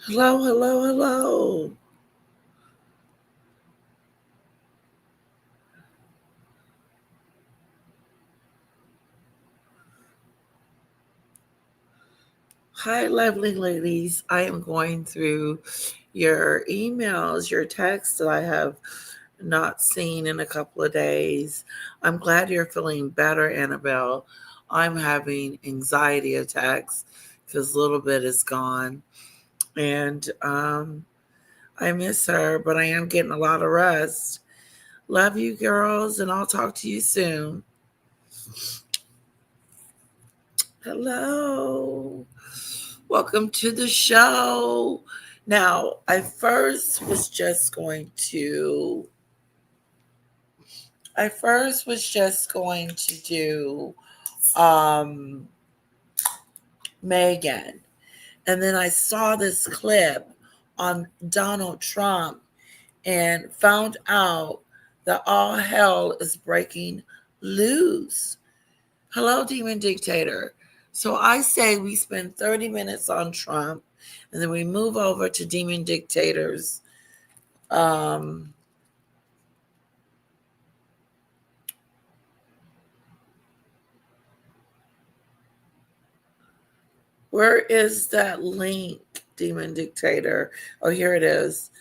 Hello, hello, hello. Hi, lovely ladies. I am going through your emails, your texts that I have not seen in a couple of days. I'm glad you're feeling better, Annabelle. I'm having anxiety attacks because a little bit is gone. And I miss her, but I am getting a lot of rest. Love you, girls, and I'll talk to you soon. Hello. Welcome to the show. Now, I first was just going to do um Megan. And then I saw this clip on Donald Trump and found out that all hell is breaking loose. Hello, demon dictator. So I say we spend 30 minutes on Trump and then we move over to demon dictators. Um, where is that link, demon dictator? Oh, here it is.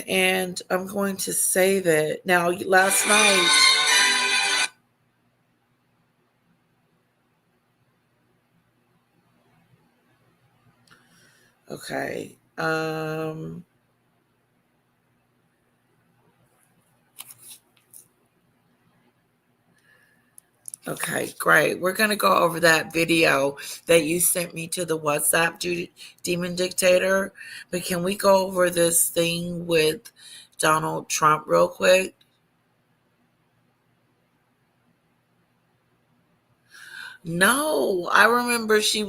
And I'm going to save it. Now, last night, okay. Okay, great. We're going to go over that video that you sent me to the WhatsApp, Demon Dictator. But can we go over this thing with Donald Trump real quick? No, I remember she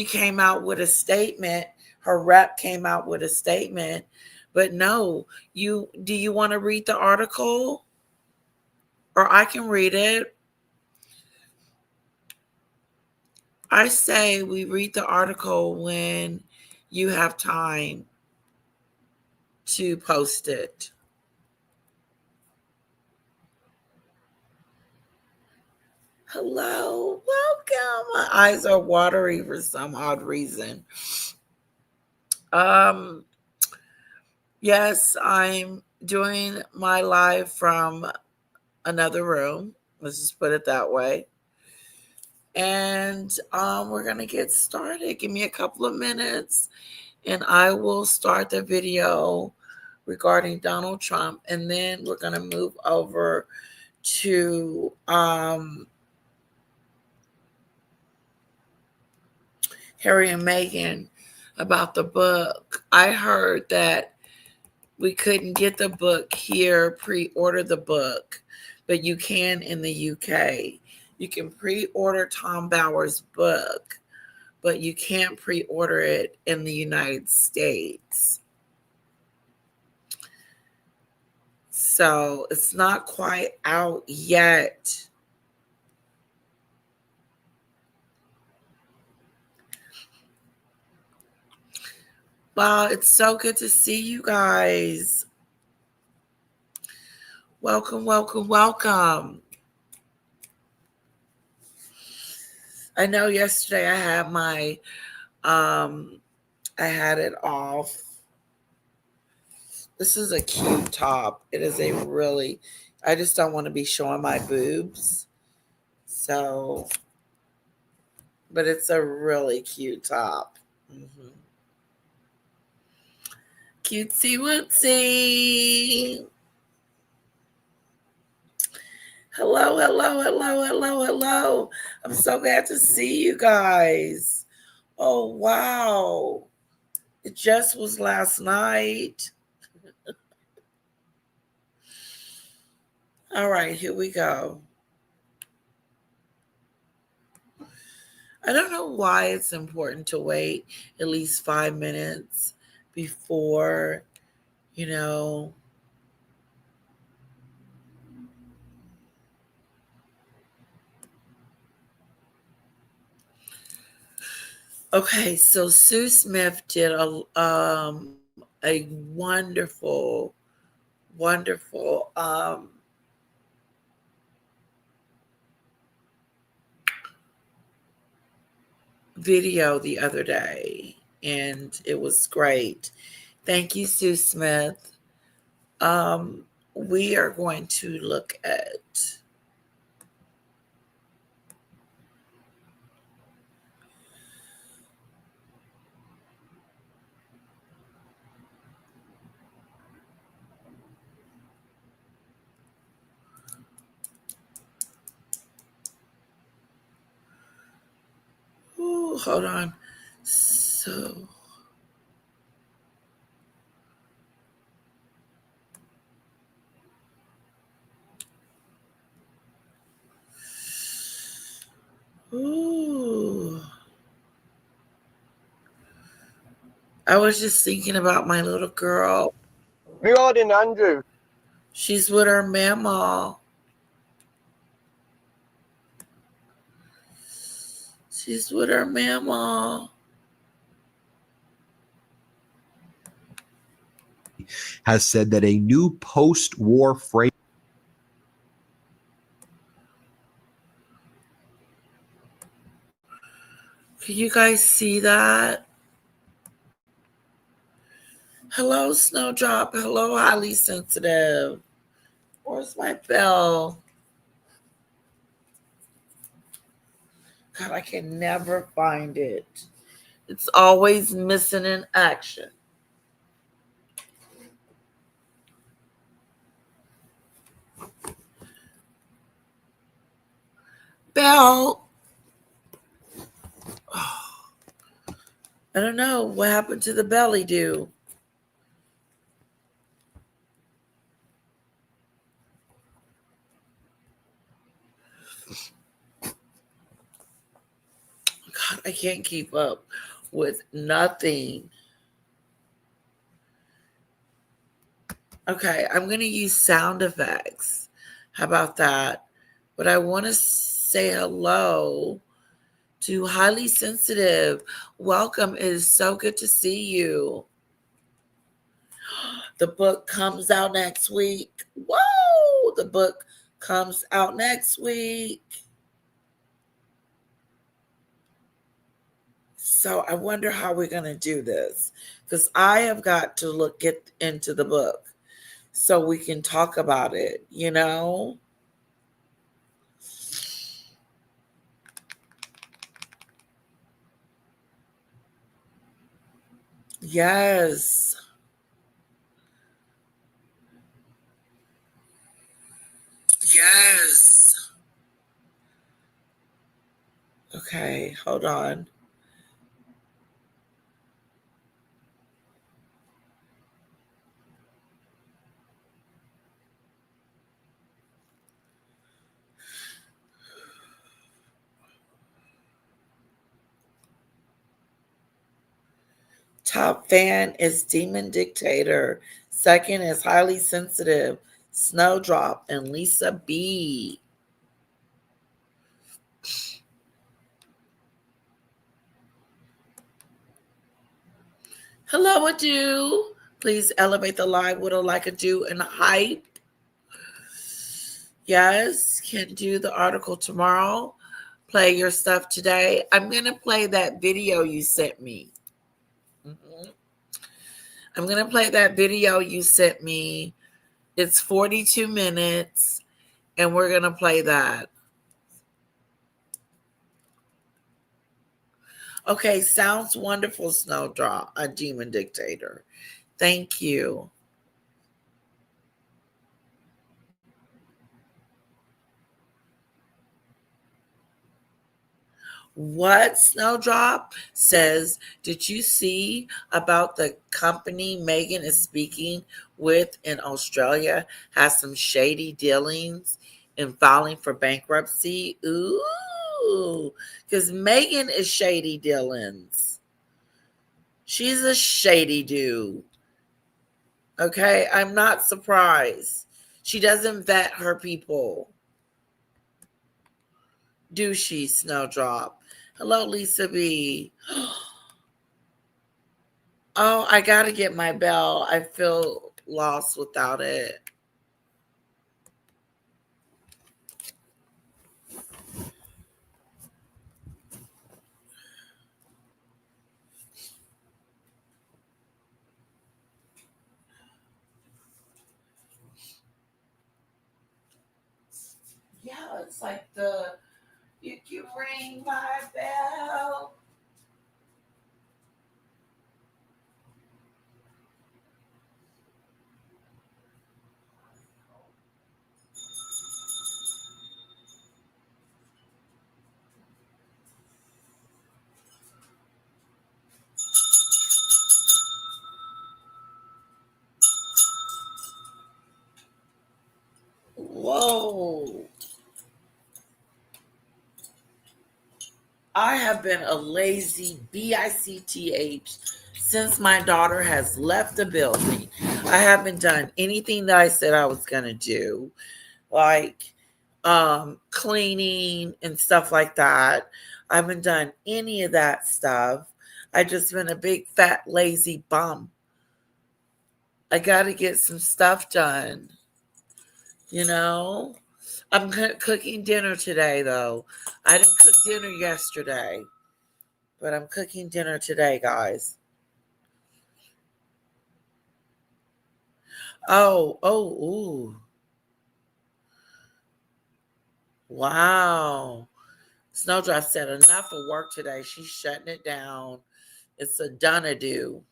came out with a statement. Her rep came out with a statement. But no, do you want to read the article? Or I can read it. I say we read the article when you have time to post it. Hello, welcome. My eyes are watery for some odd reason. Um, yes, I'm doing my live from another room. Let's just put it that way. And we're gonna get started. Give me a couple of minutes, and I will start the video regarding Donald Trump, and then we're gonna move over to Harry and Meghan about the book. I heard that we couldn't get the book here, pre order the book, but you can in the UK. You can pre order Tom Bauer's book, but you can't pre order it in the United States. So it's not quite out yet. Wow, it's so good to see you guys. Welcome, welcome, welcome. I know yesterday um I had it off. This is a cute top. It is a really I just don't want to be showing my boobs. So, but it's a really cute top. Mm-hmm. Cutesy wootsy. Hello, hello, hello, hello, hello. I'm so glad to see you guys. Oh, wow. It just was last night. All right, here we go. I don't know why it's important to wait at least 5 minutes before, you know, Okay, so Sue Smith did a wonderful, wonderful video the other day, and it was great. Thank you, Sue Smith. Um, we are going to look at. Ooh, hold on. So, ooh. I was just thinking about my little girl. Regarding Andrew. She's with her mama. She's with her mama. Has said that a new post-war frame. Can you guys see that? Hello, Snowdrop. Hello, highly sensitive. Where's my bell? God, I can never find it. It's always missing in action. Bell. Oh, I don't know. What happened to the belly do? God, I can't keep up with nothing. Okay, I'm going to use sound effects. How about that? But I want to say hello to highly sensitive. Welcome. It is so good to see you. The book comes out next week. Whoa! The book comes out next week. So I wonder how we're going to do this, because I have got to get into the book so we can talk about it, you know? Yes. Yes. Okay, hold on. Top fan is Demon Dictator. Second is Highly Sensitive, Snowdrop, and Lisa B. Hello, Adu. Please elevate the live with a like a do and a hype. Yes, can do the article tomorrow. Play your stuff today. I'm going to play that video you sent me. I'm going to play that video you sent me. It's 42 minutes, and we're going to play that. Okay, sounds wonderful, Snowdrop, a demon dictator. Thank you. What, Snowdrop says, did you see about the company Meghan is speaking with in Australia has some shady dealings in filing for bankruptcy? Ooh, because Meghan is shady dealings. She's a shady dude. Okay, I'm not surprised. She doesn't vet her people. Do she, Snowdrop? Hello, Lisa B. Oh, I gotta get my bell. I feel lost without it. Yeah, it's like the you can ring my bell. Whoa. I have been a lazy BICTH since my daughter has left the building. I haven't done anything that I said I was going to do, like cleaning and stuff like that. I haven't done any of that stuff. I just been a big fat lazy bum. I got to get some stuff done, you know? I'm cooking dinner today though. I didn't cook dinner yesterday, but I'm cooking dinner today, guys. Ooh. Wow. Snowdrop said enough of work today. She's shutting it down. It's a done do.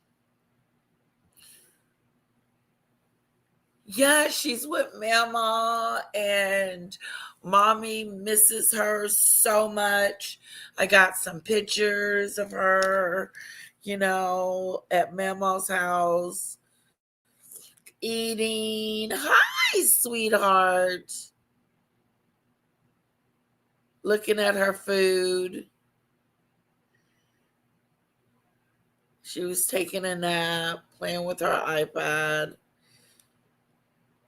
Yeah, she's with Mama, and Mommy misses her so much. I got some pictures of her, at Mama's house eating. Hi, sweetheart. Looking at her food. She was taking a nap, playing with her iPad,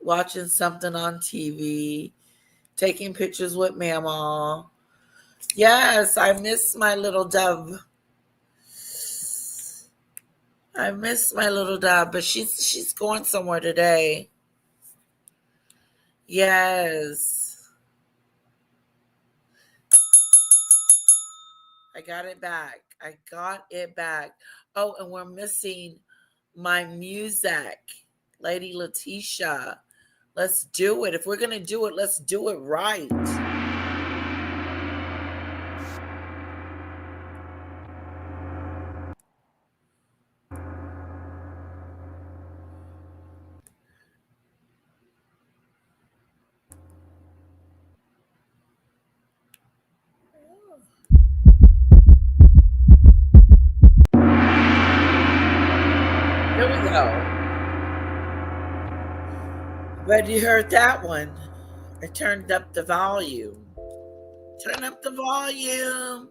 watching something on TV, taking pictures with Mama. Yes, I miss my little dove. I miss my little dove, but she's going somewhere today. Yes. I got it back. I got it back. Oh, and we're missing my music, Lady Letitia. Let's do it. If we're going to do it, let's do it right. Here we go. But you heard that one. I turned up the volume. Turn up the volume.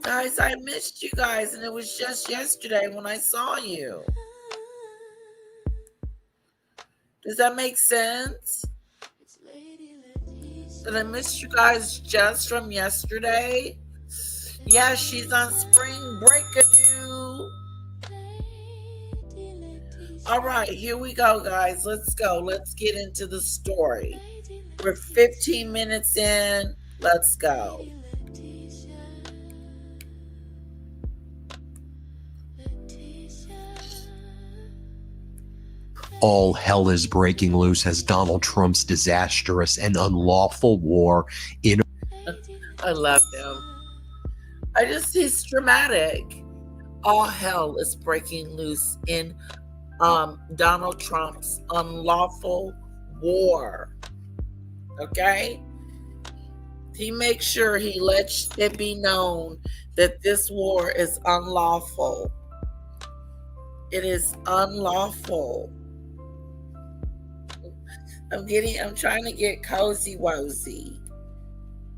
Guys, I missed you guys, and it was just yesterday when I saw you. Does that make sense? That I missed you guys just from yesterday? Yeah, she's on spring break-a-doo. All right, here we go, guys. Let's go. Let's get into the story. We're 15 minutes in. Let's go. All hell is breaking loose as Donald Trump's disastrous and unlawful war in. I love him. He's dramatic. All hell is breaking loose in Donald Trump's unlawful war. Okay? He makes sure he lets it be known that this war is unlawful. It is unlawful. I'm trying to get cozy wozy.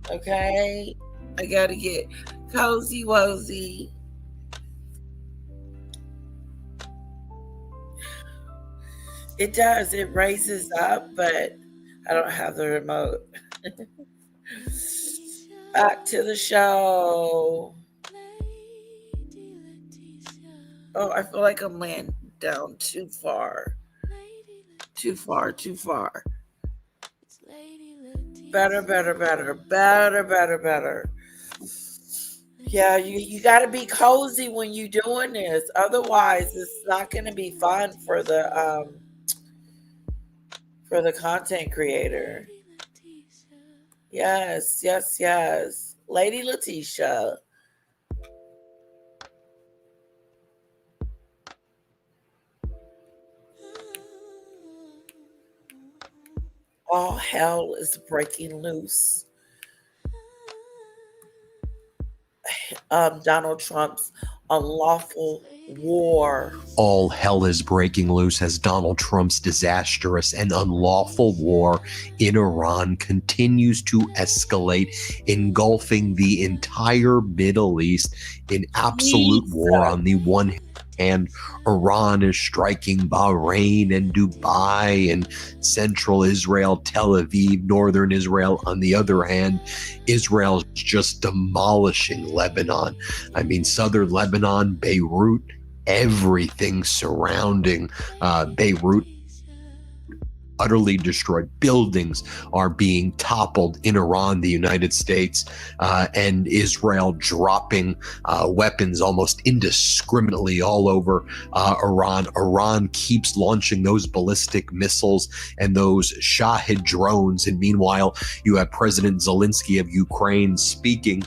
Okay? I gotta get cozy wozy. It does. It raises up, but I don't have the remote. Back to the show. Oh, I feel like I'm laying down too far. Too far, too far. Better, better, better, better, better, better. Yeah, you got to be cozy when you're doing this. Otherwise, it's not going to be fun for the content creator. Yes, yes, yes. Lady Letitia. All hell is breaking loose. Donald Trump's unlawful war. All hell is breaking loose as Donald Trump's disastrous and unlawful war in Iran continues to escalate, engulfing the entire Middle East in absolute war. On the one hand, Iran is striking Bahrain and Dubai and central Israel, Tel Aviv, northern Israel. On the other hand, Israel's just demolishing Lebanon. I mean, southern Lebanon, Beirut, everything surrounding Beirut utterly destroyed. Buildings are being toppled in Iran, the United States, and Israel dropping weapons almost indiscriminately all over Iran. Iran keeps launching those ballistic missiles and those Shahid drones. And meanwhile, you have President Zelensky of Ukraine speaking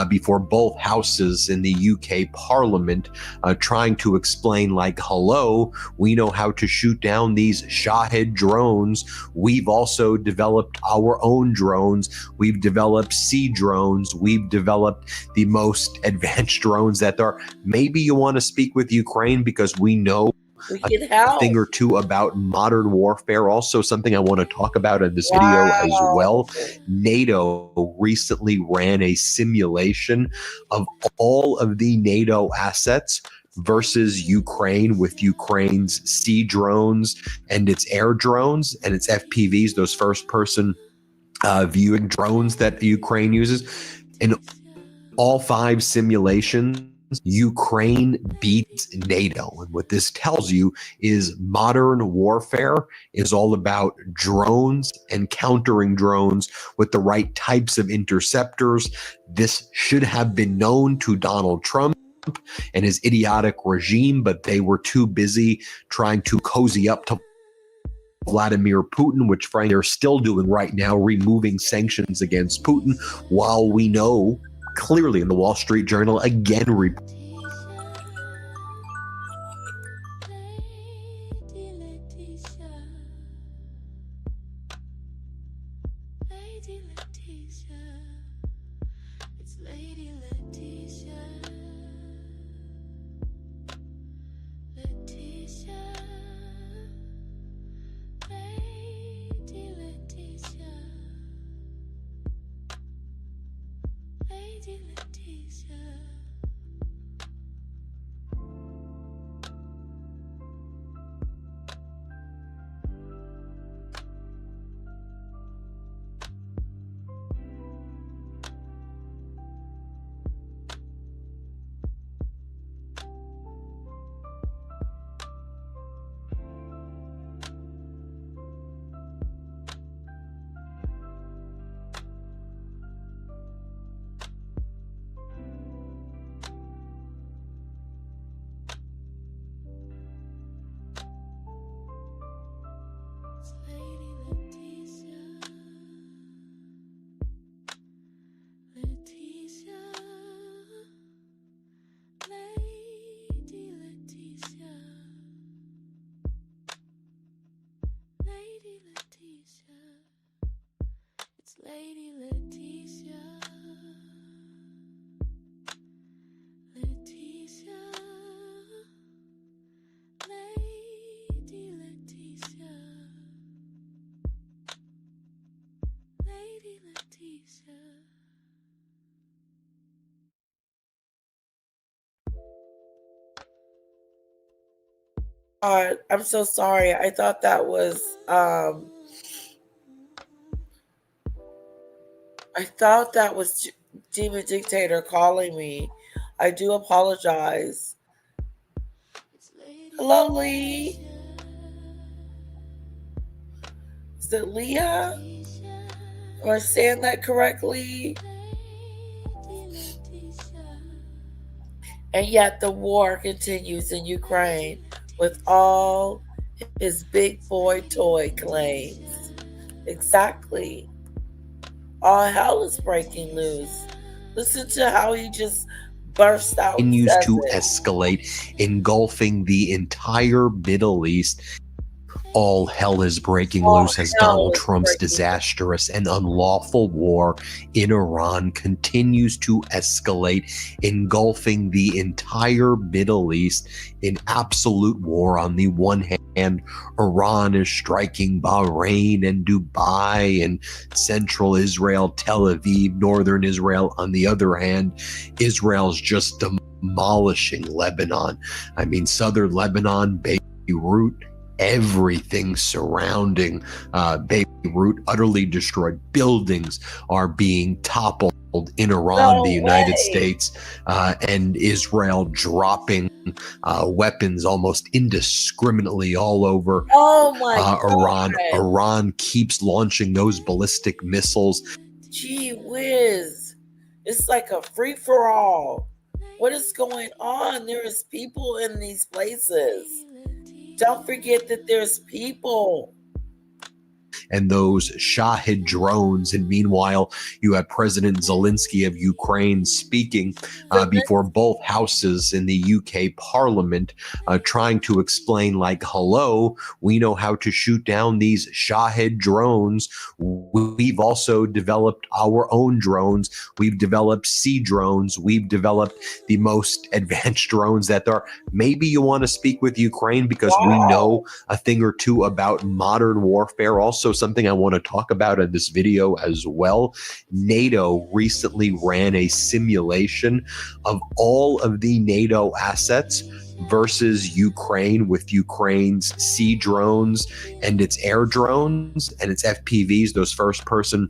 before both houses in the UK Parliament, trying to explain, like, hello, we know how to shoot down these Shahid drones. We've also developed our own drones. We've developed sea drones. We've developed the most advanced drones that there are. Maybe you want to speak with Ukraine because we know we can help. Thing or two about modern warfare. Also, something I want to talk about in this video as well. NATO recently ran a simulation of all of the NATO assets versus Ukraine, with Ukraine's sea drones and its air drones and its FPVs, those first-person viewing drones that Ukraine uses. In all 5 simulations, Ukraine beats NATO. And what this tells you is modern warfare is all about drones and countering drones with the right types of interceptors. This should have been known to Donald Trump and his idiotic regime, but they were too busy trying to cozy up to Vladimir Putin, which frankly they're still doing right now, removing sanctions against Putin, while we know clearly in the Wall Street Journal again I'm so sorry. I thought that was demon dictator calling me. I do apologize. Hello, Lee. Is it Leah? Am I saying that correctly? And yet the war continues in Ukraine with all his big boy toy claims. Exactly. All hell is breaking loose. Listen to how he just burst out and Continues says to it. escalate, engulfing the entire Middle East. All hell is breaking All loose as hell Donald is Trump's breaking loose. disastrous and unlawful war in Iran continues to escalate, engulfing the entire Middle East in absolute war. On the one hand, Iran is striking Bahrain and Dubai and central Israel, Tel Aviv, northern Israel. On the other hand, Israel's just demolishing Lebanon. I mean, southern Lebanon, Beirut, everything surrounding Beirut utterly destroyed. Buildings are being toppled in Iran, the United States, and Israel dropping weapons almost indiscriminately all over Iran. Iran keeps launching those ballistic missiles. Gee whiz. It's like a free for all. What is going on? There is people in these places. Don't forget that there's people. And those Shahid drones. And meanwhile, you have President Zelensky of Ukraine speaking before both houses in the UK Parliament, trying to explain, like, hello, we know how to shoot down these Shahid drones. We've also developed our own drones. We've developed sea drones. We've developed the most advanced drones that there are. Maybe you want to speak with Ukraine because we know a thing or two about modern warfare. Also, something I want to talk about in this video as well. NATO recently ran a simulation of all of the NATO assets versus Ukraine, with Ukraine's sea drones and its air drones and its FPVs, those first-person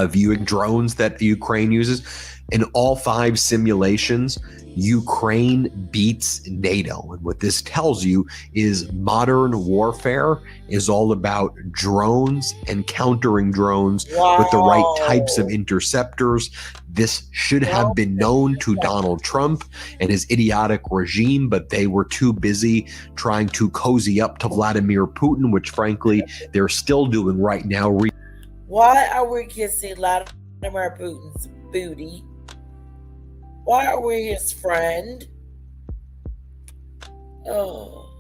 viewing drones that Ukraine uses. In all 5 simulations, Ukraine beats NATO. And what this tells you is modern warfare is all about drones and countering drones with the right types of interceptors. This should have been known to Donald Trump and his idiotic regime, but they were too busy trying to cozy up to Vladimir Putin, which frankly they're still doing right now. Why are we kissing Vladimir Putin's booty? Why are we his friend? Oh.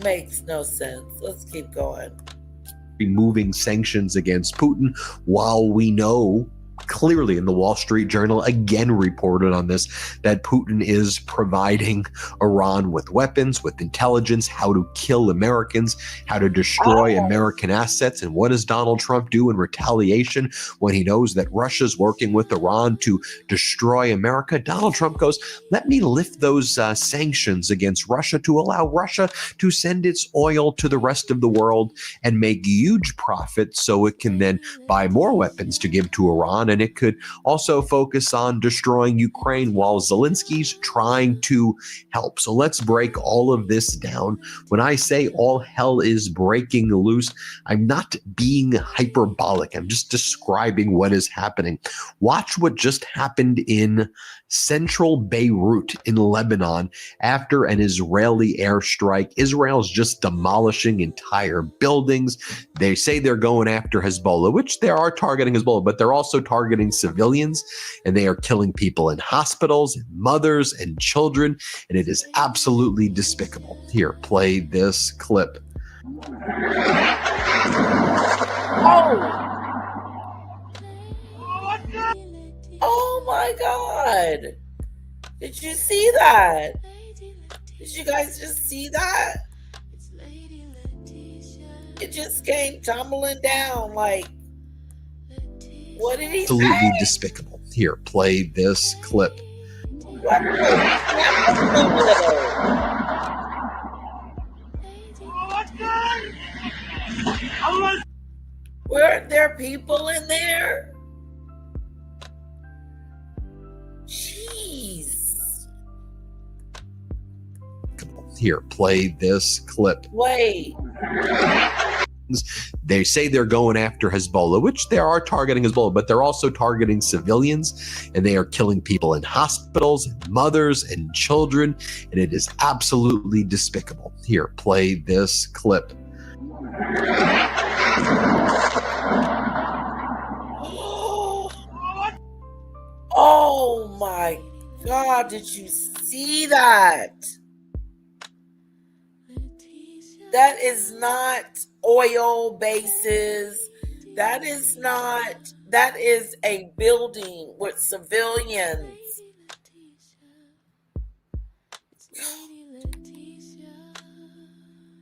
Makes no sense. Let's keep going. Removing sanctions against Putin, while we know clearly, in the Wall Street Journal again reported on this, that Putin is providing Iran with weapons, with intelligence, how to kill Americans, how to destroy American assets. And what does Donald Trump do in retaliation when he knows that Russia's working with Iran to destroy America? Donald Trump goes, let me lift those sanctions against Russia to allow Russia to send its oil to the rest of the world and make huge profits so it can then buy more weapons to give to Iran. And it could also focus on destroying Ukraine while Zelensky's trying to help. So let's break all of this down. When I say all hell is breaking loose, I'm not being hyperbolic. I'm just describing what is happening. Watch what just happened in central Beirut in Lebanon after an Israeli airstrike. Israel's just demolishing entire buildings. They say they're going after Hezbollah, which they are targeting Hezbollah, but they're also targeting civilians, and they are killing people in hospitals, and mothers and children, and it is absolutely despicable. Here, play this clip. Oh my God. Did you see that? Did you guys just see that? It just came tumbling down. Like, what did he say? Absolutely despicable. Here, play this clip. Weren't there people in there? Jeez. Here, play this clip. Wait. They say they're going after Hezbollah, which they are targeting Hezbollah, but they're also targeting civilians, and they are killing people in hospitals, and mothers and children, and it is absolutely despicable. Here, play this clip. Oh my God, did you see that? That is not oil bases. That is a building with civilians.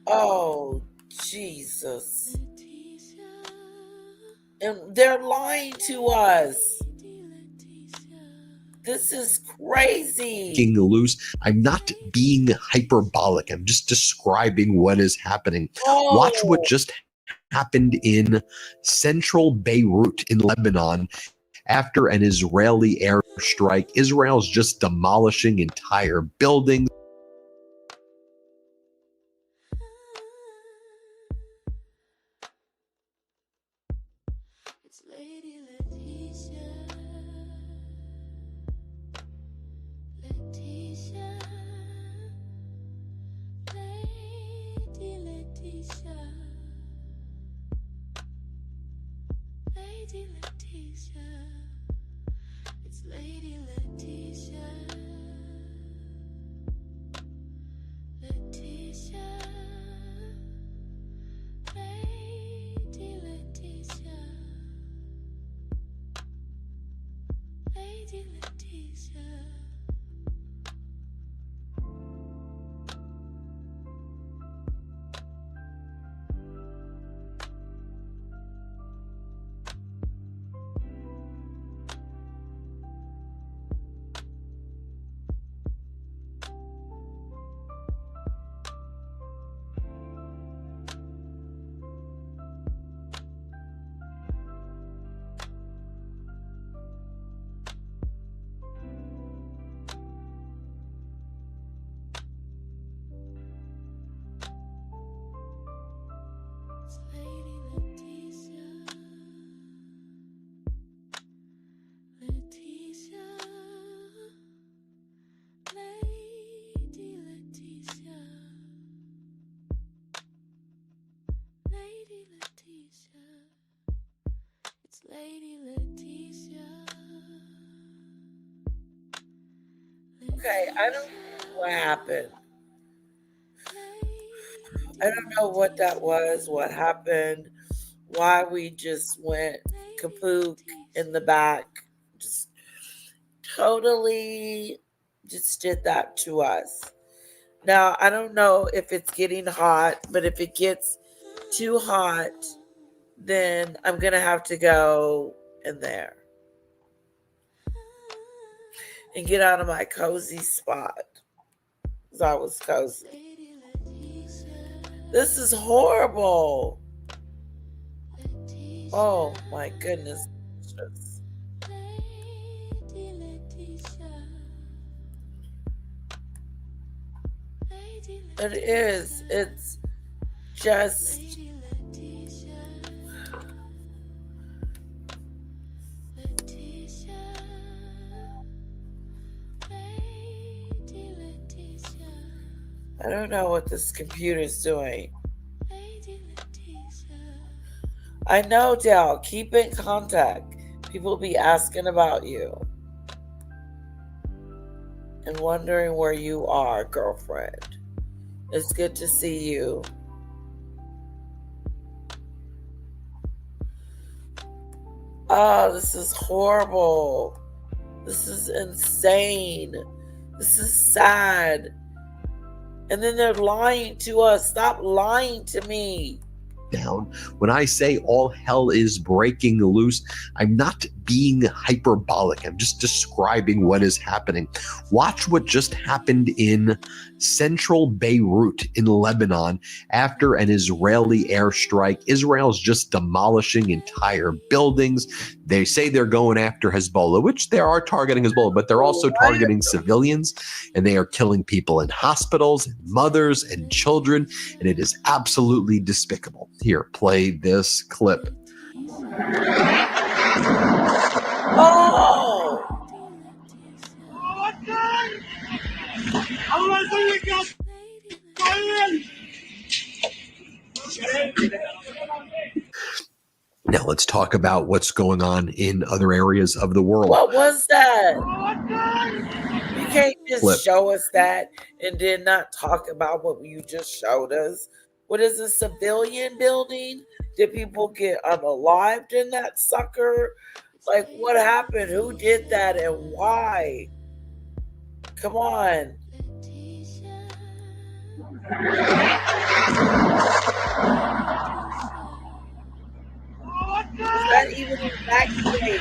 Oh, Jesus. And they're lying to us. This is crazy. Loose. I'm not being hyperbolic. I'm just describing what is happening. Oh. Watch what just happened in central Beirut in Lebanon after an Israeli airstrike. Israel's just demolishing entire buildings. Okay, I don't know what happened. I don't know what that was, what happened, why we just went kapook in the back. Just totally just did that to us. Now, I don't know if it's getting hot, but if it gets too hot, then I'm going to have to go in there and get out of my cozy spot. Because I was cozy. This is horrible. Oh my goodness. It is. It's just. I don't know what this computer's doing. I know, Dale. Keep in contact. People will be asking about you and wondering where you are, girlfriend. It's good to see you. Oh, this is horrible. This is insane. This is sad. And then they're lying to us. Stop lying to me. down. When I say all hell is breaking loose, I'm not being hyperbolic. I'm just describing what is happening. Watch what just happened in central Beirut in Lebanon after an Israeli airstrike. Israel's just demolishing entire buildings. They say they're going after Hezbollah, which they are targeting Hezbollah, but they're also targeting civilians, and they are killing people in hospitals, and mothers and children, and it is absolutely despicable. Here, play this clip. Oh! Now let's talk about what's going on in other areas of the world. What was that? You can't just Flip. show us that and then not talk about what you just showed us. What is a civilian building? Did people get unalived in that sucker? Like, what happened? Who did that and why? Come on. Was that even evacuated?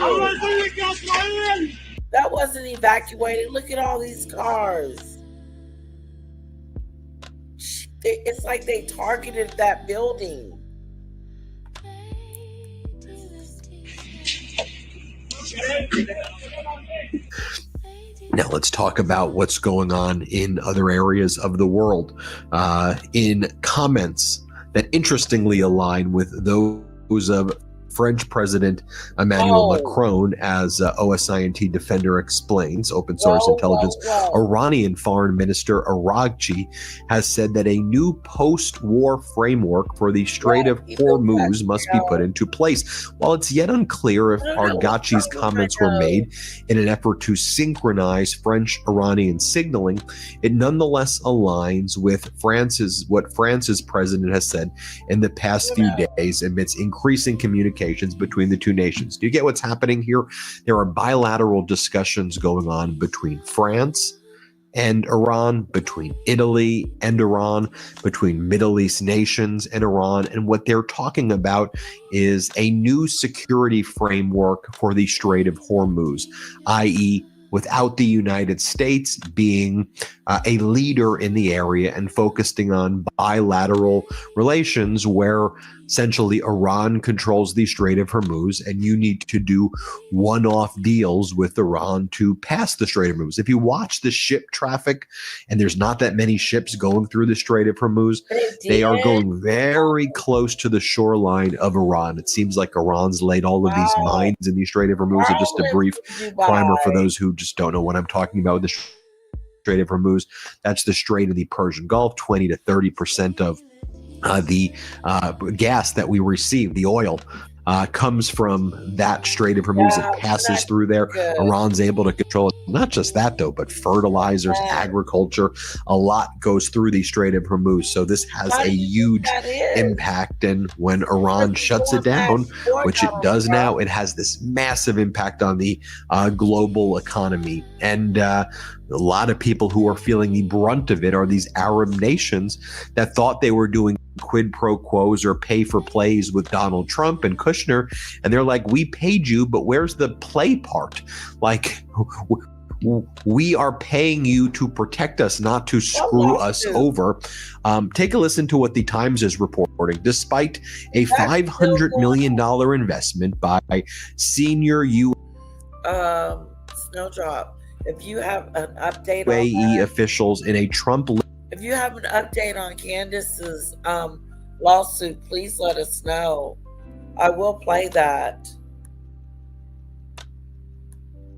That wasn't evacuated. Look at all these cars. It's like they targeted that building. Now let's talk about what's going on in other areas of the world. In comments that interestingly align with those of French President Emmanuel Macron, as OSINT Defender explains, open source intelligence. Iranian Foreign Minister Araghchi has said that a new post-war framework for the Strait of Hormuz must be put into place. While it's yet unclear if Araghchi's comments were made in an effort to synchronize French-Iranian signaling, it nonetheless aligns with what France's president has said in the past few days amidst increasing communication between the two nations. Do you get what's happening here? There are bilateral discussions going on between France and Iran, between Italy and Iran, between Middle East nations and Iran. And what they're talking about is a new security framework for the Strait of Hormuz, i.e., without the United States being a leader in the area and focusing on bilateral relations where essentially Iran controls the Strait of Hormuz and you need to do one-off deals with Iran to pass the Strait of Hormuz. If you watch the ship traffic, and there's not that many ships going through the Strait of Hormuz, they are going very close to the shoreline of Iran. It seems like Iran's laid all of these mines in the Strait of Hormuz. And just a brief primer for those who just don't know what I'm talking about with the Strait of Hormuz. That's the Strait of the Persian Gulf. 20 to 30% of the gas that we receive, the oil, comes from that Strait of Hormuz. It passes through there. Iran's able to control it. Not just that, though, but fertilizers, agriculture, a lot goes through the Strait of Hormuz. So this has a huge impact. And when Iran shuts it down, which it does now, it has this massive impact on the global economy. And a lot of people who are feeling the brunt of it are these Arab nations that thought they were doing quid pro quos or pay for plays with Donald Trump and Kushner. And they're like, we paid you, but where's the play part? Like, we are paying you to protect us, not to screw us over. Take a listen to what the Times is reporting. Despite a $500 million investment by senior Snowdrop, if you have an update UAE officials in a Trump. If you have an update on Candace's lawsuit, please let us know. I will play that.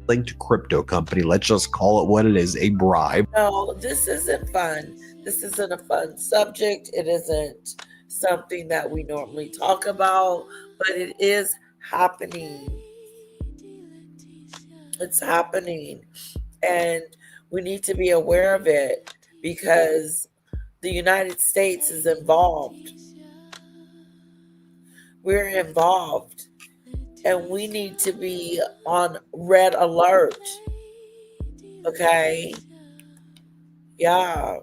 Linked crypto company, let's just call it what it is, a bribe. No, this isn't fun. This isn't a fun subject. It isn't something that we normally talk about, but it is happening. It's happening. And we need to be aware of it because the United States is involved. We're involved. And we need to be on red alert. Okay? Yeah.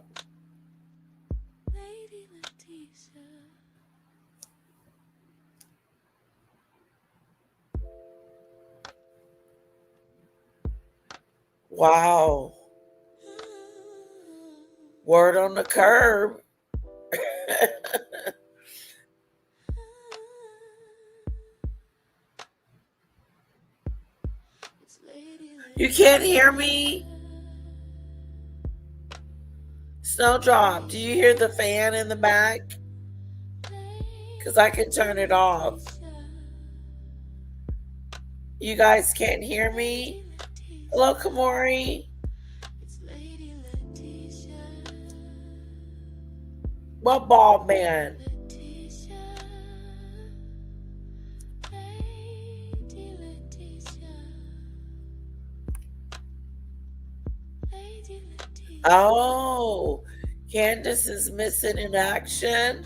Wow. Word on the curb. You can't hear me? Snowdrop, do you hear the fan in the back? Because I can turn it off. You guys can't hear me? Hello, Kamori. What bald man? Oh, Candace is missing in action.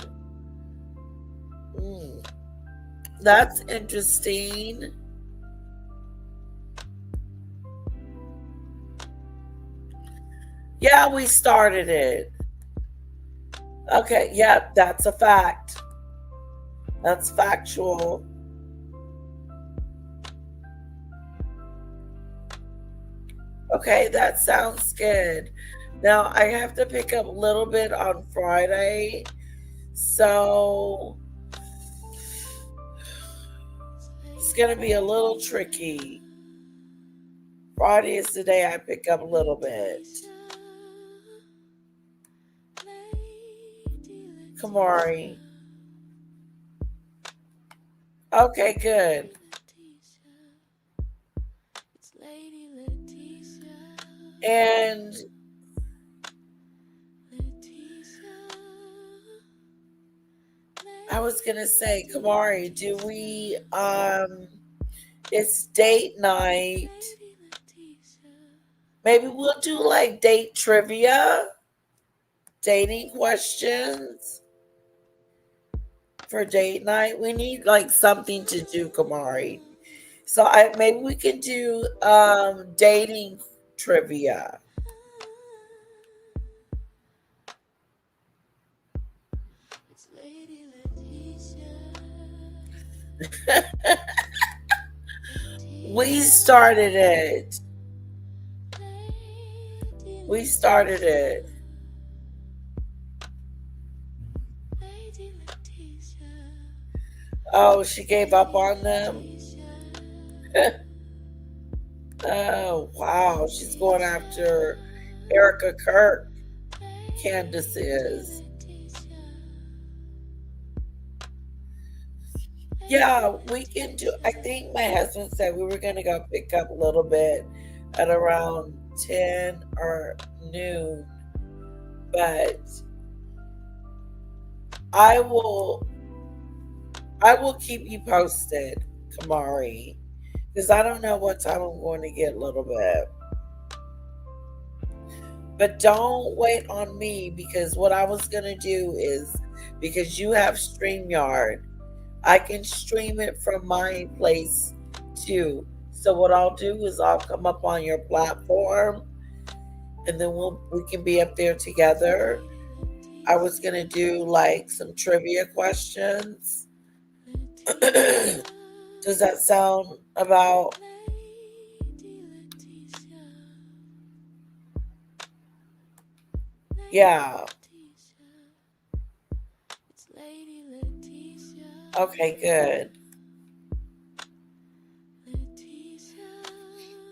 Mm, that's interesting. Yeah, we started it. Okay, yep, that's a fact. That's factual. Okay, that sounds good. Now I have to pick up a little bit on Friday. So it's going to be a little tricky. Friday is the day I pick up a little bit. Kamari. Okay, good. And I was gonna say, Kamari, do we it's date night. Maybe we'll do like date trivia, dating questions for date night. We need like something to do, Kamari. So I maybe we can do dating trivia. We started it. We started it. Oh, she gave up on them. Oh, wow. She's going after Erica Kirk. Candace is. Yeah, we can do. I think my husband said we were going to go pick up a little bit at around 10 or noon. But I will keep you posted, Kamari, because I don't know what time I'm going to get a little bit. But don't wait on me, because what I was going to do is, because you have StreamYard, I can stream it from my place too. So what I'll do is I'll come up on your platform, and then we can be up there together. I was going to do like some trivia questions. Does that sound about? Yeah. Okay, good.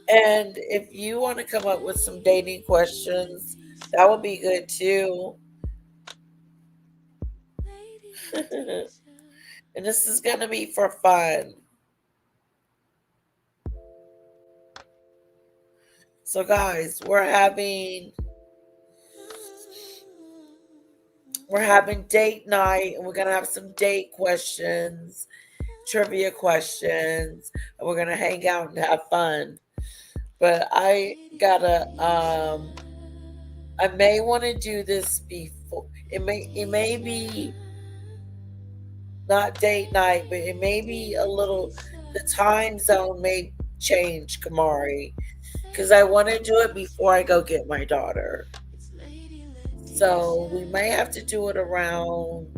And if you want to come up with some dating questions, that would be good too. And this is going to be for fun. So guys, we're having date night, and we're going to have some date questions, trivia questions, and we're going to hang out and have fun. But I may want to do this before. It may be not date night, but it may be a little. The time zone may change, Kamari, because I want to do it before I go get my daughter. So we may have to do it around.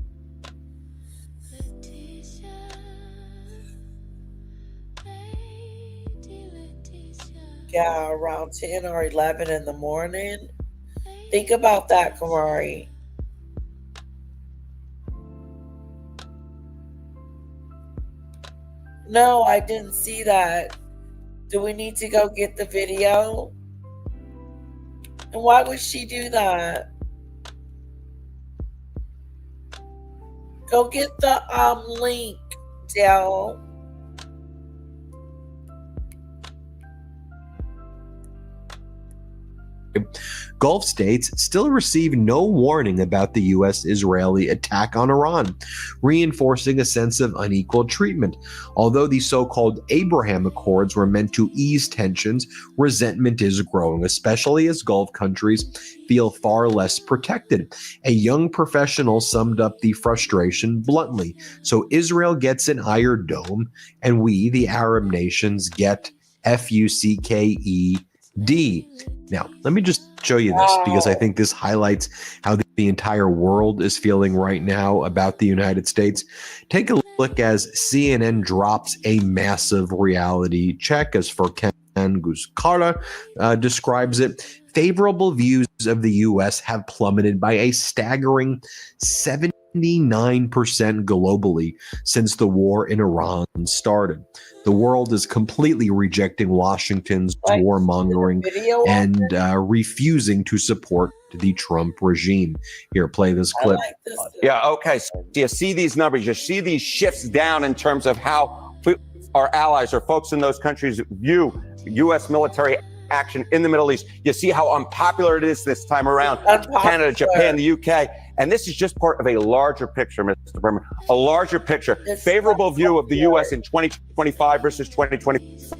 Yeah, around 10 or 11 in the morning. Think about that, Kamari. No, I didn't see that. Do we need to go get the video? And why would she do that? Go get the link, Dell. Gulf states still receive no warning about the U.S.-Israeli attack on Iran, reinforcing a sense of unequal treatment. Although the so-called Abraham Accords were meant to ease tensions, resentment is growing, especially as Gulf countries feel far less protected. A young professional summed up the frustration bluntly. So Israel gets an Iron Dome, and we, the Arab nations, get FUCKED. Now, let me just show you this because I think this highlights how the entire world is feeling right now about the United States. Take a look as CNN drops a massive reality check, as Furkan Guzkara describes it. Favorable views of the U.S. have plummeted by a staggering 79% globally since the war in Iran started. The world is completely rejecting Washington's warmongering and refusing to support the Trump regime. Here, play this clip. Yeah, okay. So you see these numbers, you see these shifts down in terms of how our allies or folks in those countries view U.S. military action in the Middle East. You see how unpopular it is this time around. Canada, Japan, the UK. And this is just part of a larger picture, Mr. Berman, a larger picture. Favorable view of the U.S. in 2025 versus 2024.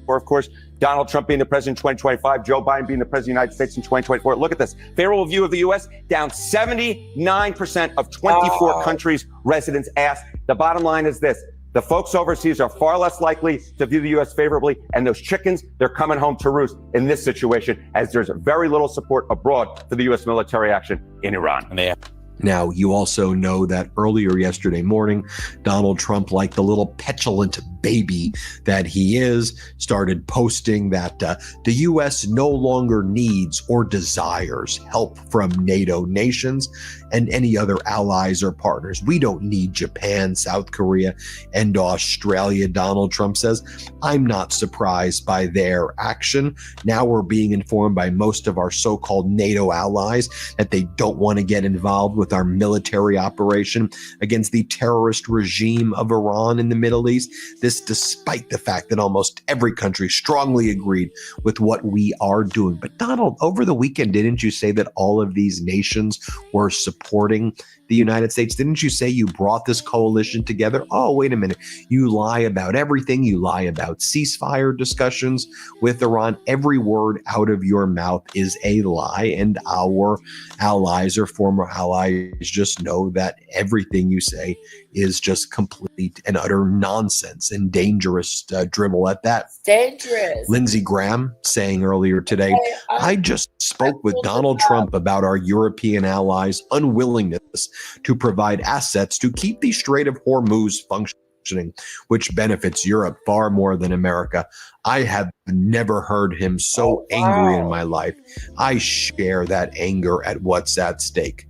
Of course, Donald Trump being the president in 2025, Joe Biden being the president of the United States in 2024. Look at this. Favorable view of the U.S. down 79% of 24 countries' residents asked. The bottom line is this. The folks overseas are far less likely to view the U.S. favorably, and those chickens, they're coming home to roost in this situation as there's very little support abroad for the U.S. military action in Iran. Now, you also know that earlier yesterday morning, Donald Trump, like the little petulant baby that he is, started posting that the U.S. no longer needs or desires help from NATO nations and any other allies or partners. We don't need Japan, South Korea, and Australia, Donald Trump says. I'm not surprised by their action. Now we're being informed by most of our so-called NATO allies that they don't want to get involved with our military operation against the terrorist regime of Iran in the Middle East. This despite the fact that almost every country strongly agreed with what we are doing. But Donald, over the weekend, didn't you say that all of these nations were supporting the United States? Didn't you say you brought this coalition together? Oh, wait a minute. You lie about everything. You lie about ceasefire discussions with Iran. Every word out of your mouth is a lie. And our allies or former allies just know that everything you say is just complete and utter nonsense and dangerous dribble at that. Dangerous. Lindsey Graham saying earlier today, I just spoke with Donald Trump about our European allies' unwillingness to provide assets to keep the Strait of Hormuz functioning, which benefits Europe far more than America. I have never heard him so angry in my life. I share that anger at what's at stake.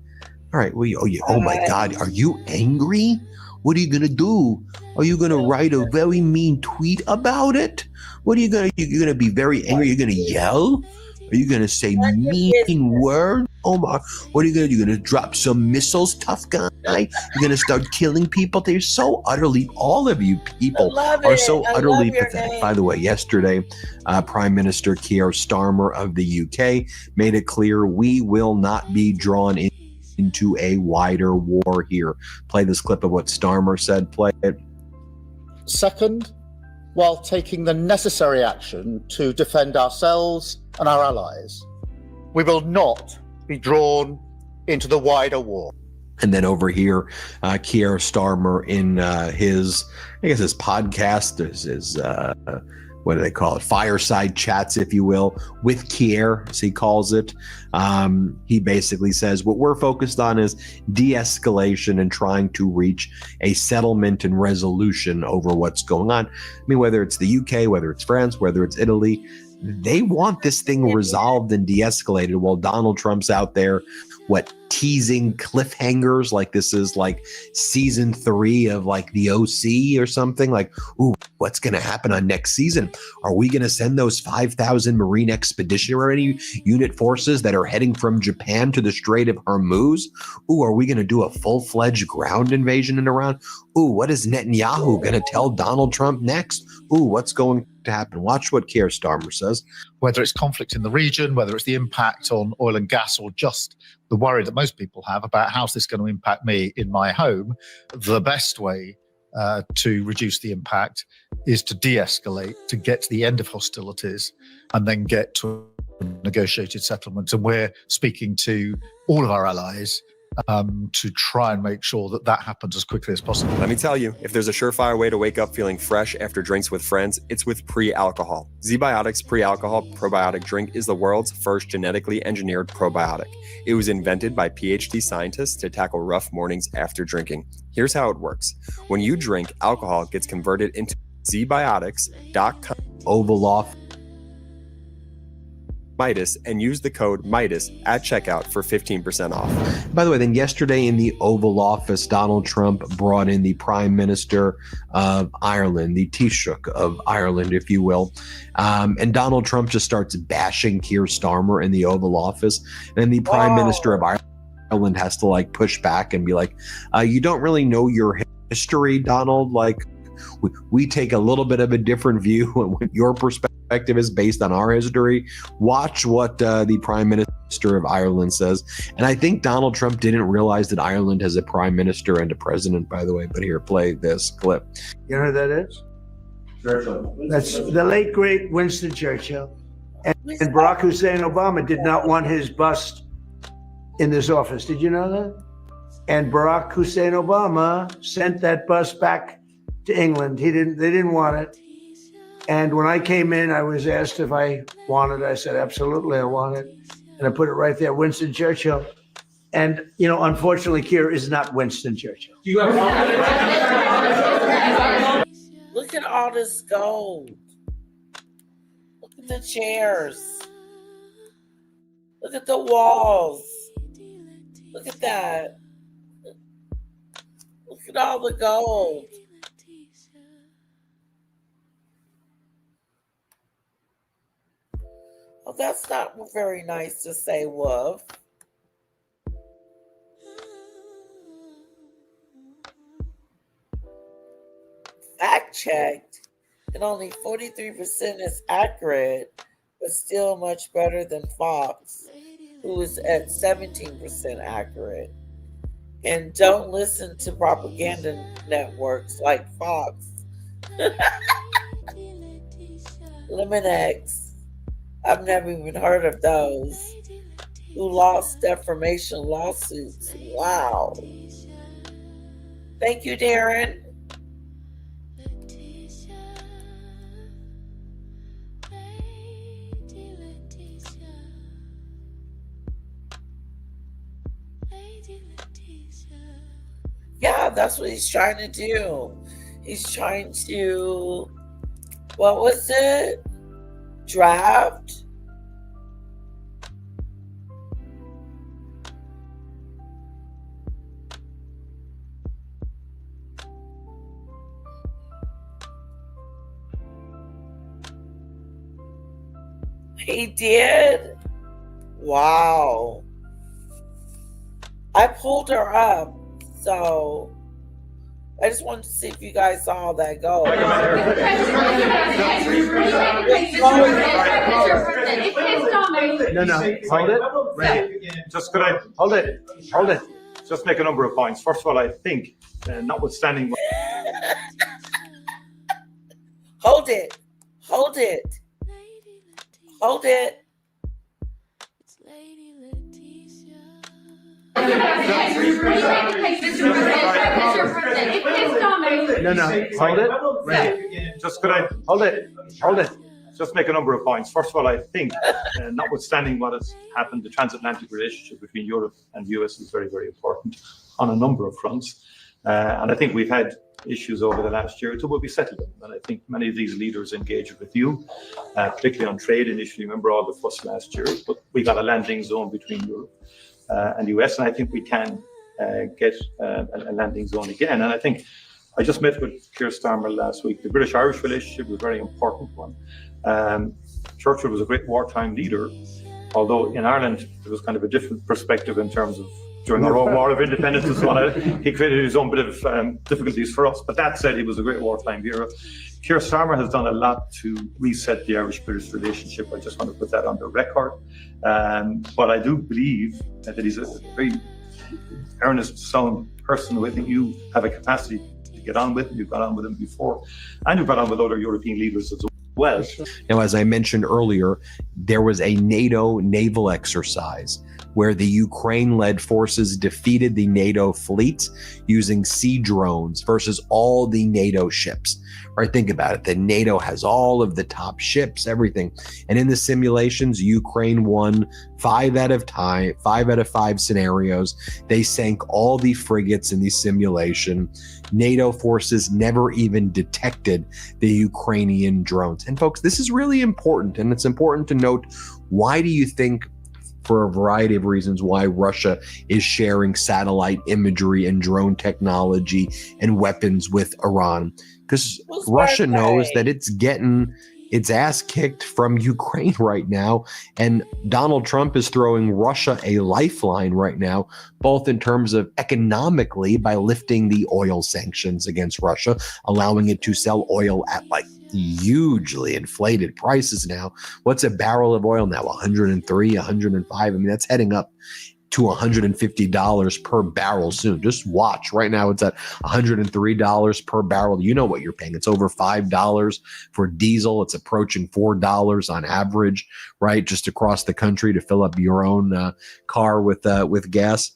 All right. Well, oh my God. Are you angry? What are you going to do? Are you going to write a very mean tweet about it? What are you going to, you're going to be very angry? You're going to yell? Are you going to say mean words? Oh my, what are you going to do? You're going to drop some missiles, tough guy? You're going to start killing people? They're so utterly, all of you people are so utterly pathetic. By the way, yesterday, Prime Minister Keir Starmer of the UK made it clear we will not be drawn into a wider war here. Play this clip of what Starmer said. Play it. Second, while taking the necessary action to defend ourselves and our allies, we will not be drawn into the wider war. And then over here, Keir Starmer in his podcast, his what do they call it? Fireside chats, if you will, with Keir, as he calls it. He basically says what we're focused on is de-escalation and trying to reach a settlement and resolution over what's going on. I mean, whether it's the UK, whether it's France, whether it's Italy, They want this thing resolved and de-escalated while Donald Trump's out there, teasing cliffhangers like this is like season 3 of like the OC or something. Like, ooh, what's going to happen on next season? Are we going to send those 5,000 Marine Expeditionary Unit forces that are heading from Japan to the Strait of Hormuz? Ooh, are we going to do a full-fledged ground invasion in Iran? Ooh, what is Netanyahu going to tell Donald Trump next? Ooh, what's going to happen? Watch what Keir Starmer says. Whether it's conflict in the region, whether it's the impact on oil and gas, or just the worry that most people have about how's this going to impact me in my home, the best way to reduce the impact is to de-escalate, to get to the end of hostilities, and then get to a negotiated settlement. And we're speaking to all of our allies to try and make sure that that happens as quickly as possible. Let me tell you, if there's a surefire way to wake up feeling fresh after drinks with friends, it's with pre-alcohol. ZBiotics Pre-Alcohol Probiotic Drink is the world's first genetically engineered probiotic. It was invented by PhD scientists to tackle rough mornings after drinking. Here's how it works. When you drink, alcohol gets converted into zbiotics.com Oval Midas and use the code Midas at checkout for 15% off. By the way, then yesterday in the Oval Office, Donald Trump brought in the Prime Minister of Ireland, the Taoiseach of Ireland, if you will. And Donald Trump just starts bashing Keir Starmer in the Oval Office. And the Prime Minister of Ireland has to like push back and be like, you don't really know your history, Donald. Like, we take a little bit of a different view, and your perspective is based on our history. Watch what the Prime Minister of Ireland says. And I think Donald Trump didn't realize that Ireland has a Prime Minister and a President, by the way. But here, play this clip. You know who that is? Churchill. That's the late, great Winston Churchill. And Barack Hussein Obama did not want his bust in this office. Did you know that? And Barack Hussein Obama sent that bust back to England. They didn't want it. And when I came in, I was asked if I wanted it. I said, absolutely, I want it. And I put it right there, Winston Churchill. And, you know, unfortunately, Keir is not Winston Churchill. Look at all this gold. Look at the chairs. Look at the walls. Look at that. Look at all the gold. Oh, that's not very nice to say, Wolf. Fact checked, and only 43% is accurate, but still much better than Fox, who is at 17% accurate. And don't listen to propaganda networks like Fox. Lemonex. I've never even heard of those. Who lost defamation lawsuits. Wow. Thank you, Darren. Yeah, that's what he's trying to do. He's trying to, what was it? Draft? He did? Wow. I pulled her up, so I just wanted to see if you guys saw that go. No, hold it. Right. Just could I hold it? Hold it. Just make a number of points. First of all, I think, notwithstanding. Hold it. Hold it. Hold it. No, hold it. Right. Just could I hold it? Hold it. Just make a number of points. First of all, I think, notwithstanding what has happened, the transatlantic relationship between Europe and the US is very, very important on a number of fronts. And I think we've had issues over the last year or two, but we settled them. And I think many of these leaders engaged with you, particularly on trade initially. Remember all the fuss last year, but we got a landing zone between Europe and the US, and I think we can get a landing zone again. And I think I just met with Keir Starmer last week. The British-Irish relationship was a very important one. Churchill was a great wartime leader, although in Ireland there was kind of a different perspective in terms of during our own war of independence and so on. He created his own bit of difficulties for us. But that said, he was a great wartime hero. Keir Starmer has done a lot to reset the Irish-British relationship. I just want to put that on the record. But I do believe that he's a very earnest, sound person who I think you have a capacity to get on with. You've got on with him before, and you've got on with other European leaders as well. Now, as I mentioned earlier, there was a NATO naval exercise where the Ukraine-led forces defeated the NATO fleet using sea drones versus all the NATO ships. Right? Think about it. The NATO has all of the top ships, everything. And in the simulations, Ukraine won 5 out of 5 scenarios. They sank all the frigates in the simulation. NATO forces never even detected the Ukrainian drones. And folks, this is really important. And it's important to note, why do you think, for a variety of reasons, why Russia is sharing satellite imagery and drone technology and weapons with Iran? Because Russia knows that it's getting its ass kicked from Ukraine right now. And Donald Trump is throwing Russia a lifeline right now, both in terms of economically by lifting the oil sanctions against Russia, allowing it to sell oil at like hugely inflated prices now. What's a barrel of oil now? 103, 105. I mean, that's heading up to $150 per barrel soon. Just watch. Right now it's at $103 per barrel. You know what you're paying. It's over $5 for diesel. It's approaching $4 on average, right? Just across the country to fill up your own car with gas.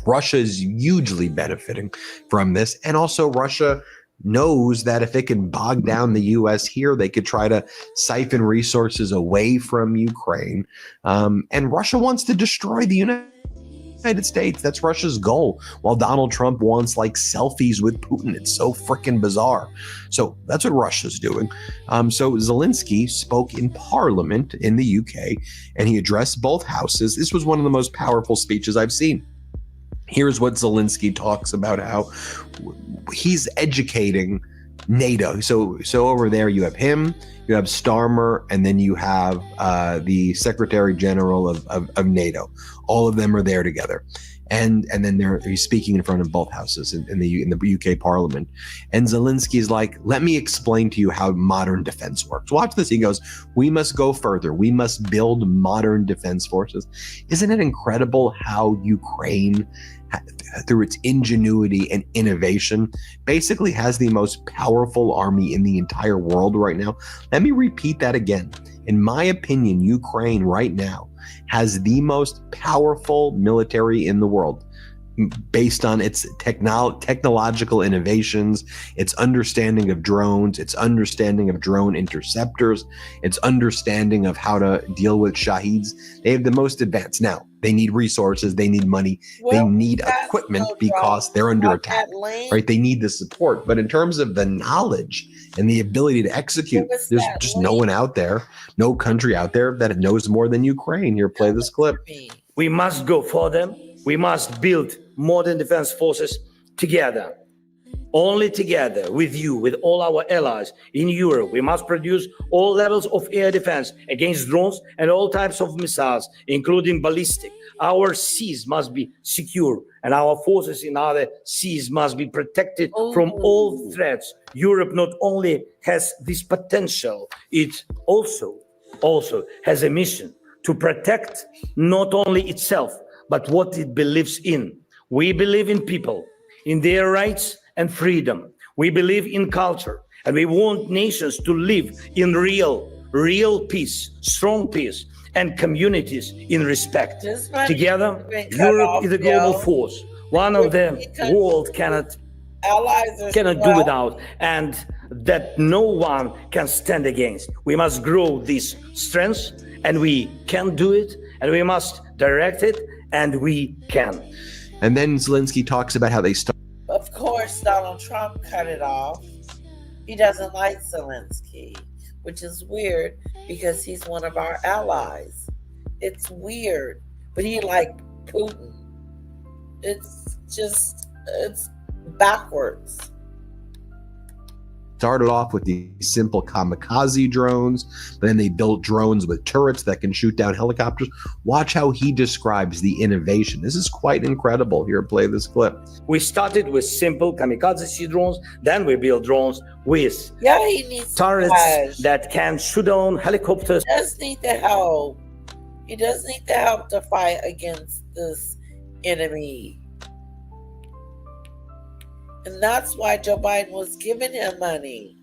Russia is hugely benefiting from this. And also Russia knows that if it can bog down the U.S. here, they could try to siphon resources away from Ukraine. And Russia wants to destroy the United States. That's Russia's goal. While Donald Trump wants like selfies with Putin. It's so freaking bizarre. So that's what Russia's doing. So Zelensky spoke in Parliament in the UK, and he addressed both houses. This was one of the most powerful speeches I've seen. Here's what Zelensky talks about, how he's educating NATO. So over there you have him, you have Starmer, and then you have the Secretary General of NATO. All of them are there together. And then he's speaking in front of both houses in the UK Parliament. And Zelensky's like, let me explain to you how modern defense works. Watch this. He goes, we must go further. We must build modern defense forces. Isn't it incredible how Ukraine, through its ingenuity and innovation, basically has the most powerful army in the entire world right now? Let me repeat that again. In my opinion, Ukraine right now has the most powerful military in the world, based on its technological innovations, its understanding of drones, its understanding of drone interceptors, its understanding of how to deal with Shaheeds. They have the most advanced. Now, they need resources, they need money, they need equipment because they're under attack, right? They need the support. But in terms of the knowledge and the ability to execute, there's just no one out there, no country out there that knows more than Ukraine. Here, play this clip. We must go for them. We must build modern defense forces together. Only together with you, with all our allies in Europe, we must produce all levels of air defense against drones and all types of missiles, including ballistic. Our seas must be secure, and our forces in other seas must be protected from all threats. Europe not only has this potential, it also has a mission to protect not only itself, but what it believes in. We believe in people, in their rights and freedom. We believe in culture, and we want nations to live in real peace, strong peace, and communities in respect. Together, Europe is a global force. One of the world cannot do without, and that no one can stand against. We must grow these strengths, and we can do it, and we must direct it, and we can. And then Zelensky talks about how they start. Of course, course, Donald Trump cut it off. He doesn't like Zelensky, which is weird because he's one of our allies. It's weird, but he liked Putin. It's backwards. Started off with these simple kamikaze drones, then they built drones with turrets that can shoot down helicopters. Watch how he describes the innovation. This is quite incredible. Here, play this clip. We started with simple kamikaze drones, then we built drones with he needs turrets cash. that can shoot down helicopters. He does need the help. He does need the help to fight against this enemy. And that's why Joe Biden was giving him money.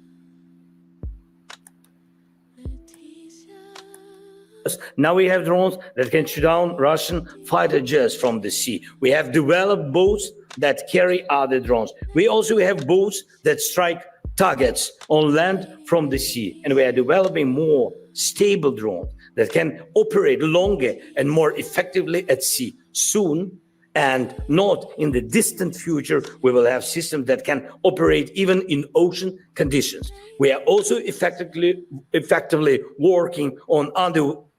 Now we have drones that can shoot down Russian fighter jets from the sea. We have developed boats that carry other drones. We also have boats that strike targets on land from the sea. And we are developing more stable drones that can operate longer and more effectively at sea. Soon, and not in the distant future, we will have systems that can operate even in ocean conditions. We are also effectively working on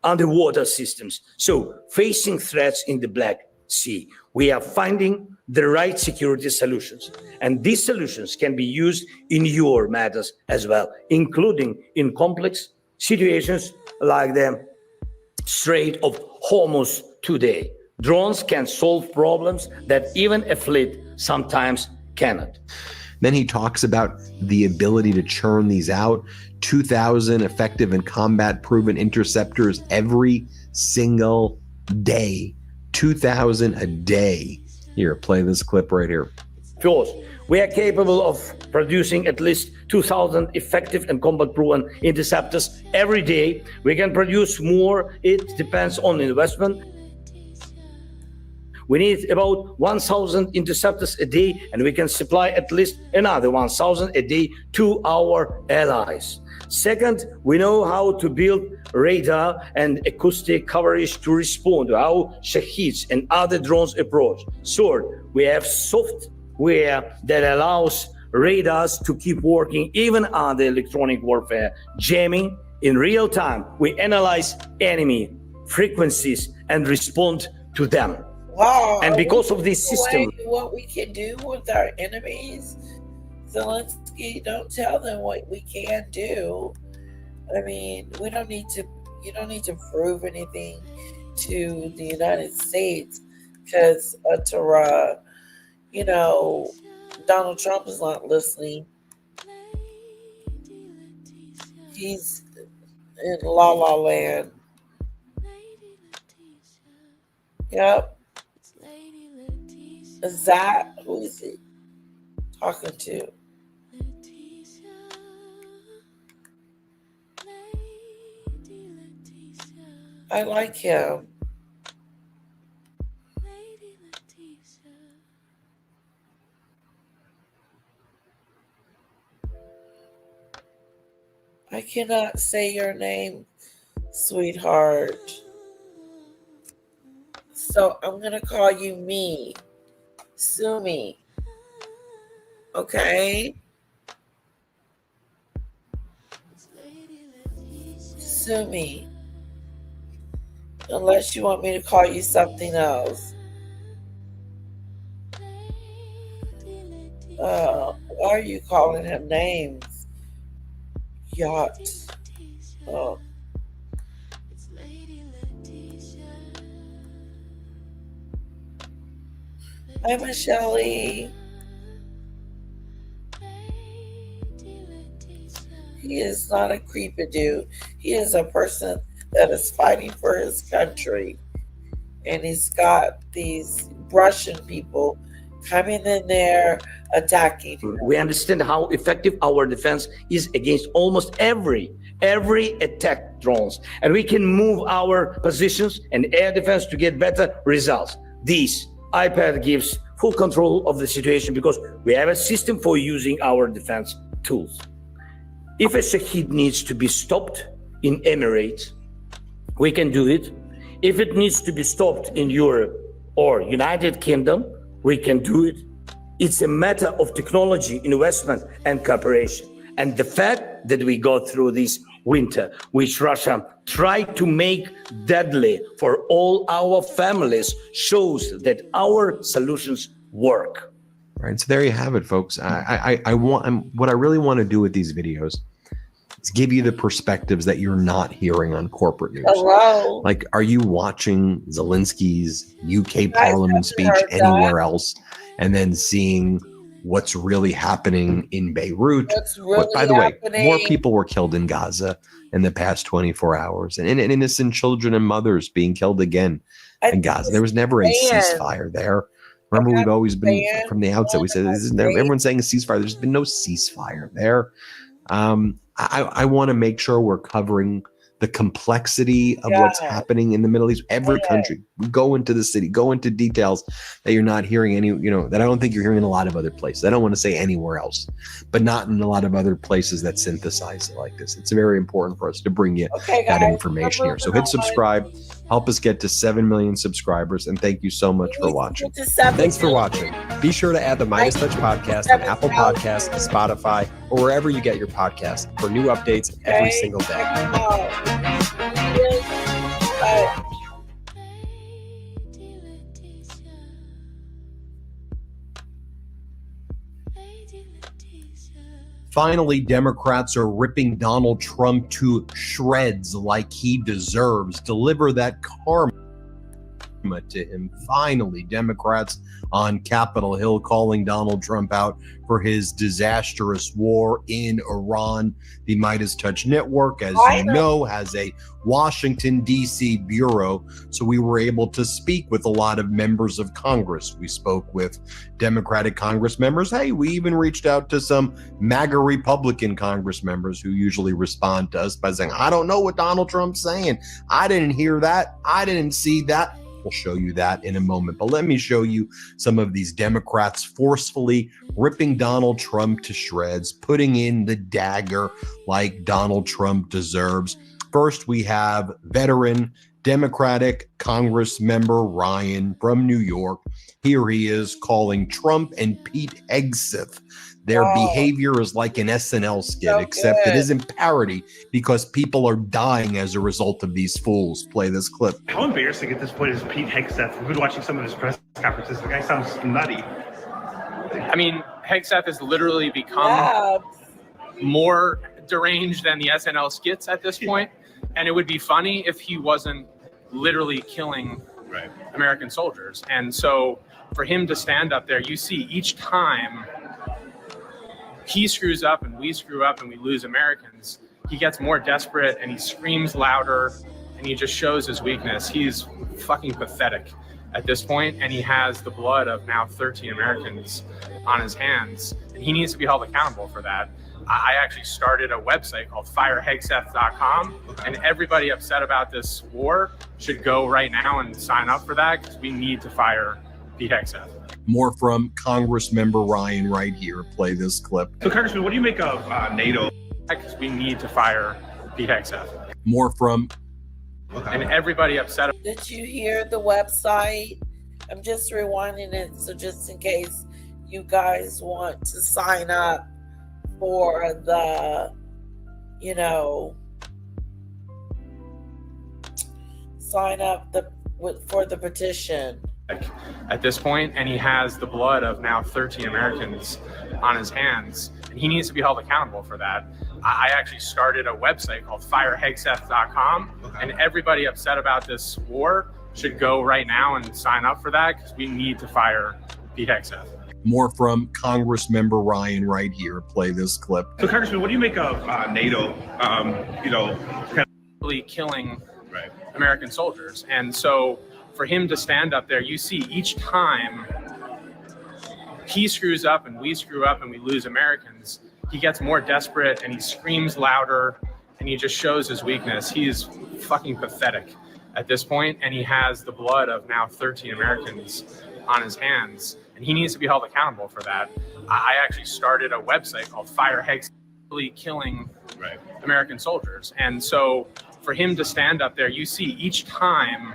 underwater systems. So facing threats in the Black Sea, we are finding the right security solutions. And these solutions can be used in your matters as well, including in complex situations like the Strait of Hormuz today. Drones can solve problems that even a fleet sometimes cannot. Then he talks about the ability to churn these out. 2,000 effective and combat-proven interceptors every single day. 2,000 a day. Here, play this clip right here. First, we are capable of producing at least 2,000 effective and combat-proven interceptors every day. We can produce more. It depends on investment. We need about 1,000 interceptors a day, and we can supply at least another 1,000 a day to our allies. Second, we know how to build radar and acoustic coverage to respond to how Shaheeds and other drones approach. Third, we have software that allows radars to keep working even under electronic warfare, jamming in real time. We analyze enemy frequencies and respond to them. Wow. And because of this system, what we can do with our enemies, Zelensky, don't tell them what we can do. I mean, you don't need to prove anything to the United States because Donald Trump is not listening. He's in La La Land. Yep. Is that who is he talking to? I like him. I cannot say your name, sweetheart. So I'm going to call you me. Sue me. Okay? Sue me. Unless you want me to call you something else. Why are you calling him names? Yacht. Oh. Hi, Michelle. He is not a creepy dude. He is a person that is fighting for his country. And he's got these Russian people coming in there, attacking him. We understand how effective our defense is against almost every attack drones. And we can move our positions and air defense to get better results. This iPad gives full control of the situation because we have a system for using our defense tools. If a Shaheed needs to be stopped in Emirates, we can do it. If it needs to be stopped in Europe or United Kingdom, we can do it. It's a matter of technology, investment, and cooperation. And the fact that we go through this winter, which Russia tried to make deadly for all our families, shows that our solutions work. All right, so there you have it, folks. What I really want to do with these videos is give you the perspectives that you're not hearing on corporate news. Hello. Like, are you watching Zelensky's UK Parliament speech heard that. anywhere else, and then seeing what's really happening in Beirut? What's really By the way, happening? more people were killed in Gaza in the past 24 hours, and innocent children and mothers being killed again in Gaza. There was never a ceasefire there. Remember, we've always been, from the outset, we said, everyone's saying a ceasefire. There's been no ceasefire there. I want to make sure we're covering the complexity of what's happening in the Middle East. Every country, we go into the city, go into details that you're not hearing that I don't think you're hearing in a lot of other places. I don't want to say anywhere else, but not in a lot of other places that synthesize it like this. It's very important for us to bring you that information here. So hit subscribe, help us get to 7 million subscribers, and thank you so much for watching. Thanks for watching. Be sure to add the Midas Touch podcast on Apple Podcasts, Spotify, or wherever you get your podcasts for new updates every single day. Finally, Democrats are ripping Donald Trump to shreds like he deserves. Deliver that karma to him. Finally, Democrats on Capitol Hill calling Donald Trump out for his disastrous war in Iran. The Midas Touch Network, as you know, has a Washington, D.C. bureau, so we were able to speak with a lot of members of Congress. We spoke with Democratic Congress members. Hey, we even reached out to some MAGA Republican Congress members who usually respond to us by saying, I don't know what Donald Trump's saying. I didn't hear that. I didn't see that. We'll show you that in a moment. But let me show you some of these Democrats forcefully ripping Donald Trump to shreds, putting in the dagger like Donald Trump deserves. First, we have veteran Democratic Congress member Ryan from New York. Here he is calling Trump and Pete Hegseth. Their behavior is like an SNL skit, except it isn't parody because people are dying as a result of these fools. Play this clip. How embarrassing at this point is Pete Hegseth? We've been watching some of his press conferences. The guy sounds nutty. I mean, Hegseth has literally become more deranged than the SNL skits at this point. And it would be funny if he wasn't literally killing American soldiers. And so for him to stand up there, you see each time he screws up and we screw up and we lose Americans, he gets more desperate and he screams louder and he just shows his weakness. He's fucking pathetic at this point, and he has the blood of now 13 Americans on his hands, and he needs to be held accountable for that. I actually started a website called firehegseth.com, and everybody upset about this war should go right now and sign up for that because we need to fire Pete Hegseth. More from Congressmember Ryan right here. Play this clip. So, Congressman, what do you make of NATO? Because we need to fire Pete Hegseth. More from... And everybody upset. Did you hear the website? I'm just rewinding it, so just in case you guys want to sign up for the, sign up for the petition. At this point, and he has the blood of now 13 Americans on his hands, and he needs to be held accountable for that. I actually started a website called firehegseth.com, and everybody upset about this war should go right now and sign up for that because we need to fire Pete Hegseth. More from Congressmember Ryan right here. Play this clip. So, Congressman, what do you make of NATO? Really killing American soldiers, and so for him to stand up there, you see each time he screws up and we screw up and we lose Americans, he gets more desperate and he screams louder and he just shows his weakness. He's fucking pathetic at this point, and he has the blood of now 13 Americans on his hands, and he needs to be held accountable for that. I actually started a website called Firehegseth, really killing American soldiers. And so for him to stand up there, you see each time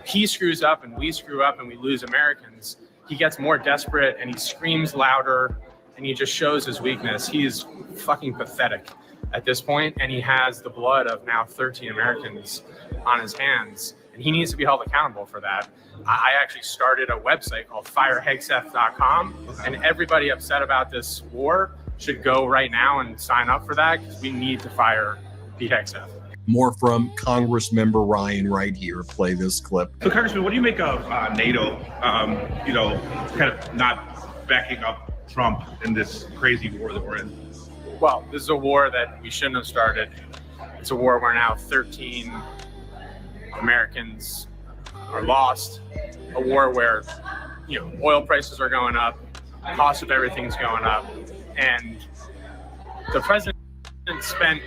he screws up and we screw up and we lose Americans, he gets more desperate and he screams louder and he just shows his weakness. He is fucking pathetic at this point, and he has the blood of now 13 Americans on his hands, and he needs to be held accountable for that. I actually started a website called firehegseth.com, and everybody upset about this war should go right now and sign up for that, because we need to fire Pete Hegseth. More from Congressmember Ryan right here. Play this clip. So, Congressman, what do you make of NATO, kind of not backing up Trump in this crazy war that we're in? Well, this is a war that we shouldn't have started. It's a war where now 13 Americans are lost. A war where, oil prices are going up, cost of everything's going up, and the president spent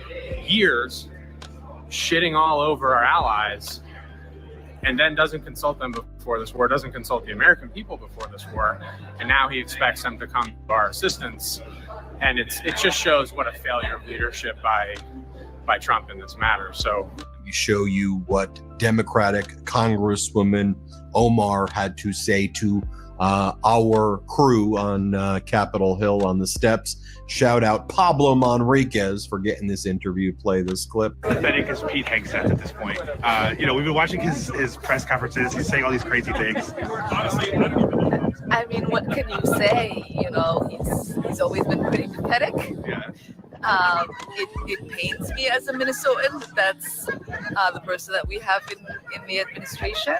years shitting all over our allies and then doesn't consult them before this war, doesn't consult the American people before this war, and now he expects them to come to our assistance. And it just shows what a failure of leadership by Trump in this matter. So we show you what Democratic Congresswoman Omar had to say to our crew on Capitol Hill on the steps. Shout out Pablo Manriquez for getting this interview. Play this clip. Pathetic as Pete Hegseth at this point. We've been watching his press conferences. He's saying all these crazy things. I mean, what can you say? He's always been pretty pathetic. Yeah. It pains me as a Minnesotan. That's the person that we have in the administration,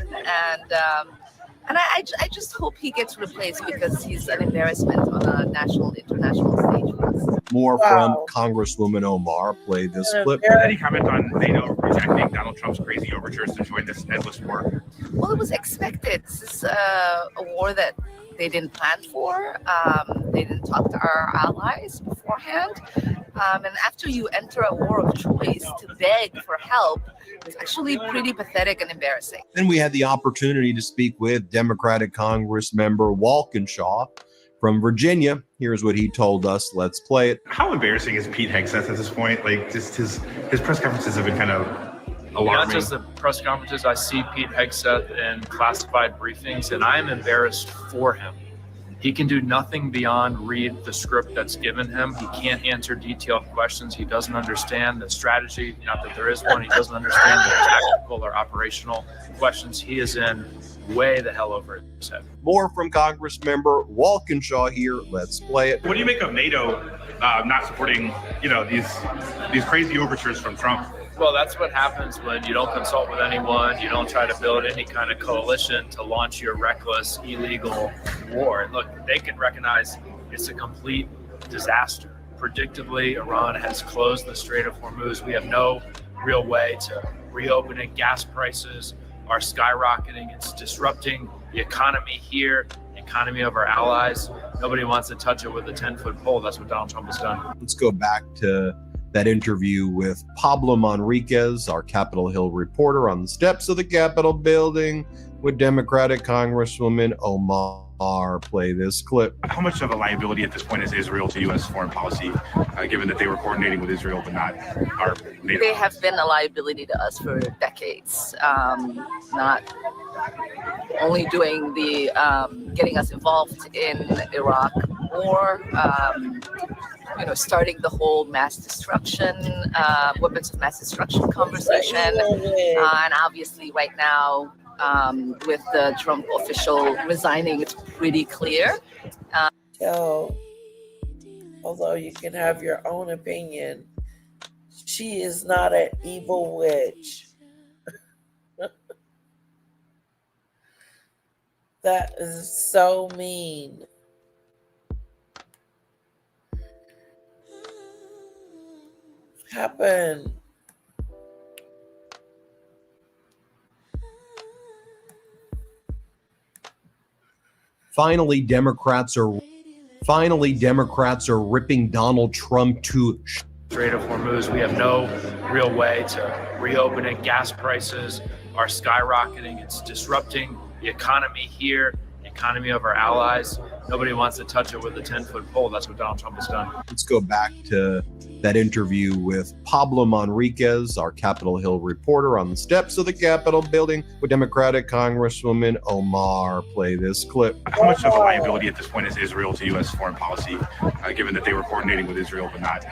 and I just hope he gets replaced, because he's an embarrassment on a national, international stage for us. More from Congresswoman Omar. Play this clip. Any comment on NATO rejecting Donald Trump's crazy overtures to join this endless war? Well, it was expected. This is a war that they didn't plan for. They didn't talk to our allies beforehand. And after you enter a war of choice to beg for help, it's actually pretty pathetic and embarrassing. Then we had the opportunity to speak with Democratic Congress member Walkinshaw from Virginia. Here's what he told us. Let's play it. How embarrassing is Pete Hegseth at this point? Like, just his press conferences have been kind of alarming. Not just the press conferences. I see Pete Hegseth in classified briefings, and I am embarrassed for him. He can do nothing beyond read the script that's given him. He can't answer detailed questions. He doesn't understand the strategy, not that there is one. He doesn't understand the tactical or operational questions. He is in way the hell over his head. More from Congressmember Walkinshaw here. Let's play it. What do you make of NATO not supporting, these crazy overtures from Trump? Well, that's what happens when you don't consult with anyone. You don't try to build any kind of coalition to launch your reckless, illegal war. And look, they can recognize it's a complete disaster. Predictably, Iran has closed the Strait of Hormuz. We have no real way to reopen it. Gas prices are skyrocketing. It's disrupting the economy here, the economy of our allies. Nobody wants to touch it with a 10-foot pole. That's what Donald Trump has done. Let's go back to that interview with Pablo Manriquez, our Capitol Hill reporter, on the steps of the Capitol building with Democratic Congresswoman Omar. Play this clip. How much of a liability at this point is Israel to U.S. foreign policy, given that they were coordinating with Israel but not our NATO? They have been a liability to us for decades, not only doing the getting us involved in Iraq war, starting the whole mass destruction, weapons of mass destruction conversation, and obviously right now, with the Trump official resigning, it's pretty clear. Although you can have your own opinion, she is not an evil witch. That is so mean. Happened. Finally, Democrats are ripping Donald Trump to Strait of Hormuz. We have no real way to reopen it. Gas prices are skyrocketing. It's disrupting the economy here, the economy of our allies. Nobody wants to touch it with a 10-foot pole. That's what Donald Trump has done. Let's go back to that interview with Pablo Manriquez, our Capitol Hill reporter, on the steps of the Capitol building with Democratic Congresswoman Omar. Play this clip. How much of a liability at this point is Israel to U.S. foreign policy, given that they were coordinating with Israel but not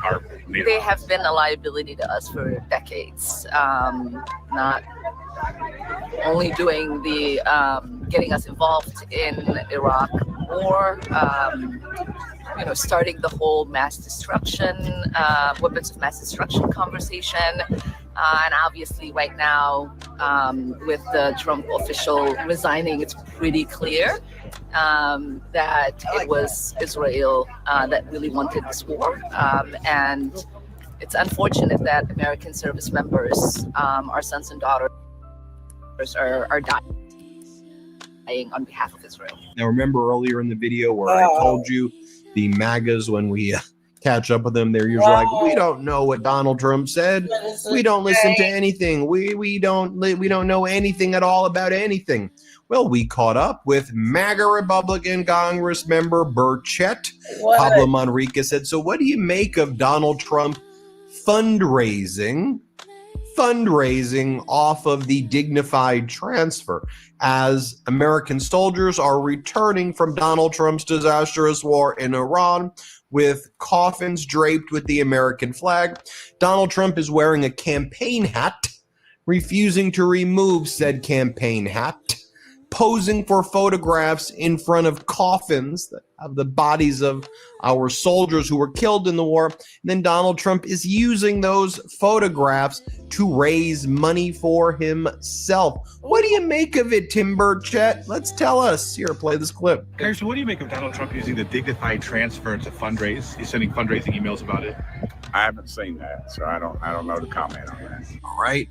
our NATO? They have been a liability to us for decades. Not only doing the getting us involved in Iraq war, starting the whole mass destruction, weapons of mass destruction conversation, and obviously right now with the Trump official resigning, it's pretty clear that it was Israel that really wanted this war, and it's unfortunate that American service members, our sons and daughters, are dying on behalf of Israel. Now, remember earlier in the video where I told you the MAGAs, when we catch up with them, they're usually like, we don't know what Donald Trump said. We don't listen to anything. We don't know anything at all about anything. Well, we caught up with MAGA Republican Congress member Burchett. Pablo Manriquez said, so what do you make of Donald Trump fundraising off of the dignified transfer as American soldiers are returning from Donald Trump's disastrous war in Iran with coffins draped with the American flag? Donald Trump is wearing a campaign hat, refusing to remove said campaign hat, posing for photographs in front of coffins that have the bodies of our soldiers who were killed in the war. And then Donald Trump is using those photographs to raise money for himself. What do you make of it, Tim Burchett? Let's tell us. Here, play this clip. So what do you make of Donald Trump using the dignified transfer to fundraise? He's sending fundraising emails about it. I haven't seen that, so I don't know to comment on that. All right.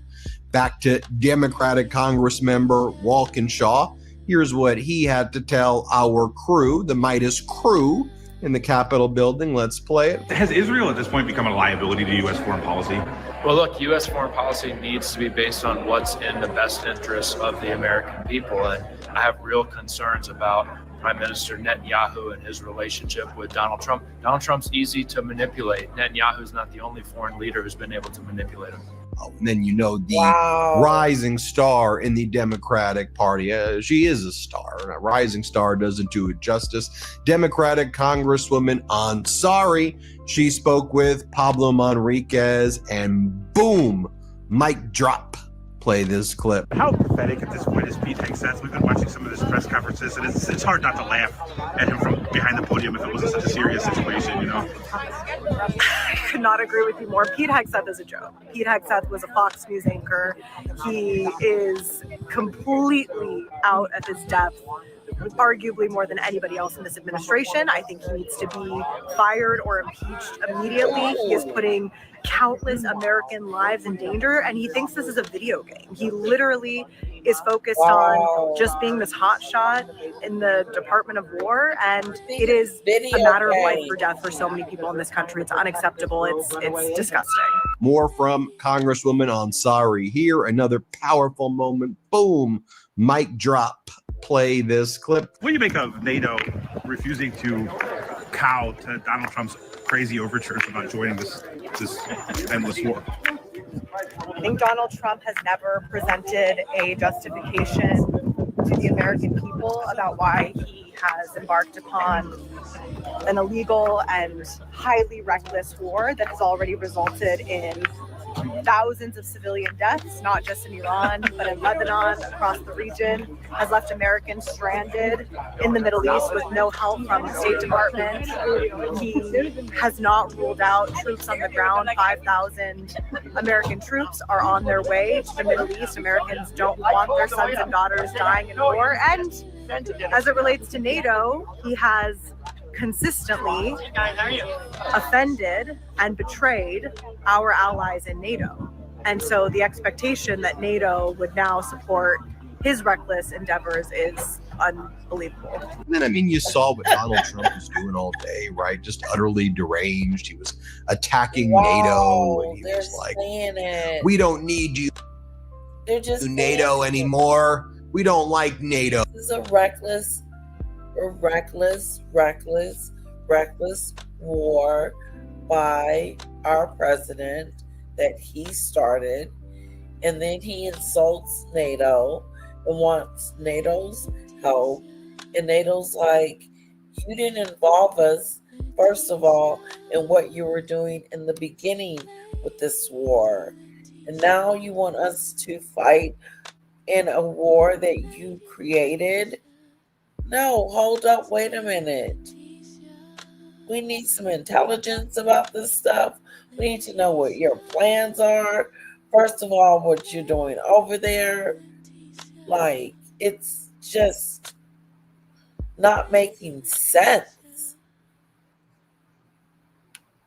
Back to Democratic Congress member Walkinshaw. Here's what he had to tell our crew, the Midas crew, in the Capitol building. Let's play it. Has Israel at this point become a liability to U.S. foreign policy? Well, look, U.S. foreign policy needs to be based on what's in the best interests of the American people. And I have real concerns about Prime Minister Netanyahu and his relationship with Donald Trump. Donald Trump's easy to manipulate. Netanyahu's not the only foreign leader who's been able to manipulate him. Oh, and then the rising star in the Democratic Party. She is a star. A rising star doesn't do it justice. Democratic Congresswoman Ansari. She spoke with Pablo Manriquez, and boom, mic drop. Play this clip. How pathetic at this point is Pete Hegseth? We've been watching some of his press conferences, and it's hard not to laugh at him from behind the podium if it wasn't such a serious situation, you know? I could not agree with you more. Pete Hegseth is a joke. Pete Hegseth was a Fox News anchor. He is completely out of his depth, arguably more than anybody else in this administration. I think he needs to be fired or impeached immediately. He is putting countless American lives in danger, and he thinks this is a video game. He literally is focused on just being this hot shot in the Department of War, and it is a matter of life or death for so many people in this country. It's unacceptable. It's disgusting. More from Congresswoman Ansari here. Another powerful moment. Boom, mic drop. Play this clip. What do you make of NATO refusing to cow to Donald Trump's crazy overtures about joining this endless war? I think Donald Trump has never presented a justification to the American people about why he has embarked upon an illegal and highly reckless war that has already resulted in thousands of civilian deaths, not just in Iran, but in Lebanon, across the region, has left Americans stranded in the Middle East with no help from the State Department. He has not ruled out troops on the ground. 5,000 American troops are on their way to the Middle East. Americans don't want their sons and daughters dying in war. And as it relates to NATO, he has consistently offended and betrayed our allies in NATO. And so the expectation that NATO would now support his reckless endeavors is unbelievable. And then, I mean, you saw what Donald Trump was doing all day, right? Just utterly deranged. He was attacking NATO, and he was like, we don't need you, They're just NATO anymore. We don't like NATO. is a reckless, reckless war by our president that he started. And then he insults NATO and wants NATO's help. And NATO's like, you didn't involve us, first of all, in what you were doing in the beginning with this war. And now you want us to fight in a war that you created? No, hold up, wait a minute. We need some intelligence about this stuff. We need to know what your plans are. First of all, what you're doing over there. Like, it's just not making sense.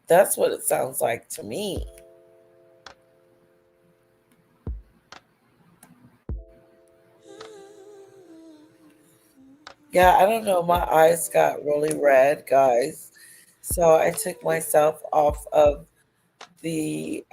That's what it sounds like to me. Yeah, I don't know. My eyes got really red, guys. So I took myself off of the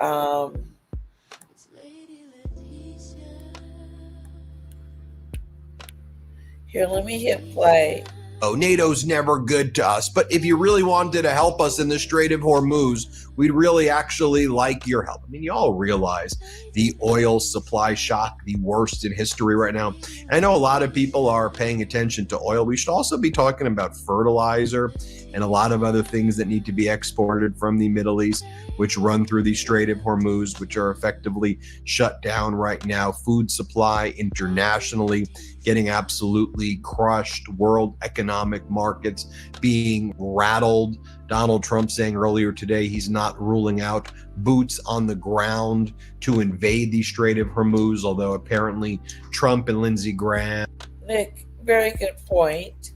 here, let me hit play. Oh, NATO's never good to us, but if you really wanted to help us in the Strait of Hormuz, we'd really actually like your help. I mean, you all realize the oil supply shock, the worst in history right now. And I know a lot of people are paying attention to oil. We should also be talking about fertilizer and a lot of other things that need to be exported from the Middle East, which run through the Strait of Hormuz, which are effectively shut down right now. Food supply internationally getting absolutely crushed. World economic markets being rattled. Donald Trump saying earlier today he's not ruling out boots on the ground to invade the Strait of Hormuz, although apparently Trump and Lindsey Graham. Nick, very good point.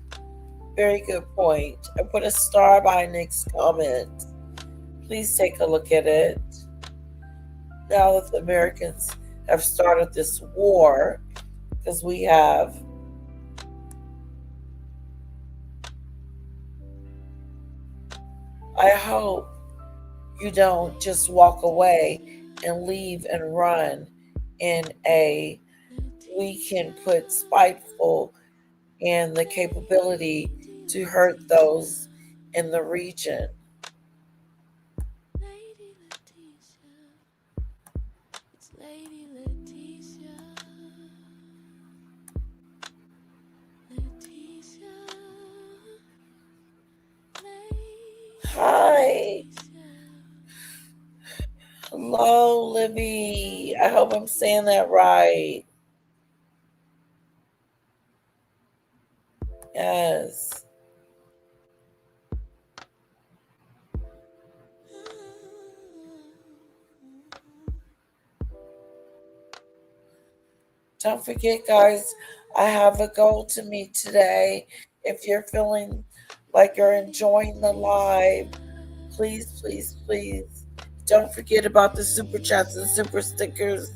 Very good point. I put a star by Nick's comment. Please take a look at it. Now that the Americans have started this war, because we have I hope you don't just walk away and leave and run in a we can put spiteful and the capability to hurt those in the region. Hi. Hello, Libby. I hope I'm saying that right. Yes. Don't forget, guys, I have a goal to meet today. If you're feeling like you're enjoying the live, please don't forget about the super chats and super stickers.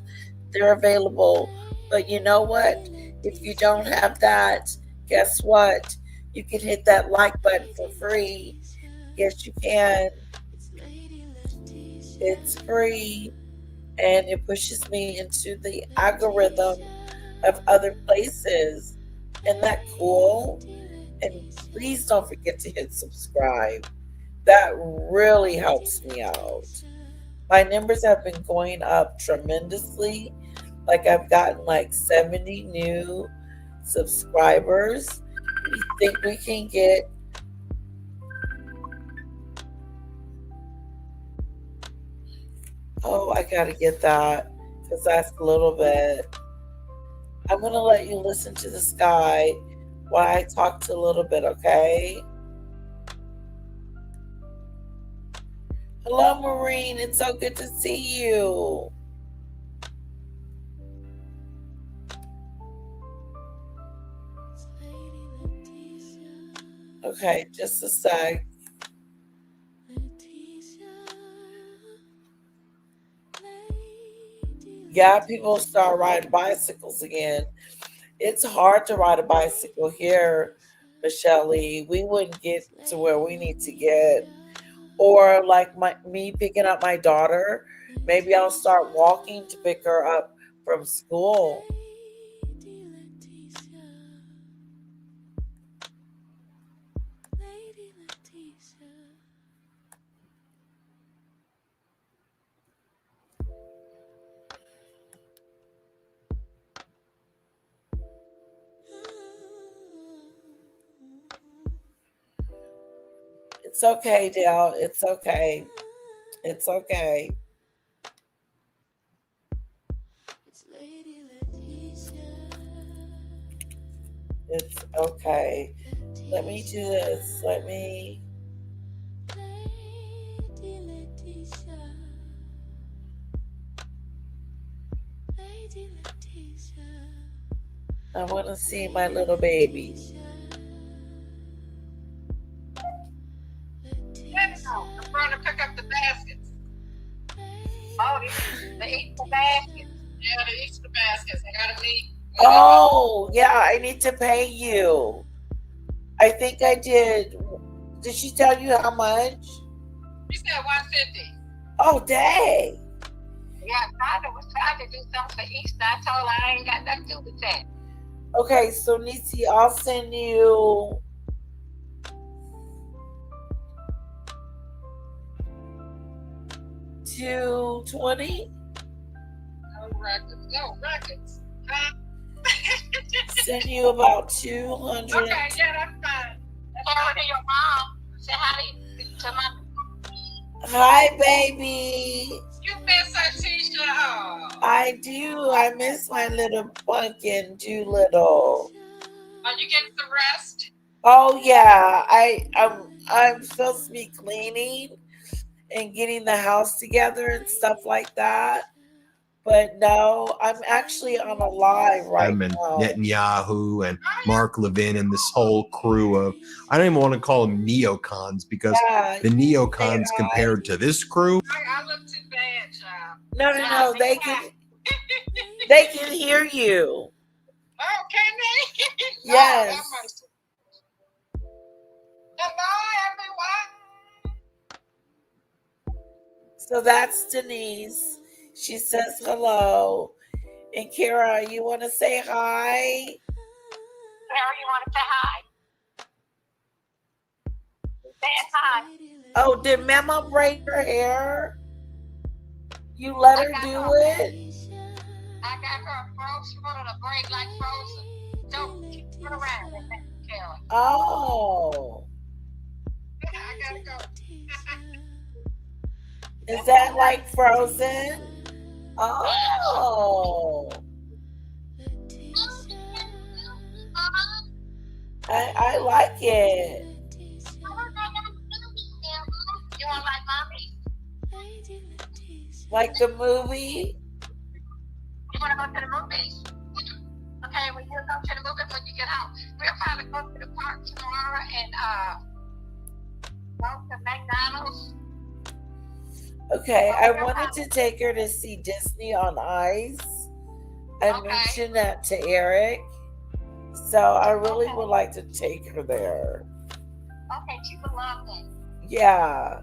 They're available. But you know what? If you don't have that, guess what? You can hit that like button for free. Yes, you can. It's free. And it pushes me into the algorithm of other places. Isn't that cool? And please don't forget to hit subscribe. That really helps me out. My numbers have been going up tremendously. Like I've gotten like 70 new subscribers. We think we can get I gotta get that because that's a little bit. I'm gonna let you listen to the sky while I talk to a little bit, okay? Hello, Maureen. It's so good to see you. Okay, just a sec. Yeah, people start riding bicycles again. It's hard to ride a bicycle here, Michelle Lee. We wouldn't get to where we need to get. Or like me picking up my daughter. Maybe I'll start walking to pick her up from school. It's okay, Dale. It's okay. It's okay. It's okay. Let me do this. Let me. I want to see my little baby. I'm trying to pick up the baskets. Oh, the Easter baskets. Yeah, the Easter baskets. I gotta meet. Oh, yeah, I need to pay you. I think I did. Did she tell you how much? She said 150. Oh, dang. Yeah, Father was trying to do something for Easter. I told her I ain't got nothing to do with that. Okay, so Nisi, I'll send you $220. No records. No records. Send you about 200. Okay, yeah, that's fine. Forward to your mom. Say hi to my. Hi, baby. You miss her, Tisha. Oh. I do. I miss my little pumpkin Doolittle. Are you getting some rest? Oh yeah, I'm supposed to be cleaning and getting the house together and stuff like that. But no, I'm actually on a live right And now. Netanyahu and Mark Levin and this whole crew of, I don't even want to call them neocons because the neocons compared to this crew. I look too bad, child. No, they can hear you. Oh, can they? Yes. Oh, hello, everyone. So that's Denise. She says hello. And Kara, you want to say hi? Kara, you want to say hi? Say hi. Oh, did Mama braid her hair? You let her do it? I got her frozen. She wanted a braid like Frozen. Don't keep it around with that, Kara. Oh. I gotta go. Is that like Frozen? Oh. I like it. You want like mommy? Like the movie? You want to go to the movies? Okay, when you go to the movies when you get home, we'll probably go to the park tomorrow and go to McDonald's. Okay, I wanted to take her to see Disney on Ice. I mentioned that to Eric. So I really would like to take her there. Okay, she would love that. Yeah.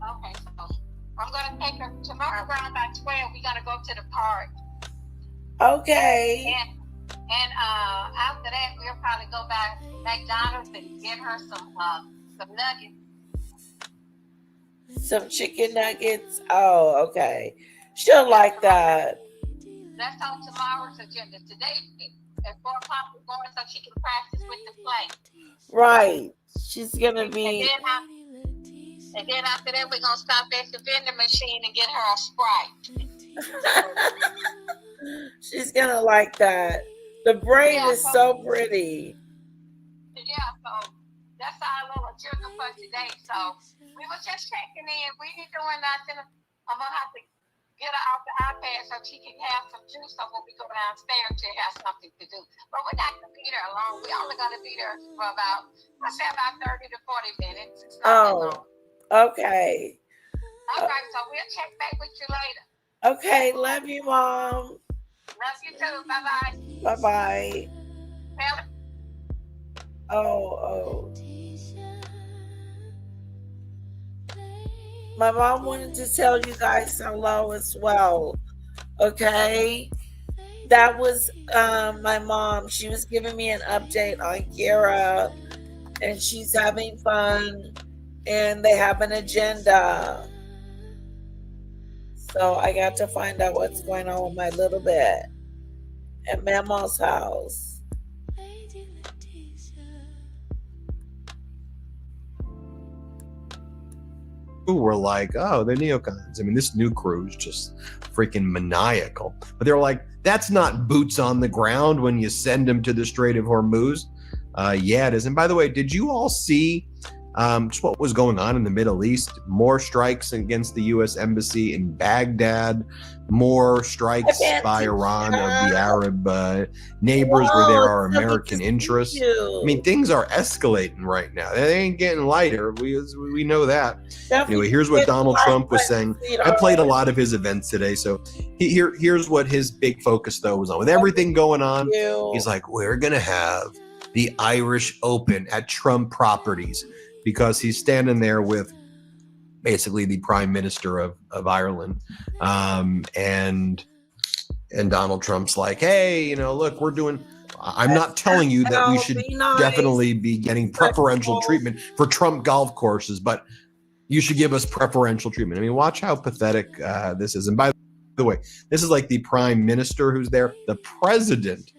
Okay, so I'm going to take her tomorrow around about 12. We're going to go to the park. Okay. And after that, we'll probably go back to McDonald's and get her some nuggets. Some chicken nuggets. Oh, okay. She'll like that. That's on tomorrow's agenda. Today, at 4 o'clock, we're going so she can practice with the play. Right. She's going to be. And then after that, we're going to stop at the vending machine and get her a Sprite. She's going to like that. The braid is so pretty. Yeah, so that's our little agenda for today. So we were just checking in. We ain't doing nothing. I'm going to have to get her off the iPad so she can have some juice so when we go downstairs to have something to do. But we're not going to be there long. We're only going to be there for about, let's say about 30 to 40 minutes. It's not that long. Okay. All right, so we'll check back with you later. Okay, love you, Mom. Love you too. Bye-bye. Bye-bye. Oh. My mom wanted to tell you guys hello as well. Okay? That was my mom. She was giving me an update on Kira and she's having fun, and they have an agenda. So I got to find out what's going on with my little bit at Mama's house. Who were like, oh, they're neocons. I mean, this new crew is just freaking maniacal. But they're like, that's not boots on the ground when you send them to the Strait of Hormuz. Yeah, it is. And by the way, did you all see just what was going on in the Middle East? More strikes against the U.S. Embassy in Baghdad, more strikes by Iran of the Arab neighbors where there are American interests. I mean, things are escalating right now. They ain't getting lighter. We know that. Anyway, here's what Donald Trump was saying. I played a lot of his events today, so here's what his big focus, though, was on. With everything going on, he's like, we're going to have the Irish Open at Trump Properties, because he's standing there with basically the Prime Minister of Ireland. And Donald Trump's like, hey, look, I'm not telling you that we should definitely be getting preferential treatment for Trump golf courses, but you should give us preferential treatment. I mean, watch how pathetic this is. And by the way, this is like the Prime Minister who's there. The President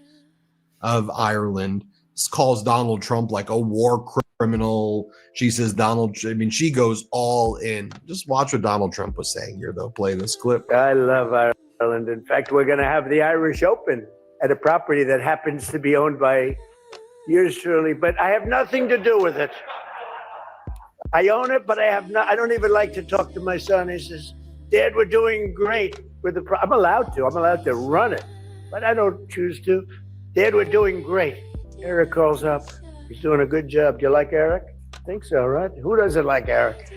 of Ireland calls Donald Trump like a war criminal. She says she goes all in. Just watch what Donald Trump was saying here, though. Play this clip. I love Ireland. In fact, we're going to have the Irish Open at a property that happens to be owned by yours truly, but I have nothing to do with it. I own it, but I don't even like to talk to my son. He says, Dad, we're doing great with I'm allowed to run it, but I don't choose to. Dad, we're doing great. Eric calls up. He's doing a good job. Do you like Eric? I think so, right? Who doesn't like Eric?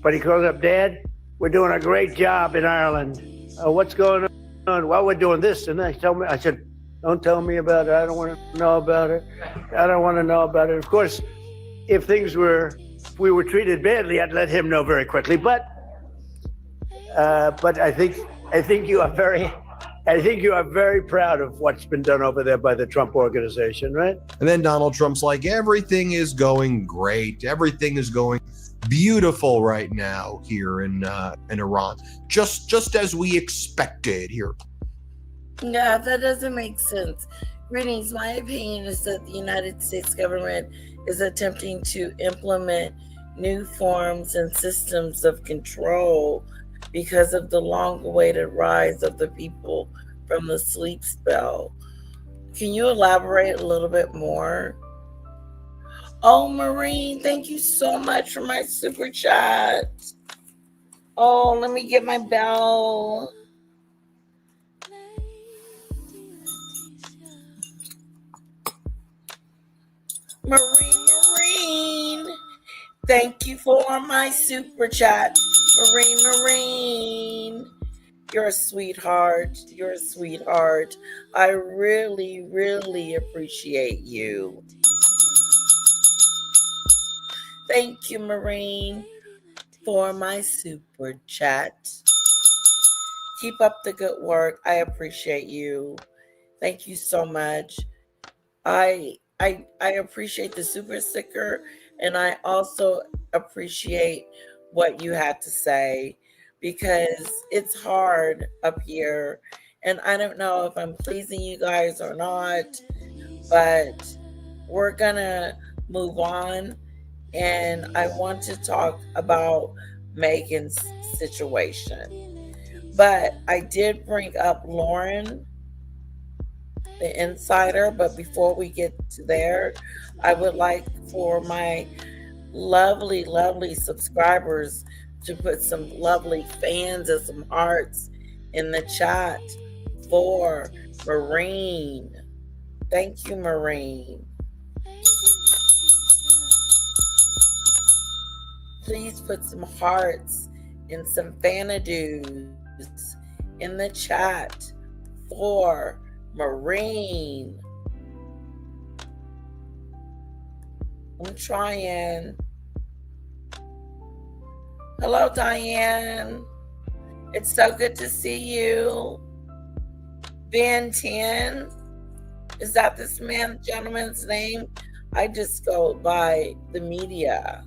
But he calls up, Dad, we're doing a great job in Ireland. What's going on? Well, we're doing this and that. I said, don't tell me about it. I don't want to know about it. I don't want to know about it. Of course, if we were treated badly, I'd let him know very quickly. But I think you are very proud of what's been done over there by the Trump organization, right? And then Donald Trump's like, everything is going great. Everything is going beautiful right now here in Iran. Just as we expected here. Yeah, that doesn't make sense. Greetings. My opinion is that the United States government is attempting to implement new forms and systems of control because of the long-awaited rise of the people from the sleep spell. Can you elaborate a little bit more? Oh, Maureen, thank you so much for my super chat. Oh, let me get my bell. Maureen, thank you for my super chat. Maureen, you're a sweetheart. You're a sweetheart. I really, really appreciate you. Thank you, Maureen, for my super chat. Keep up the good work. I appreciate you. Thank you so much. I appreciate the super sticker, and I also appreciate what you had to say, because it's hard up here, and I don't know if I'm pleasing you guys or not, but we're gonna move on, and I want to talk about Meghan's situation. But I did bring up Lauren, the insider, but before we get to there, I would like for my lovely subscribers to put some lovely fans and some hearts in the chat for Maureen. Thank you, Maureen. Please put some hearts and some fanadoos in the chat for Maureen. I'm trying. Hello, Diane. It's so good to see you. Ben 10. Is that this gentleman's name? I just go by the media.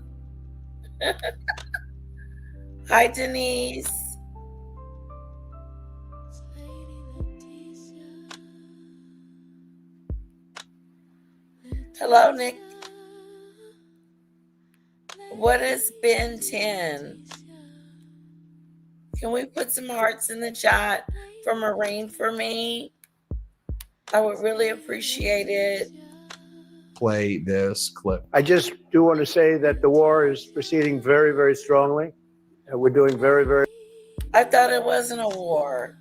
Hi, Denise. Hello, Nick. What is Ben 10? Can we put some hearts in the chat for Maureen for me? I would really appreciate it. Play this clip. I just do want to say that the war is proceeding very, very strongly. We're doing very, very. I thought it wasn't a war.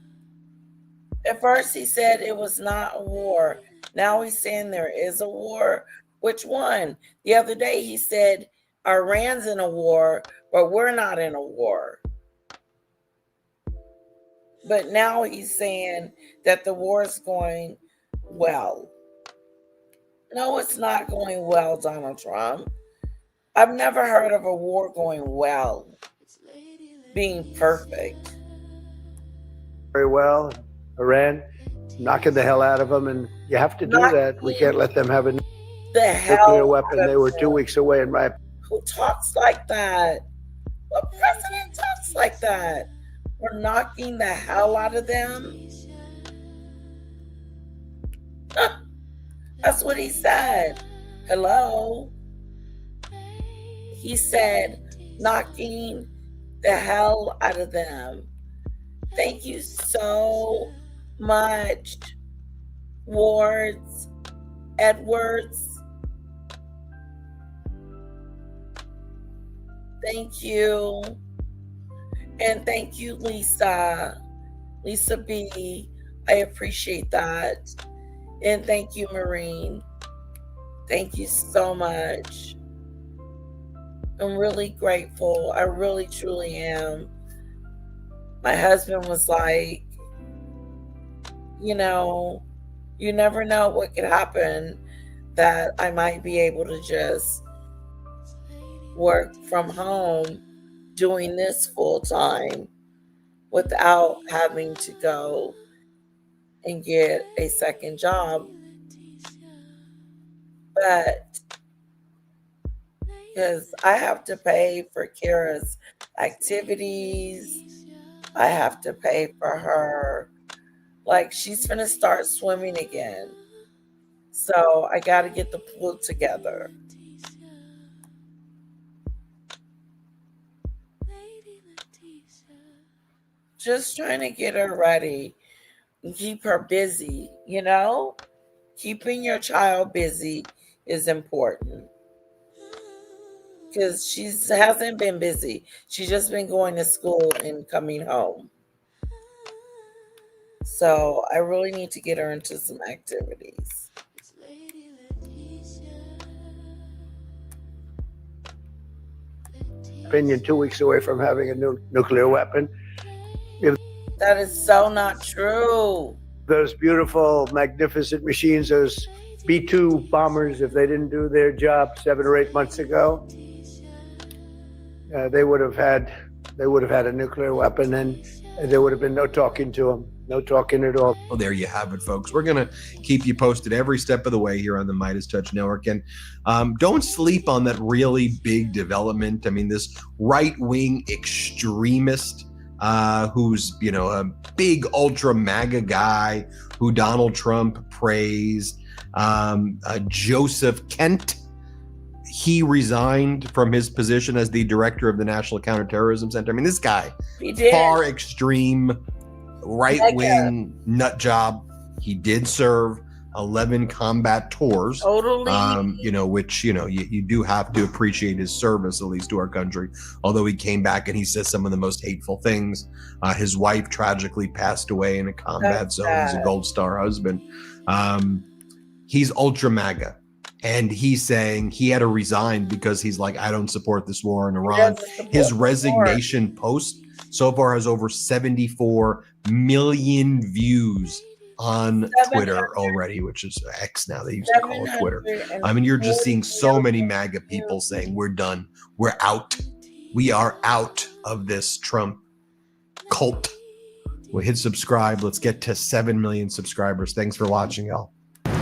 At first he said it was not a war. Now he's saying there is a war. Which one? The other day he said Iran's in a war, but we're not in a war. But now he's saying that the war is going well. No, it's not going well, Donald Trump. I've never heard of a war going well, being perfect. Very well. Iran, knocking the hell out of them, and you have to do that. We can't let them have a nuclear weapon. They were 2 weeks away in my. Who talks like that? What president talks like that? We're knocking the hell out of them? That's what he said. Hello? He said, knocking the hell out of them. Thank you so much, Edwards. Thank you. And thank you, Lisa B. I appreciate that. And thank you, Maureen. Thank you so much. I'm really grateful. I really, truly am. My husband was like, you know, you never know what could happen, that I might be able to just work from home doing this full time without having to go and get a second job. But because I have to pay for Kara's activities, I have to pay for her. Like, she's gonna start swimming again. So I got to get the pool together. Just trying to get her ready and keep her busy, you know? Keeping your child busy is important. Because she hasn't been busy. She's just been going to school and coming home. So I really need to get her into some activities. Opinion 2 weeks away from having a nuclear weapon. That is so not true. Those beautiful, magnificent machines, those B-2 bombers, if they didn't do their job 7 or 8 months ago, they would have had a nuclear weapon, and there would have been no talking to them, no talking at all. Well, there you have it, folks. We're going to keep you posted every step of the way here on the Midas Touch Network. And don't sleep on that really big development. I mean, this right-wing extremist who's, you know, a big ultra MAGA guy who Donald Trump praised, Joseph Kent. He resigned from his position as the director of the National Counterterrorism Center. I mean, this guy, far extreme, right-wing nut job. He did serve 11 combat tours, you know, which, you know, you do have to appreciate his service, at least to our country, although he came back and he says some of the most hateful things. His wife tragically passed away in a combat zone. He's a Gold Star husband. He's ultra MAGA. And he's saying he had to resign because he's like, I don't support this war in Iran. His resignation post so far has over 74 million views on Twitter already, which is X now. They used to call it Twitter. I mean, you're just seeing so many MAGA people saying, we're done. We're out. We are out of this Trump cult. We'll hit subscribe. Let's get to 7 million subscribers. Thanks for watching, y'all.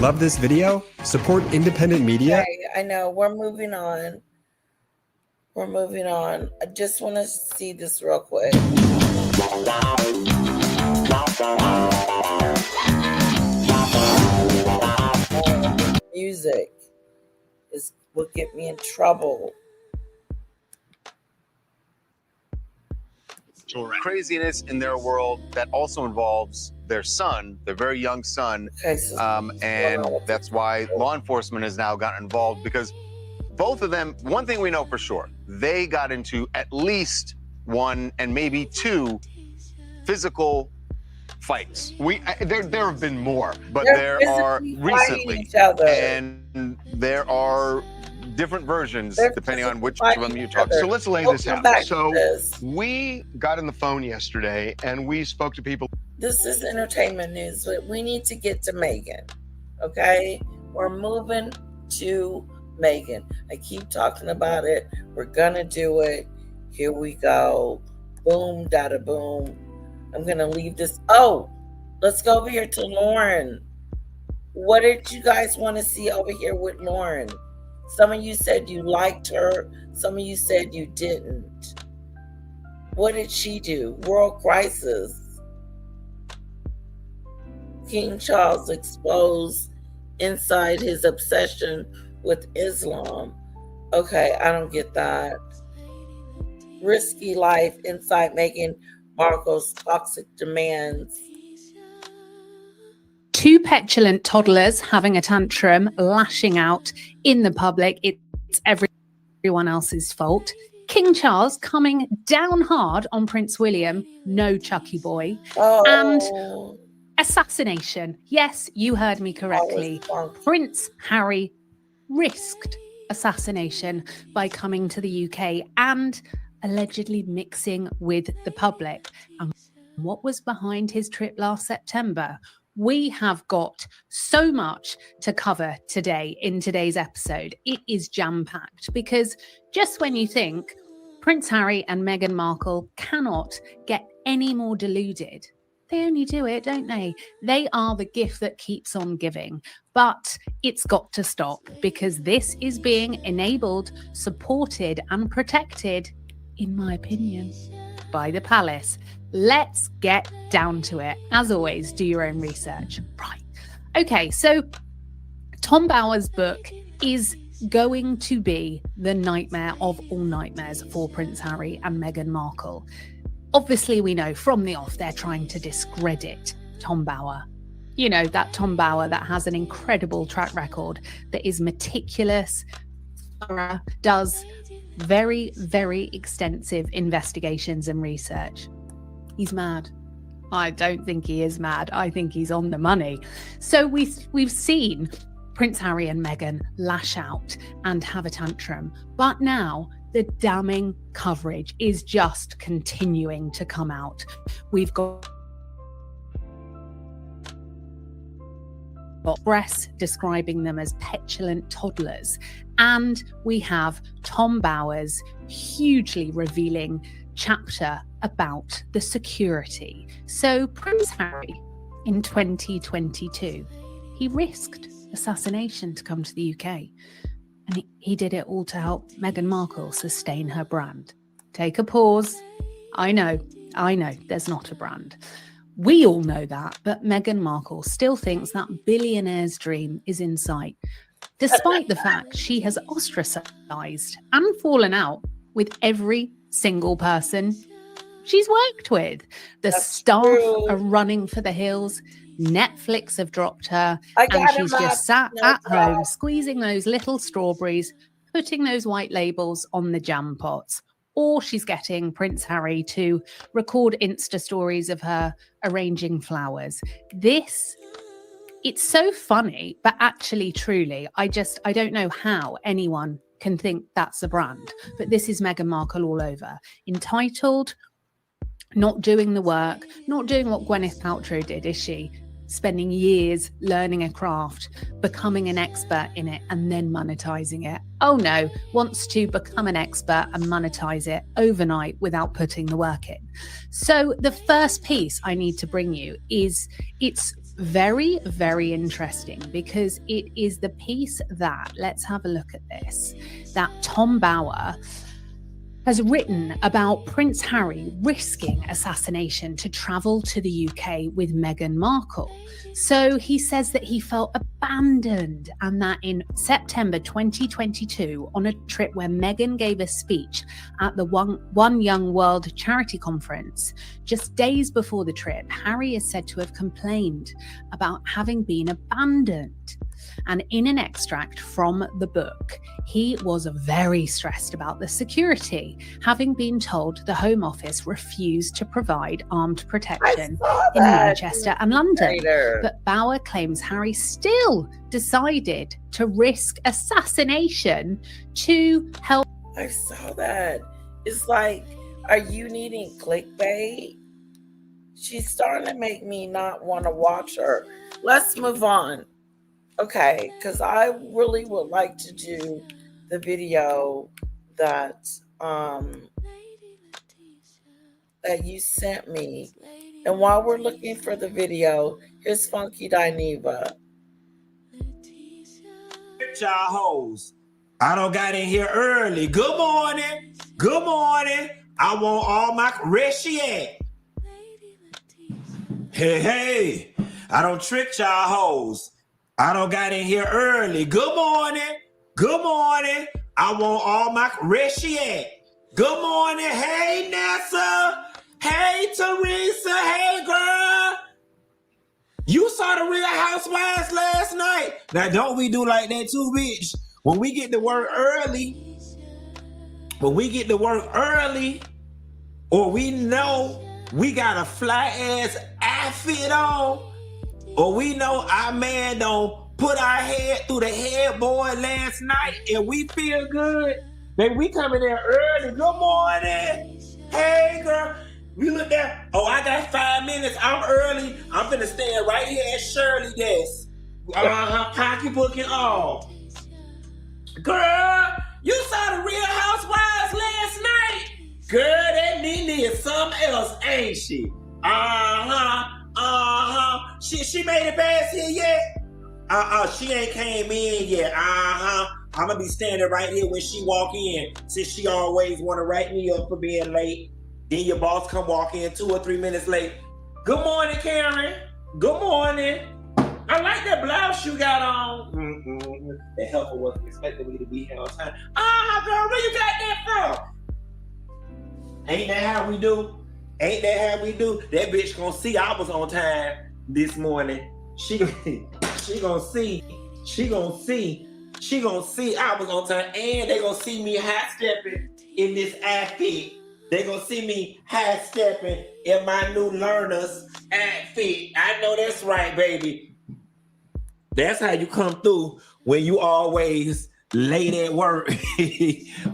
Love this video? Support independent media? I know. We're moving on. I just want to see this real quick. Music is what get me in trouble. Craziness in their world that also involves their son, their very young son. And that's why law enforcement has now gotten involved, because both of them, one thing we know for sure, they got into at least one and maybe two physical fights. There have been more, but there are recently, and there are different versions depending on which of them you talk to. So let's lay this out. So we got on the phone yesterday and we spoke to people. This is entertainment news, but we need to get to Meghan. Okay? We're moving to Meghan. I keep talking about it. We're gonna do it. Here we go. Boom, dada boom. I'm gonna leave this. Oh, let's go over here to Lauren. What did you guys want to see over here with Lauren? Some of you said you liked her. Some of you said you didn't. What did she do? World crisis. King Charles exposed inside his obsession with Islam. Okay, I don't get that. Risky life inside Meghan Markle's toxic demands. Two petulant toddlers having a tantrum, lashing out in the public. It's everyone else's fault. King Charles coming down hard on Prince William, no Chucky boy. And assassination. Yes, you heard me correctly. Prince Harry risked assassination by coming to the UK and allegedly mixing with the public. And what was behind his trip last September? We have got so much to cover today in today's episode. It is jam-packed because just when you think Prince Harry and Meghan Markle cannot get any more deluded, they only do it, don't they? They are the gift that keeps on giving. But it's got to stop because this is being enabled, supported and protected, in my opinion, by the palace. Let's get down to it. As always, do your own research. Right. Okay, so Tom Bower's book is going to be the nightmare of all nightmares for Prince Harry and Meghan Markle. Obviously, we know from the off they're trying to discredit Tom Bower. You know, that Tom Bower that has an incredible track record, that is meticulous, does very, very extensive investigations and research. He's mad. I don't think he is mad. I think he's on the money. So we've seen Prince Harry and Meghan lash out and have a tantrum. But now the damning coverage is just continuing to come out. We've got press describing them as petulant toddlers. And we have Tom Bower's hugely revealing chapter about the security. So Prince Harry, in 2022, he risked assassination to come to the UK. And he did it all to help Meghan Markle sustain her brand. Take a pause. I know, there's not a brand. We all know that, but Meghan Markle still thinks that billionaire's dream is in sight, despite the fact she has ostracized and fallen out with every single person she's worked with. The staff are running for the hills. Netflix have dropped her, and she's just sat at home squeezing those little strawberries, putting those white labels on the jam pots. Or she's getting Prince Harry to record Insta stories of her arranging flowers. It's so funny, but actually, truly, I don't know how anyone can think that's a brand. But this is Meghan Markle all over. Entitled, not doing the work, not doing what Gwyneth Paltrow did, is she? Spending years learning a craft, becoming an expert in it, and then monetizing it. Oh no, wants to become an expert and monetize it overnight without putting the work in. So the first piece I need to bring you is it's very, very interesting because it is the piece that, let's have a look at this, that Tom Bauer has written about Prince Harry risking assassination to travel to the UK with Meghan Markle. So he says that he felt abandoned and that in September 2022, on a trip where Meghan gave a speech at the One Young World charity conference, just days before the trip, Harry is said to have complained about having been abandoned. And in an extract from the book, he was very stressed about the security, having been told the Home Office refused to provide armed protection in Manchester and London. But Bauer claims Harry still decided to risk assassination to help. I saw that. It's like, are you needing clickbait? She's starting to make me not want to watch her. Let's move on. Okay, because I really would like to do the video that that you sent me. And while we're looking for the video, here's Funky Dineva. Y'all hoes. I don't got in here early. Good morning. Good morning. I want all my Reshiat. Hey, hey. I don't trick y'all hoes. I don't got in here early. Good morning. Good morning. I want all my Reshiat. Good morning. Hey, Nessa. Hey, Teresa. Hey, girl. You saw the Real Housewives last night. Now, don't we do like that too, bitch? When we get to work early, or we know we got a fly-ass outfit on, or we know our man don't put our head through the headboard last night and we feel good, baby, we coming there early. Good morning. Hey, girl. We look there. Oh, I got 5 minutes. I'm early. I'm finna stand right here at Shirley desk. Pocketbook and all. Girl, you saw the Real Housewives last night? Girl, that Nene is something else, ain't she? She made it past here yet? She ain't came in yet. I'm gonna be standing right here when she walk in, since she always wanna write me up for being late. Then your boss come walk in 2 or 3 minutes late. Good morning, Karen. Good morning. I like that blouse you got on. That helper wasn't expecting me to be here on time. Girl, where you got that from? Ain't that how we do? Ain't that how we do? That bitch gonna see I was on time this morning. She gonna see I was on time, and they gonna see me high stepping in this outfit. They gonna see me high stepping in my new learner's outfit. I know that's right, baby. That's how you come through when you always late at work.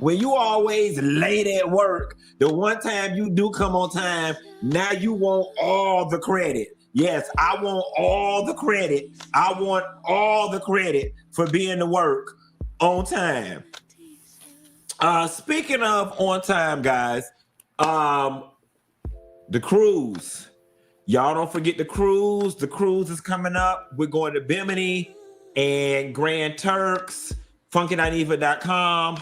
When you always late at work, the one time you do come on time, now you want all the credit. Yes, I want all the credit. I want all the credit for being to work on time. Speaking of on time, guys, the cruise. Y'all don't forget the cruise. The cruise is coming up. We're going to Bimini and Grand Turks. FunkyDineva.com.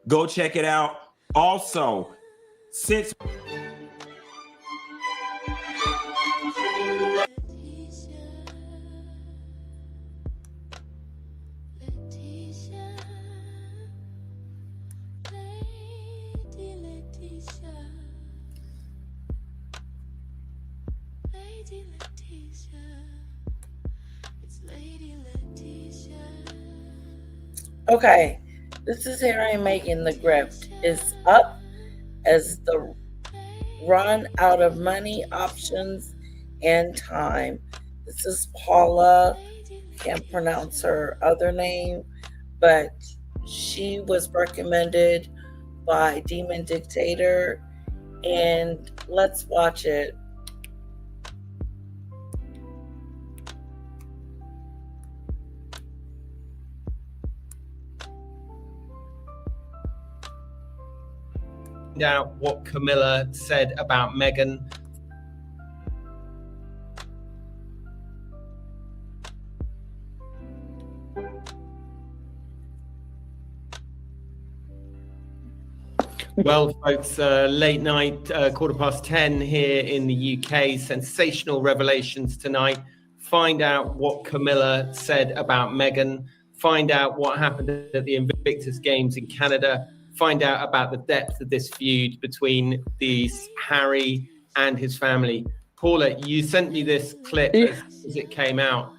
Go check it out. Also, since Okay, this is Harry and Meghan. The grift is up as the run out of money, options, and time. This is Paula. Can't pronounce her other name, but she was recommended by Demon Dictator, and let's watch it. Out what Camilla said about Meghan. Well, folks, late night, 10:15 here in the UK. Sensational revelations tonight. Find out what Camilla said about Meghan. Find out what happened at the Invictus Games in Canada. Find out about the depth of this feud between Harry and his family. Paula, you sent me this clip as it came out.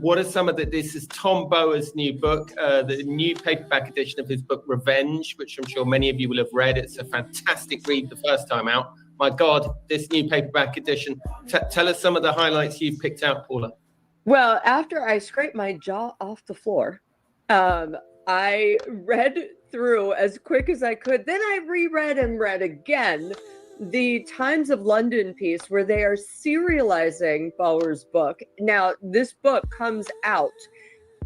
What are some of this is Tom Bower's new book, the new paperback edition of his book, Revenge, which I'm sure many of you will have read. It's a fantastic read the first time out. My God, this new paperback edition. Tell us some of the highlights you've picked out, Paula. Well, after I scraped my jaw off the floor, I read through as quick as I could. Then I reread and read again the Times of London piece where they are serializing Bower's book. Now, this book comes out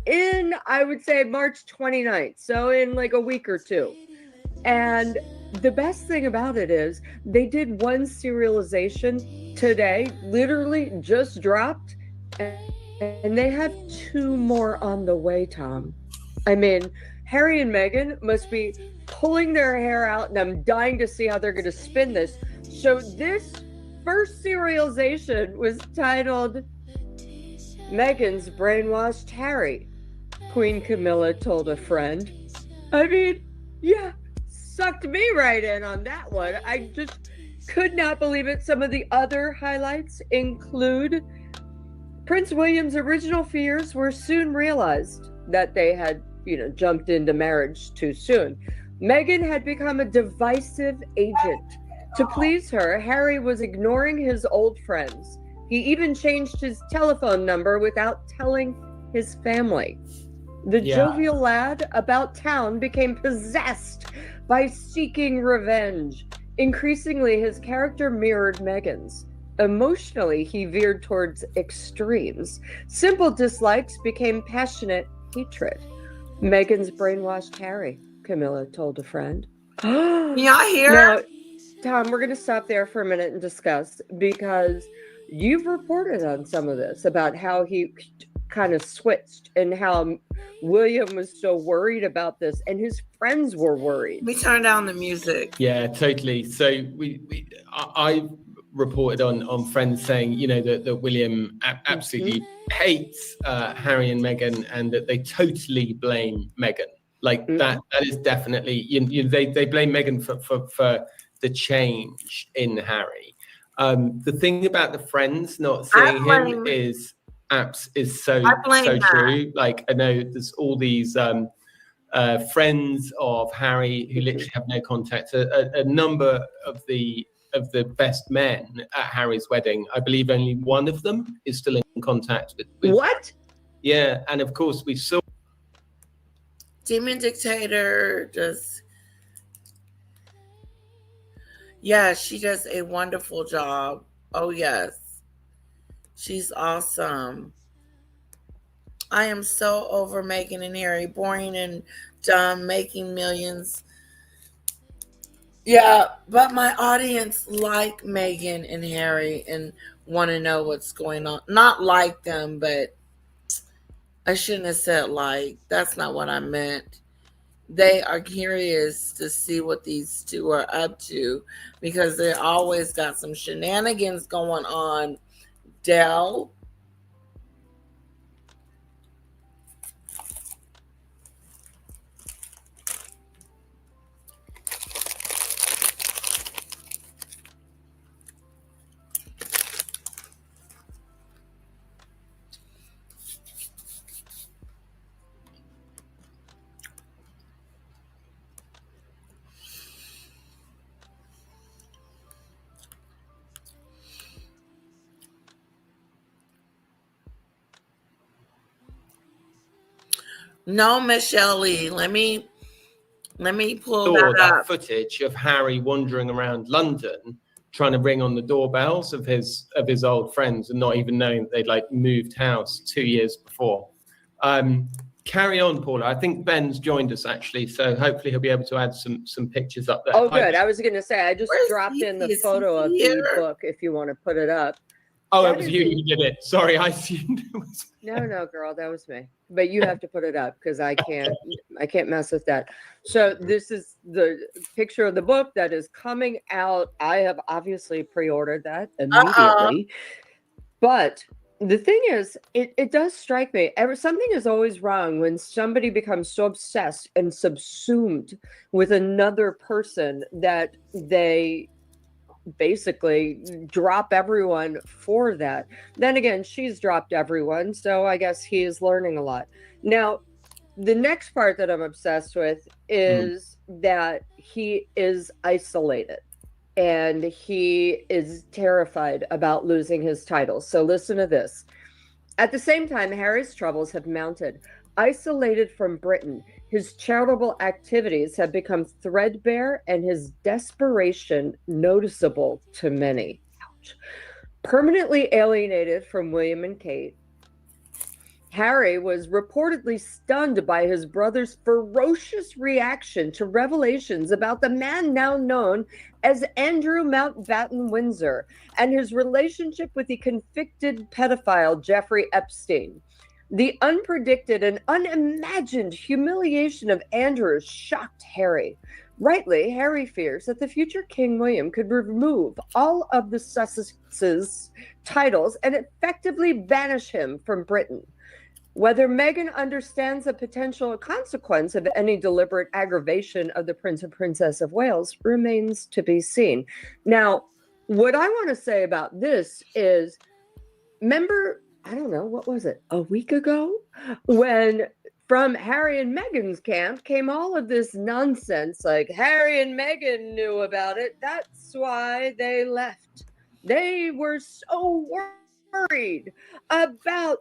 in, I would say, March 29th. So in like a week or two. And the best thing about it is they did one serialization today, literally just dropped, and they have 2 more on the way, Tom. I mean, Harry and Meghan must be pulling their hair out, and I'm dying to see how they're going to spin this. So this first serialization was titled Meghan's Brainwashed Harry, Queen Camilla told a friend. I mean, yeah, sucked me right in on that one. I just could not believe it. Some of the other highlights include Prince William's original fears were soon realized that they had, jumped into marriage too soon. Meghan had become a divisive agent. To please her, Harry was ignoring his old friends. He even changed his telephone number without telling his family. The jovial lad about town became possessed by seeking revenge. Increasingly, his character mirrored Meghan's. Emotionally, he veered towards extremes. Simple dislikes became passionate hatred. Meghan's brainwashed Harry, Camilla told a friend. Y'all hear? Now, Tom, we're going to stop there for a minute and discuss, because you've reported on some of this about how he kind of switched and how William was so worried about this and his friends were worried. We turn down the music. Yeah, totally. So I reported on friends saying, that William absolutely hates Harry and Meghan, and that they totally blame Meghan. Like that is definitely, they blame Meghan for the change in Harry. The thing about the friends not seeing him is so true. Like, I know there's all these friends of Harry who literally have no contact. A number of the best men at Harry's wedding, I believe only one of them is still in contact with what? Yeah, and of course we saw Demon Dictator just, yeah, she does a wonderful job. Oh yes, she's awesome. I am so over Meghan and Harry, boring and dumb, making millions. Yeah, but my audience like Meghan and Harry and want to know what's going on. Not like them, but I shouldn't have said like. That's not what I meant. They are curious to see what these two are up to, because they always got some shenanigans going on. Dell. No, Michelle Lee. Let me pull that footage of Harry wandering around London trying to ring on the doorbells of his old friends and not even knowing that they'd moved house 2 years before. Carry on, Paula. I think Ben's joined us actually, so hopefully he'll be able to add some pictures up there. Oh, good. I was going to say, I just dropped in the photo of the book if you want to put it up. Oh, That it was is you a- who did it. Sorry, I assumed it was. No, girl, that was me. But you have to put it up because I can't mess with that. So this is the picture of the book that is coming out. I have obviously pre-ordered that immediately. But the thing is, it does strike me. Something is always wrong when somebody becomes so obsessed and subsumed with another person that they basically drop everyone for that. Then again, she's dropped everyone, so I guess he is learning a lot. Now, the next part that I'm obsessed with is that he is isolated and he is terrified about losing his title. So listen to this. At the same time, Harry's troubles have mounted. Isolated from Britain, his charitable activities have become threadbare and his desperation noticeable to many. Ouch. Permanently alienated from William and Kate, Harry was reportedly stunned by his brother's ferocious reaction to revelations about the man now known as Andrew Mountbatten Windsor and his relationship with the convicted pedophile Jeffrey Epstein. The unpredicted and unimagined humiliation of Andrew shocked Harry. Rightly, Harry fears that the future King William could remove all of the Sussex's titles and effectively banish him from Britain. Whether Meghan understands the potential consequence of any deliberate aggravation of the Prince and Princess of Wales remains to be seen. Now, what I want to say about this is, remember, I don't know, what was it, a week ago? When from Harry and Meghan's camp came all of this nonsense, like Harry and Meghan knew about it. That's why they left. They were so worried about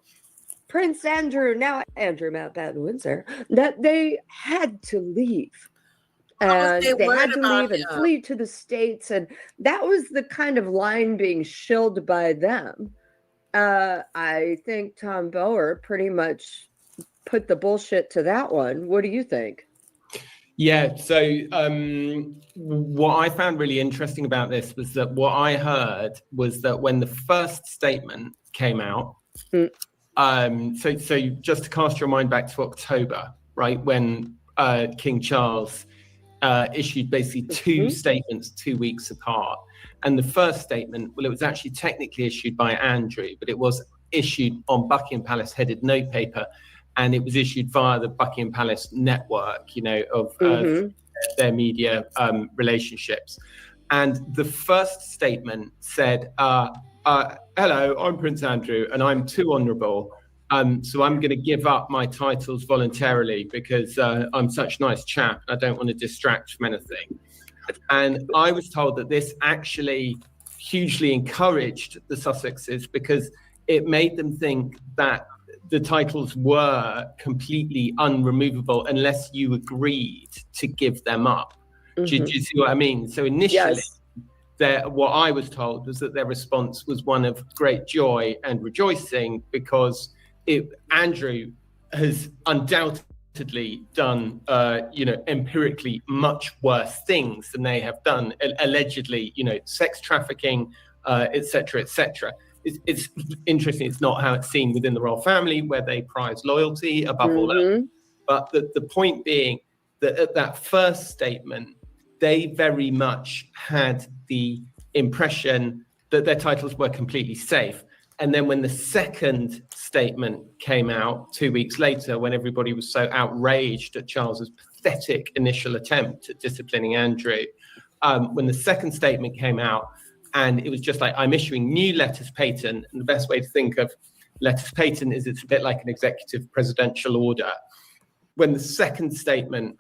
Prince Andrew, now Andrew Mountbatten Windsor, that they had to leave. And they had to leave and flee to the States. And that was the kind of line being shilled by them. I think Tom Bower pretty much put the bullshit to that one. What do you think? Yeah, so what I found really interesting about this was that what I heard was that when the first statement came out, so just to cast your mind back to October, right, when King Charles issued basically two statements 2 weeks apart. And the first statement, well, it was actually technically issued by Andrew, but it was issued on Buckingham Palace headed notepaper, and it was issued via the Buckingham Palace network, you know, of their media relationships. And the first statement said, hello, I'm Prince Andrew, and I'm too honourable. So I'm going to give up my titles voluntarily because I'm such a nice chap. I don't want to distract from anything. And I was told that this actually hugely encouraged the Sussexes because it made them think that the titles were completely unremovable unless you agreed to give them up. Do you see what I mean? So initially, what I was told was that their response was one of great joy and rejoicing because Andrew has undoubtedly done, empirically much worse things than they have done, allegedly, sex trafficking, et cetera, et cetera. It's interesting. It's not how it's seen within the royal family, where they prize loyalty above all else. But the point being that at that first statement, they very much had the impression that their titles were completely safe. And then when the second statement came out 2 weeks later, when everybody was so outraged at Charles's pathetic initial attempt at disciplining Andrew, when the second statement came out, and it was just like, I'm issuing new letters patent. And the best way to think of letters patent is it's a bit like an executive presidential order. When the second statement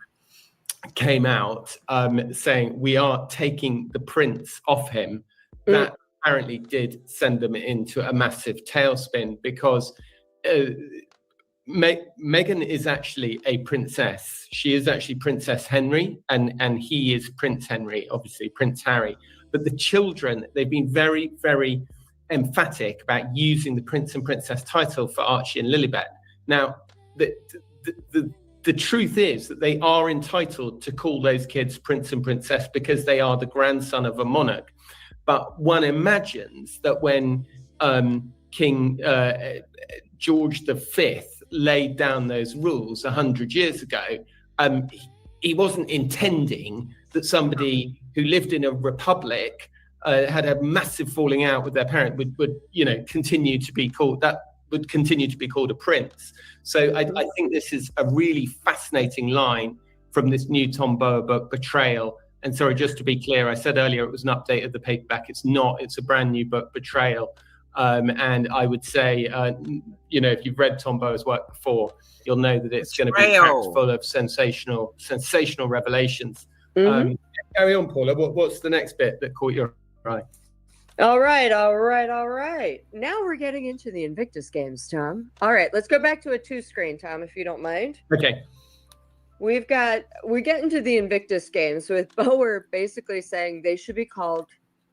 came out saying we are taking the prince off him, that apparently did send them into a massive tailspin because Meghan is actually a princess. She is actually Princess Henry, and he is Prince Henry, obviously Prince Harry. But the children, they've been very, very emphatic about using the Prince and Princess title for Archie and Lilibet. Now, the truth is that they are entitled to call those kids Prince and Princess because they are the grandson of a monarch. But one imagines that when King George V laid down those rules 100 years ago, he wasn't intending that somebody who lived in a republic had a massive falling out with their parent would continue to be called a prince. So I think this is a really fascinating line from this new Tom Bower book, Betrayal. And sorry, just to be clear, I said earlier it was an update of the paperback. It's not. It's a brand new book, Betrayal. And I would say, if you've read Tom Bower's work before, you'll know that it's going to be packed full of sensational revelations. Carry on, Paula. What's the next bit that caught your eye? All right. Now we're getting into the Invictus games, Tom. All right, let's go back to a 2-screen, Tom, if you don't mind. Okay. We get into the Invictus games with Bower basically saying they should be called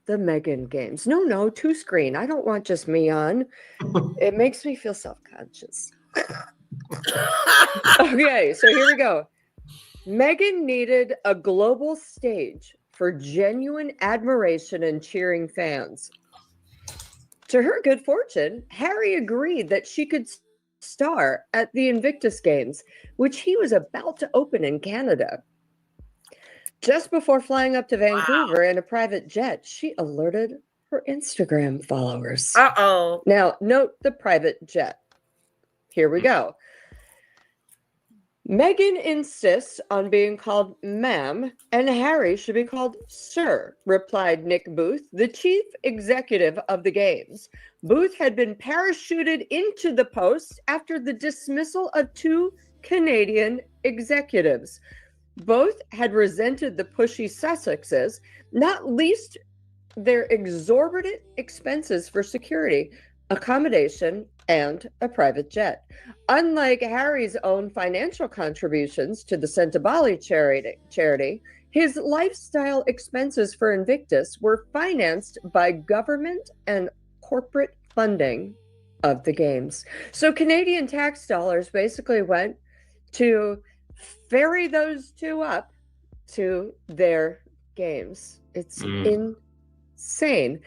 the Meghan games. No, 2-screen. I don't want just me on. It makes me feel self-conscious. Okay, so here we go. Meghan needed a global stage for genuine admiration and cheering fans. To her good fortune, Harry agreed that she could star at the Invictus Games, which he was about to open in Canada. Just before flying up to Vancouver in a private jet, she alerted her Instagram followers. Uh-oh. Now, note the private jet. Here we go. Meghan insists on being called ma'am, and Harry should be called sir, replied Nick Booth, the chief executive of the Games. Booth had been parachuted into the post after the dismissal of 2 Canadian executives. Both had resented the pushy Sussexes, not least their exorbitant expenses for security, accommodation, and a private jet. Unlike Harry's own financial contributions to the Sentabali charity, his lifestyle expenses for Invictus were financed by government and corporate funding of the Games. So Canadian tax dollars basically went to ferry those 2 up to their Games. It's insane.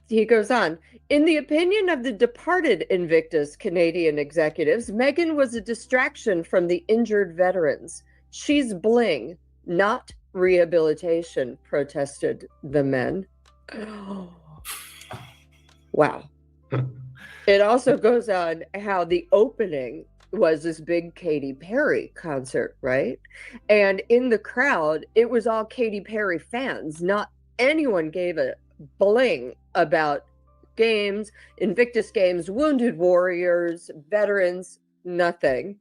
He goes on, in the opinion of the departed Invictus Canadian executives, Meghan was a distraction from the injured veterans. She's bling, not rehabilitation, protested the men. Wow. It also goes on how the opening was this big Katy Perry concert, right? And in the crowd, it was all Katy Perry fans. Not anyone gave a bling about Games, Invictus Games, Wounded Warriors, veterans, nothing.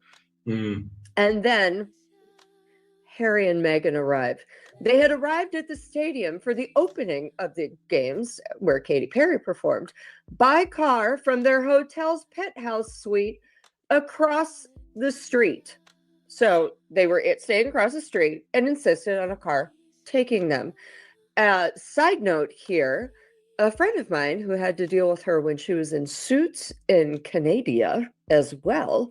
And then Harry and Meghan arrive. They had arrived at the stadium for the opening of the Games, where Katy Perry performed, by car from their hotel's penthouse suite across the street. So they were staying across the street and insisted on a car taking them. Side note here, a friend of mine who had to deal with her when she was in Suits in Canada as well,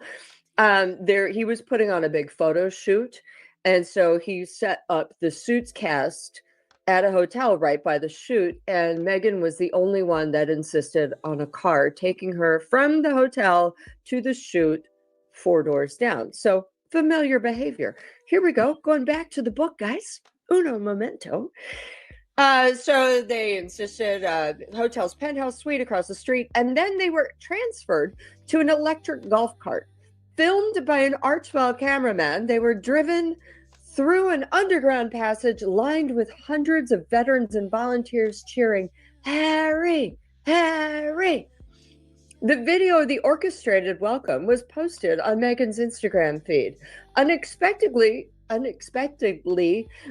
he was putting on a big photo shoot. And so he set up the Suits cast at a hotel right by the shoot. And Meghan was the only one that insisted on a car taking her from the hotel to the shoot 4 doors down. So familiar behavior. Here we go. Going back to the book, guys. Uno momento. So they insisted hotel's penthouse suite across the street. And then they were transferred to an electric golf cart. Filmed by an Archwell cameraman, they were driven through an underground passage lined with hundreds of veterans and volunteers cheering, Harry, Harry. The video of the orchestrated welcome was posted on Meghan's Instagram feed. Unexpectedly,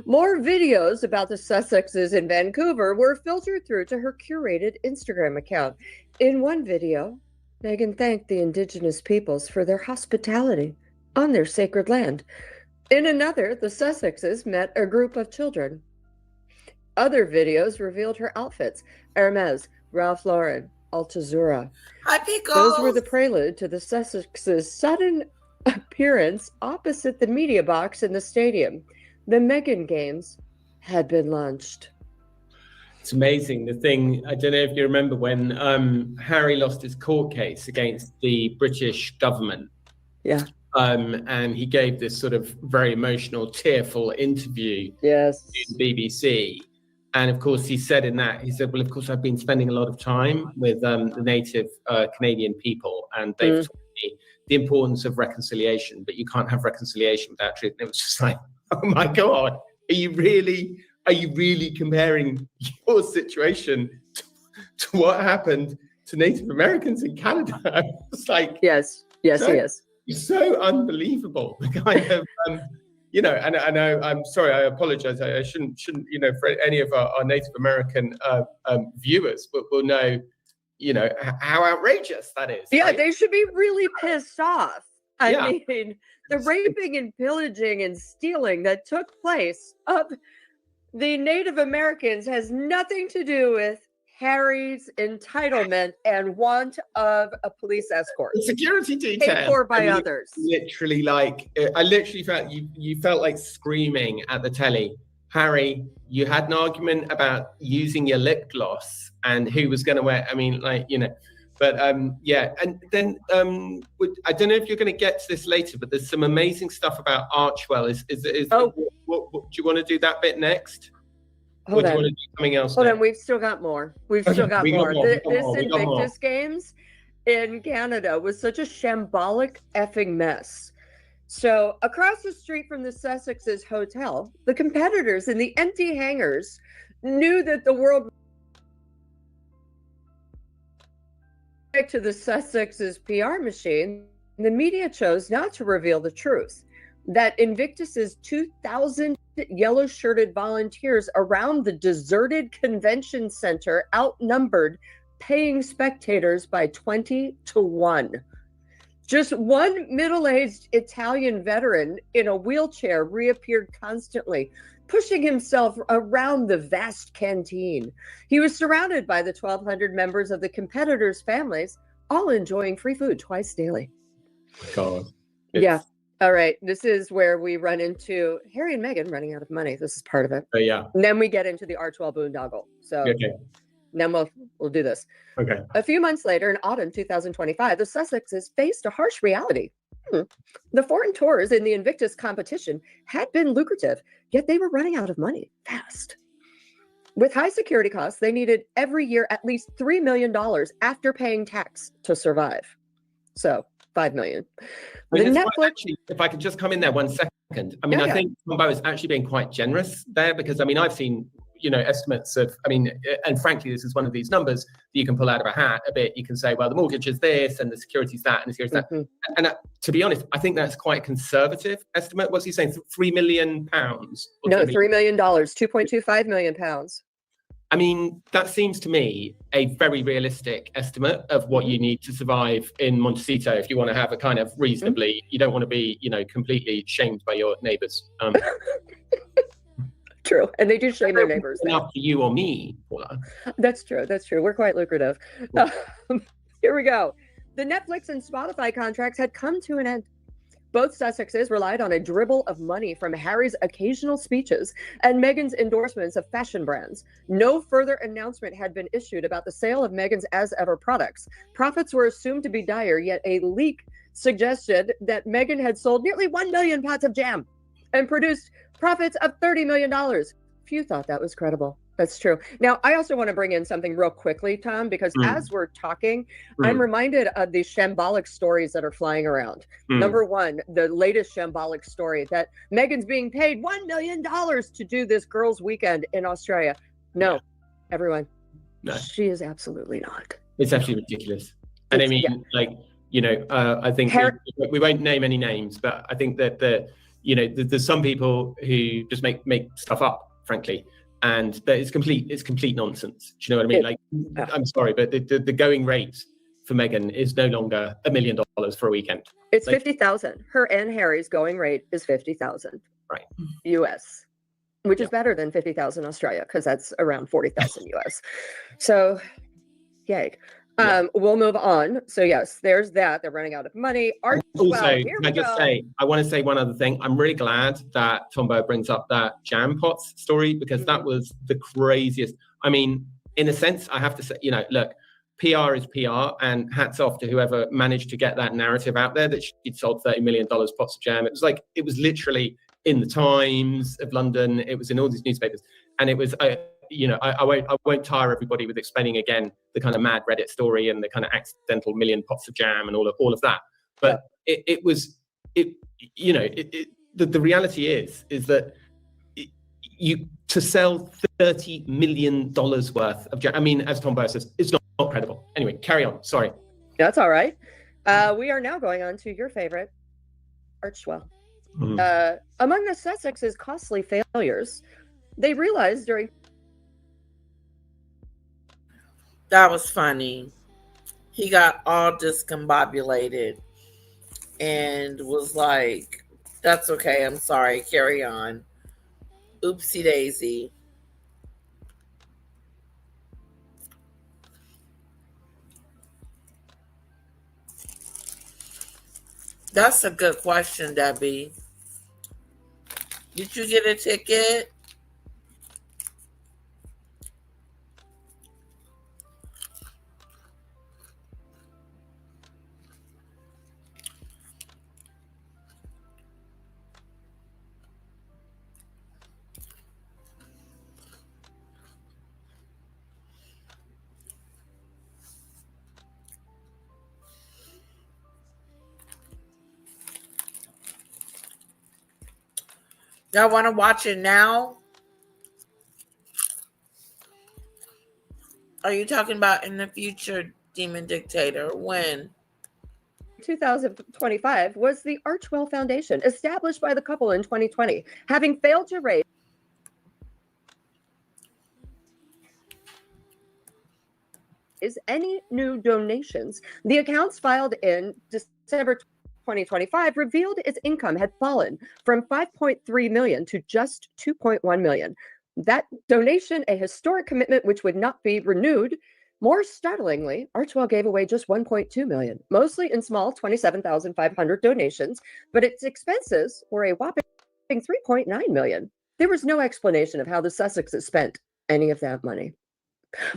more videos about the Sussexes in Vancouver were filtered through to her curated Instagram account. In one video, Meghan thanked the Indigenous peoples for their hospitality on their sacred land. In another, the Sussexes met a group of children. Other videos revealed her outfits: Hermes, Ralph Lauren, Altazura. Hi, Pickles. Those were the prelude to the Sussexes' sudden appearance opposite the media box in the stadium. The Meghan Games had been launched. It's amazing. The thing, I don't know if you remember when Harry lost his court case against the British government. Yeah. And he gave this sort of very emotional, tearful interview yes. to the BBC. And of course, he said, well, of course, I've been spending a lot of time with the native Canadian people, and they've taught me the importance of reconciliation, but you can't have reconciliation without truth. And it was just like, oh my God, are you really comparing your situation to what happened to Native Americans in Canada? It's like, yes, he is. It's so unbelievable. The kind of, and I know, I'm sorry, I apologize. I shouldn't, for any of our Native American viewers, but will know, how outrageous that is. Yeah, right? They should be really pissed off. I mean, the It's raping and pillaging and stealing that took place of the Native Americans has nothing to do with Harry's entitlement and want of a police escort. The security detail. Paid for by others. Literally, I literally felt you felt like screaming at the telly. Harry, you had an argument about using your lip gloss and who was going to wear. I mean, but yeah. And then I don't know if you're going to get to this later, but there's some amazing stuff about Archwell. What do you want to do that bit next? Hold do on. you want to do something else? Hold next? on, we've still got more. This Invictus Games in Canada was such a shambolic effing mess. So across the street from the Sussex's hotel, the competitors in the empty hangars knew that the world to the Sussex's PR machine. The media chose not to reveal the truth that Invictus's 2,000 yellow-shirted volunteers around the deserted convention center outnumbered paying spectators by 20-1. Just one middle-aged Italian veteran in a wheelchair reappeared constantly, pushing himself around the vast canteen. He was surrounded by the 1,200 members of the competitors' families, all enjoying free food twice daily. God. Yeah. All right. This is where we run into Harry and Meghan running out of money. This is part of it. Yeah. And then we get into the Archwell boondoggle. So then we'll do this. Okay. A few months later, in autumn 2025, the Sussexes faced a harsh reality. The foreign tours in the Invictus competition had been lucrative, yet they were running out of money fast. With high security costs, they needed every year at least $3 million after paying tax to survive. So $5 million. If I could just come in there 1 second. I mean, I think Tombo is actually being quite generous there because, I mean, I've seen, estimates of, and frankly, this is one of these numbers that you can pull out of a hat a bit. You can say, well, the mortgage is this and the security's that and the security's that. And to be honest, I think that's quite a conservative estimate. What's he saying? £3 million? No, $3 million, 2.25 million pounds. I mean, that seems to me a very realistic estimate of what you need to survive in Montecito if you want to have a kind of reasonably, you don't want to be, completely shamed by your neighbours. True. And they do shame their neighbours. Enough for you or me, Paula. That's true. That's true. We're quite lucrative. Here we go. The Netflix and Spotify contracts had come to an end. Both Sussexes relied on a dribble of money from Harry's occasional speeches and Meghan's endorsements of fashion brands. No further announcement had been issued about the sale of Meghan's As Ever products. Profits were assumed to be dire, yet a leak suggested that Meghan had sold nearly 1 million pots of jam and produced profits of $30 million. Few thought that was credible. That's true. Now, I also want to bring in something real quickly, Tom, because as we're talking, I'm reminded of the shambolic stories that are flying around. Number one, the latest shambolic story that Meghan's being paid $1 million to do this girls' weekend in Australia. No, everyone. No. She is absolutely not. It's absolutely ridiculous. And I mean, I think we won't name any names, but I think that there's some people who just make stuff up, frankly. And that it's complete nonsense. Do you know what I mean? I'm sorry, but the going rate for Meghan is no longer $1 million for a weekend. It's 50,000. Her and Harry's going rate is 50,000. Right. US, which is better than 50,000 Australia because that's around 40,000 US. So, yay. We'll move on. So yes, there's that. They're running out of money. Also, can I just say, I want to say one other thing. I'm really glad that Tombo brings up that jam pots story because that was the craziest. I mean, in a sense, I have to say, look, PR is PR, and hats off to whoever managed to get that narrative out there that she'd sold $30 million pots of jam. It was literally in the Times of London. It was in all these newspapers, and it was, I won't tire everybody with explaining again the kind of mad Reddit story and the kind of accidental million pots of jam and all of that. But the reality is that to sell $30 million worth of jam, I mean, as Tom Bower says, it's not credible. Anyway, carry on. Sorry. That's all right. We are now going on to your favorite, Archwell. Among the Sussex's costly failures, they realized during... That was funny. He got all discombobulated and was like, that's okay, I'm sorry, carry on. Oopsie daisy. That's a good question, Debbie. Did you get a ticket? Y'all want to watch it now? Are you talking about in the future, Demon Dictator? When? 2025 was the Archwell Foundation, established by the couple in 2020, having failed to raise any new donations. The accounts filed in December 2025 revealed its income had fallen from 5.3 million to just 2.1 million. That donation, a historic commitment which would not be renewed. More startlingly, Archwell gave away just 1.2 million, mostly in small 27,500 donations, but its expenses were a whopping 3.9 million. There was no explanation of how the Sussexes spent any of that money.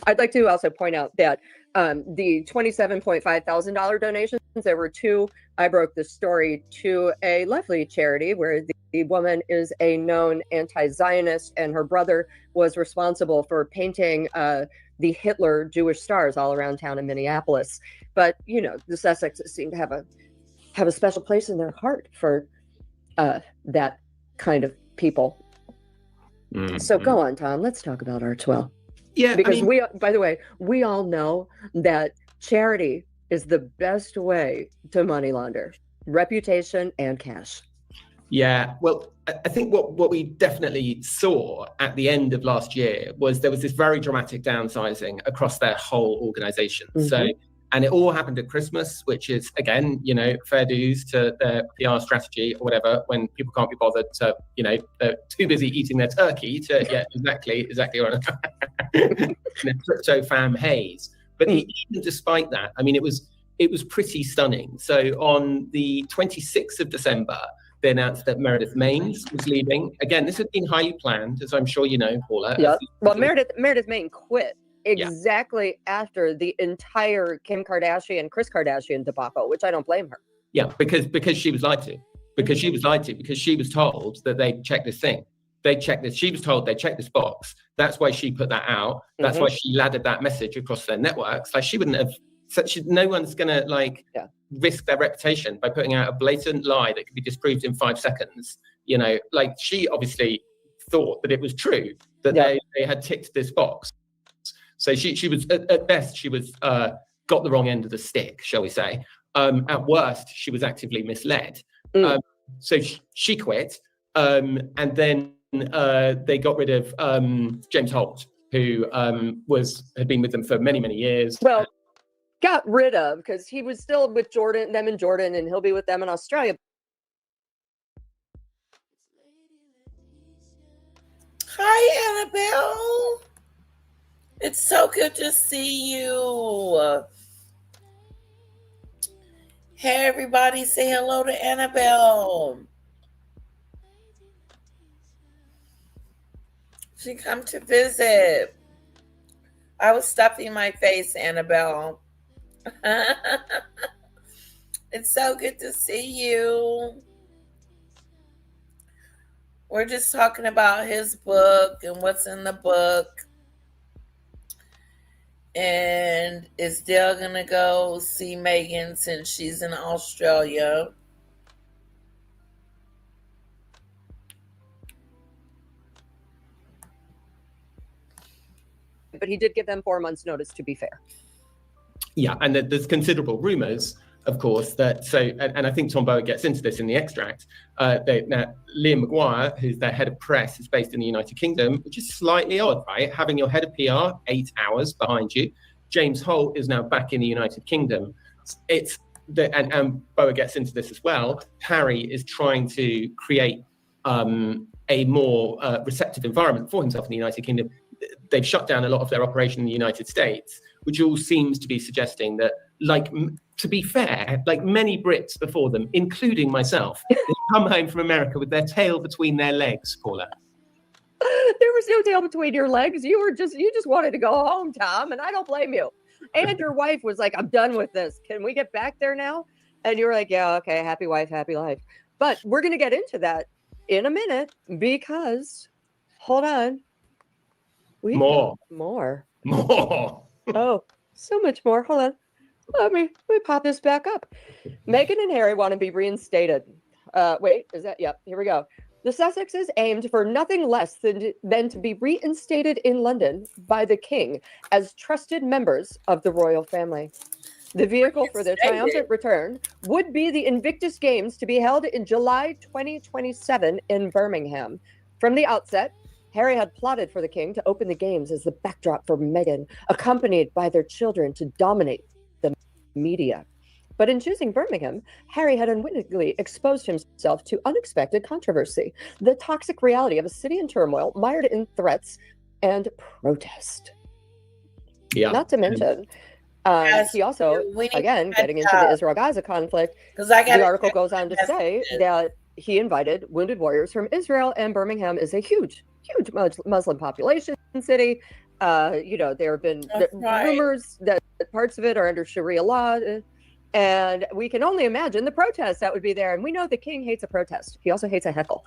I'd like to also point out that the $27.5 thousand donations, there were two. I broke the story to a lovely charity where the woman is a known anti-Zionist, and her brother was responsible for painting the Hitler Jewish stars all around town in Minneapolis. But the Sussexes seem to have a special place in their heart for that kind of people. Mm-hmm. So go on, Tom. Let's talk about Archwell. Yeah, because by the way, we all know that charity is the best way to money launder reputation and cash. Yeah, well, I think what we definitely saw at the end of last year was there was this very dramatic downsizing across their whole organization. Mm-hmm. So, and it all happened at Christmas, which is, again, fair dues to their PR strategy or whatever, when people can't be bothered to, they're too busy eating their turkey to, yeah, exactly what crypto fam haze. But even despite that, I mean, it was pretty stunning. So on the 26th of December, they announced that Meredith Maines was leaving. Again, this had been highly planned, as I'm sure you know, Paula. Yeah. Well, Meredith Maines quit exactly after the entire Kim Kardashian, Kris Kardashian debacle, which I don't blame her. Yeah, because she was lied to. Because she was told that they checked this thing. They checked this. She was told they checked this box. That's why she put that out. That's why she laddered that message across their networks. Like, she wouldn't have. No one's gonna risk their reputation by putting out a blatant lie that could be disproved in 5 seconds. She obviously thought that it was true that they had ticked this box. So she was at best she was got the wrong end of the stick, shall we say? At worst, she was actively misled. So she quit, and then they got rid of James Holt, who had been with them for many, many years. Well, got rid of because he was still with Jordan, and he'll be with them in Australia. Hi, Annabelle. It's so good to see you. Hey, everybody, say hello to Annabelle. She come to visit. I was stuffing my face, Annabelle. It's so good to see you. We're just talking about his book and what's in the book. And is Dale going to go see Meghan since she's in Australia? But he did give them 4 months' notice, to be fair. Yeah, and there's considerable rumours, of course, that and I think Tom Bower gets into this in the extract. Liam Maguire, who's their head of press, is based in the United Kingdom, which is slightly odd, right? Having your head of PR 8 hours behind you. James Holt is now back in the United Kingdom. And Bower gets into this as well. Harry is trying to create a more receptive environment for himself in the United Kingdom. They've shut down a lot of their operation in the United States, which all seems to be suggesting that, to be fair, like many Brits before them, including myself, they come home from America with their tail between their legs, Paula. There was no tail between your legs. You just wanted to go home, Tom, and I don't blame you. And your wife was like, I'm done with this. Can we get back there now? And you were like, yeah, okay, happy wife, happy life. But we're going to get into that in a minute because, hold on. More. Oh, so much more. Hold on. Let me pop this back up. Meghan and Harry want to be reinstated. Wait, is that? Yep, here we go. The Sussexes aimed for nothing less than to be reinstated in London by the King as trusted members of the royal family. The vehicle for their triumphant return would be the Invictus Games to be held in July 2027 in Birmingham. From the outset, Harry had plotted for the King to open the games as the backdrop for Meghan, accompanied by their children to dominate the media. But in choosing Birmingham, Harry had unwittingly exposed himself to unexpected controversy, the toxic reality of a city in turmoil, mired in threats and protest. Yeah. Not to mention, he also, again, getting into the Israel-Gaza conflict, the article goes on to say that he invited wounded warriors from Israel, and Birmingham is a huge Muslim population city. There have been rumors that parts of it are under Sharia law. And we can only imagine the protests that would be there. And we know the King hates a protest. He also hates a heckle.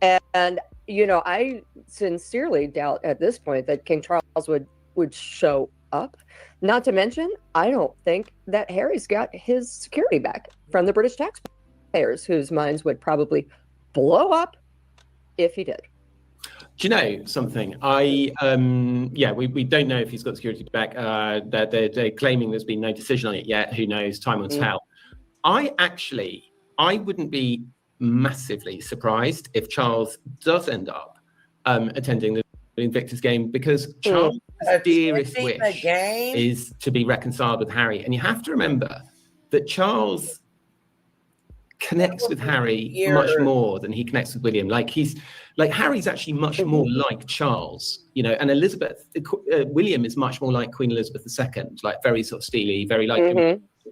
And I sincerely doubt at this point that King Charles would show up. Not to mention, I don't think that Harry's got his security back from the British taxpayers, whose minds would probably blow up if he did. Do you know something? We don't know if he's got security back. They're claiming there's been no decision on it yet. Who knows? Time will tell. I wouldn't be massively surprised if Charles does end up attending the Invictus game, because Charles' dearest wish is to be reconciled with Harry. And you have to remember that Charles connects with Harry much more than he connects with William. Harry's actually much more like Charles, and William is much more like Queen Elizabeth II, like very sort of steely, very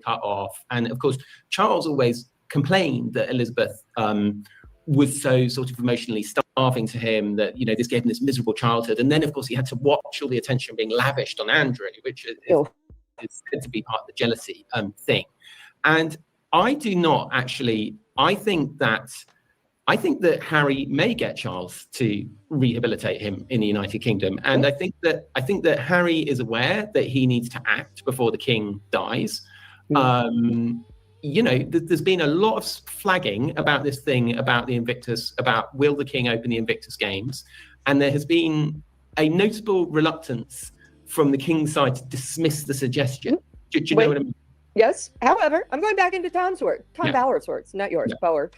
cut off. And of course, Charles always complained that Elizabeth was so sort of emotionally starving to him that, this gave him this miserable childhood. And then, of course, he had to watch all the attention being lavished on Andrew, which is said to be part of the jealousy thing. And I do not actually. I think that Harry may get Charles to rehabilitate him in the United Kingdom, and I think that Harry is aware that he needs to act before the King dies. There's been a lot of flagging about this thing about the Invictus, about will the King open the Invictus Games, and there has been a notable reluctance from the King's side to dismiss the suggestion. Do you know what I mean? Yes. However, I'm going back into Tom Bower's words, not yours, Bower.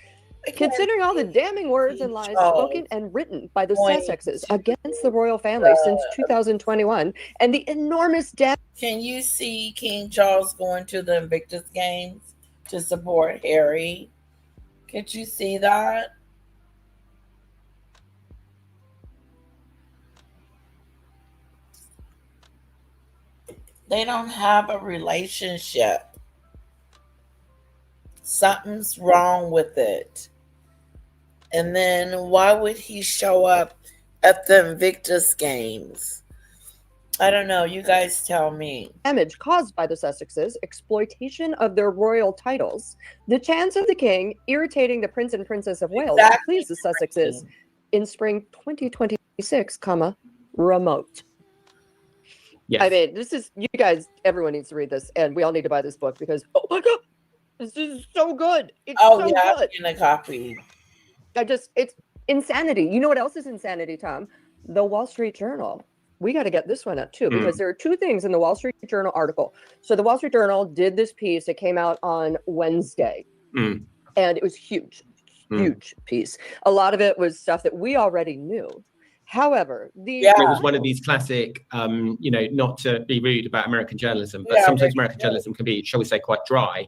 Considering all the damning words and lies spoken and written by the Sussexes against the royal family since 2021, and the enormous debt. Can you see King Charles going to the Invictus Games to support Harry? Could you see that? They don't have a relationship. Something's wrong with it. And then why would he show up at the Invictus Games? I don't know. You guys tell me. Damage caused by the Sussexes, exploitation of their royal titles, the chance of the king irritating the Prince and Princess of Wales to please the Sussexes in spring 2026, remote. Yes. I mean, this is, you guys, everyone needs to read this, and we all need to buy this book because, oh my God, this is so good. It's so yeah, good. I'm getting a copy. It's insanity. You know what else is insanity, Tom? The Wall Street Journal. We got to get this one up too, because there are two things in the Wall Street Journal article. So the Wall Street Journal did this piece. It came out on Wednesday, and it was huge piece. A lot of it was stuff that we already knew. However, it was one of these classic, not to be rude about American journalism, but sometimes American journalism can be, shall we say, quite dry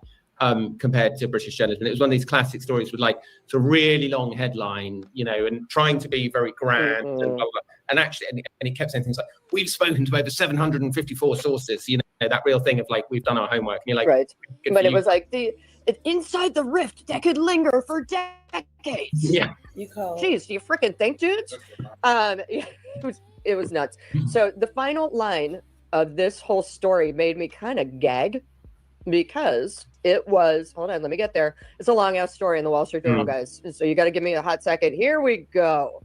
compared to British journalism. It was one of these classic stories with like it's a really long headline, and trying to be very grand and blah, blah, blah. And actually, and he kept saying things like, "We've spoken to over 754 sources." That real thing of like, we've done our homework. And you're like, right? But it was like inside the rift that could linger for decades. Yeah. Jeez, do you freaking think, dudes? It was nuts. So the final line of this whole story made me kind of gag because it was, hold on, let me get there. It's a long ass story in the Wall Street Journal, guys. So you got to give me a hot second. Here we go.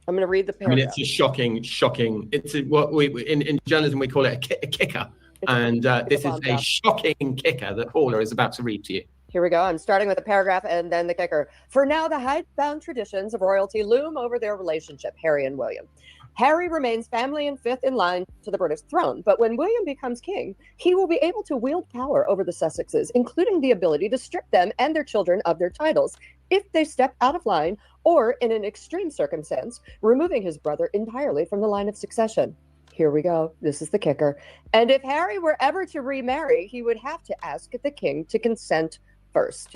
I'm going to read the paragraph. I mean, it's a shocking. It's what we in journalism we call it a kicker, and this is a shocking kicker that Paula is about to read to you. Here we go. I'm starting with the paragraph and then the kicker. For now, the hidebound traditions of royalty loom over their relationship, Harry and William. Harry remains family and fifth in line to the British throne, but when William becomes king, he will be able to wield power over the Sussexes, including the ability to strip them and their children of their titles if they step out of line or, in an extreme circumstance, removing his brother entirely from the line of succession. Here we go. This is the kicker. And if Harry were ever to remarry, he would have to ask the king to consent first.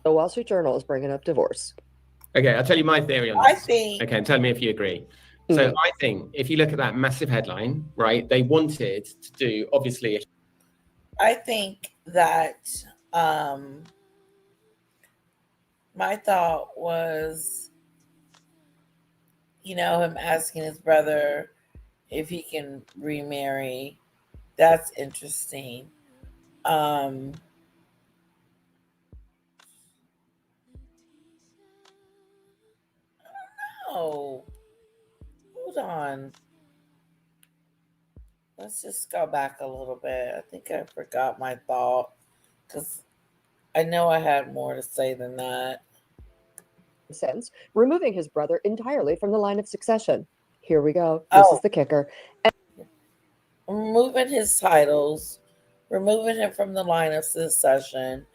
The Wall Street Journal is bringing up divorce. Okay, I'll tell you my theory on this. Okay, and tell me if you agree. So I think if you look at that massive headline, right, they wanted to do, obviously. I think that my thought was, him asking his brother if he can remarry. That's interesting. Oh, hold on. Let's just go back a little bit. I think I forgot my thought because I know I had more to say than that. Sense, removing his brother entirely from the line of succession. Here we go. This is the kicker. Removing his titles, removing him from the line of succession.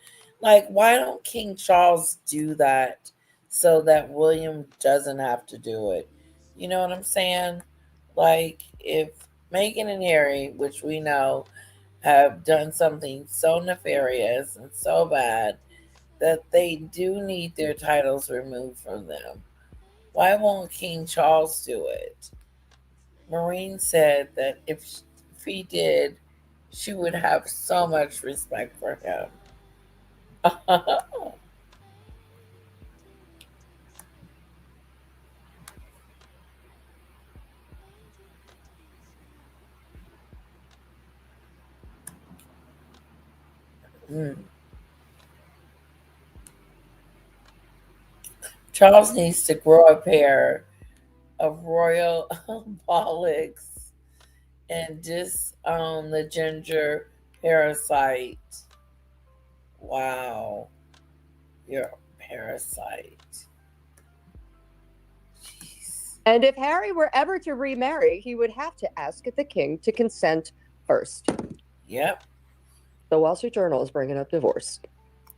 Like, why don't King Charles do that so that William doesn't have to do it? You know what I'm saying? Like, if Meghan and Harry, which we know have done something so nefarious and so bad that they do need their titles removed from them, why won't King Charles do it? Maureen said that if he did, she would have so much respect for him. Charles needs to grow a pair of royal bollocks and disown the ginger parasite. Wow. You're a parasite. Jeez. And if Harry were ever to remarry, he would have to ask the king to consent first. Yep. The Wall Street Journal is bringing up divorce.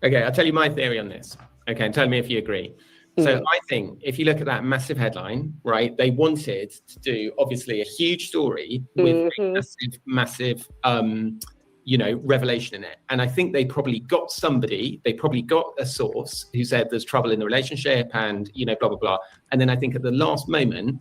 Okay, I'll tell you my theory on this. Okay, and tell me if you agree. So I think if you look at that massive headline, right, they wanted to do obviously a huge story with a massive, revelation in it. And I think they probably got a source who said there's trouble in the relationship and, blah, blah, blah. And then I think at the last moment,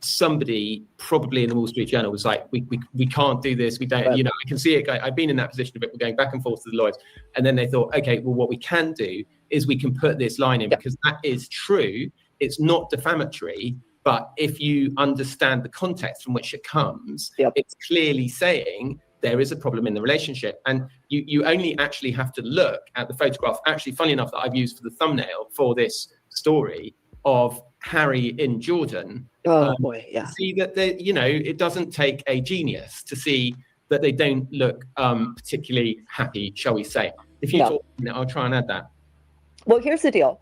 somebody probably in the Wall Street Journal was like, we can't do this. We don't, I can see it. I've been in that position of it. We're going back and forth to the lawyers. And then they thought, okay, well, what we can do is we can put this line in because that is true. It's not defamatory, But if you understand the context from which it comes, it's clearly saying there is a problem in the relationship. And you only actually have to look at the photograph, actually, funny enough, that I've used for the thumbnail for this story of Harry in Jordan. Oh boy, yeah. See that it doesn't take a genius to see that they don't look particularly happy, shall we say. If you talk, I'll try and add that. Well, here's the deal.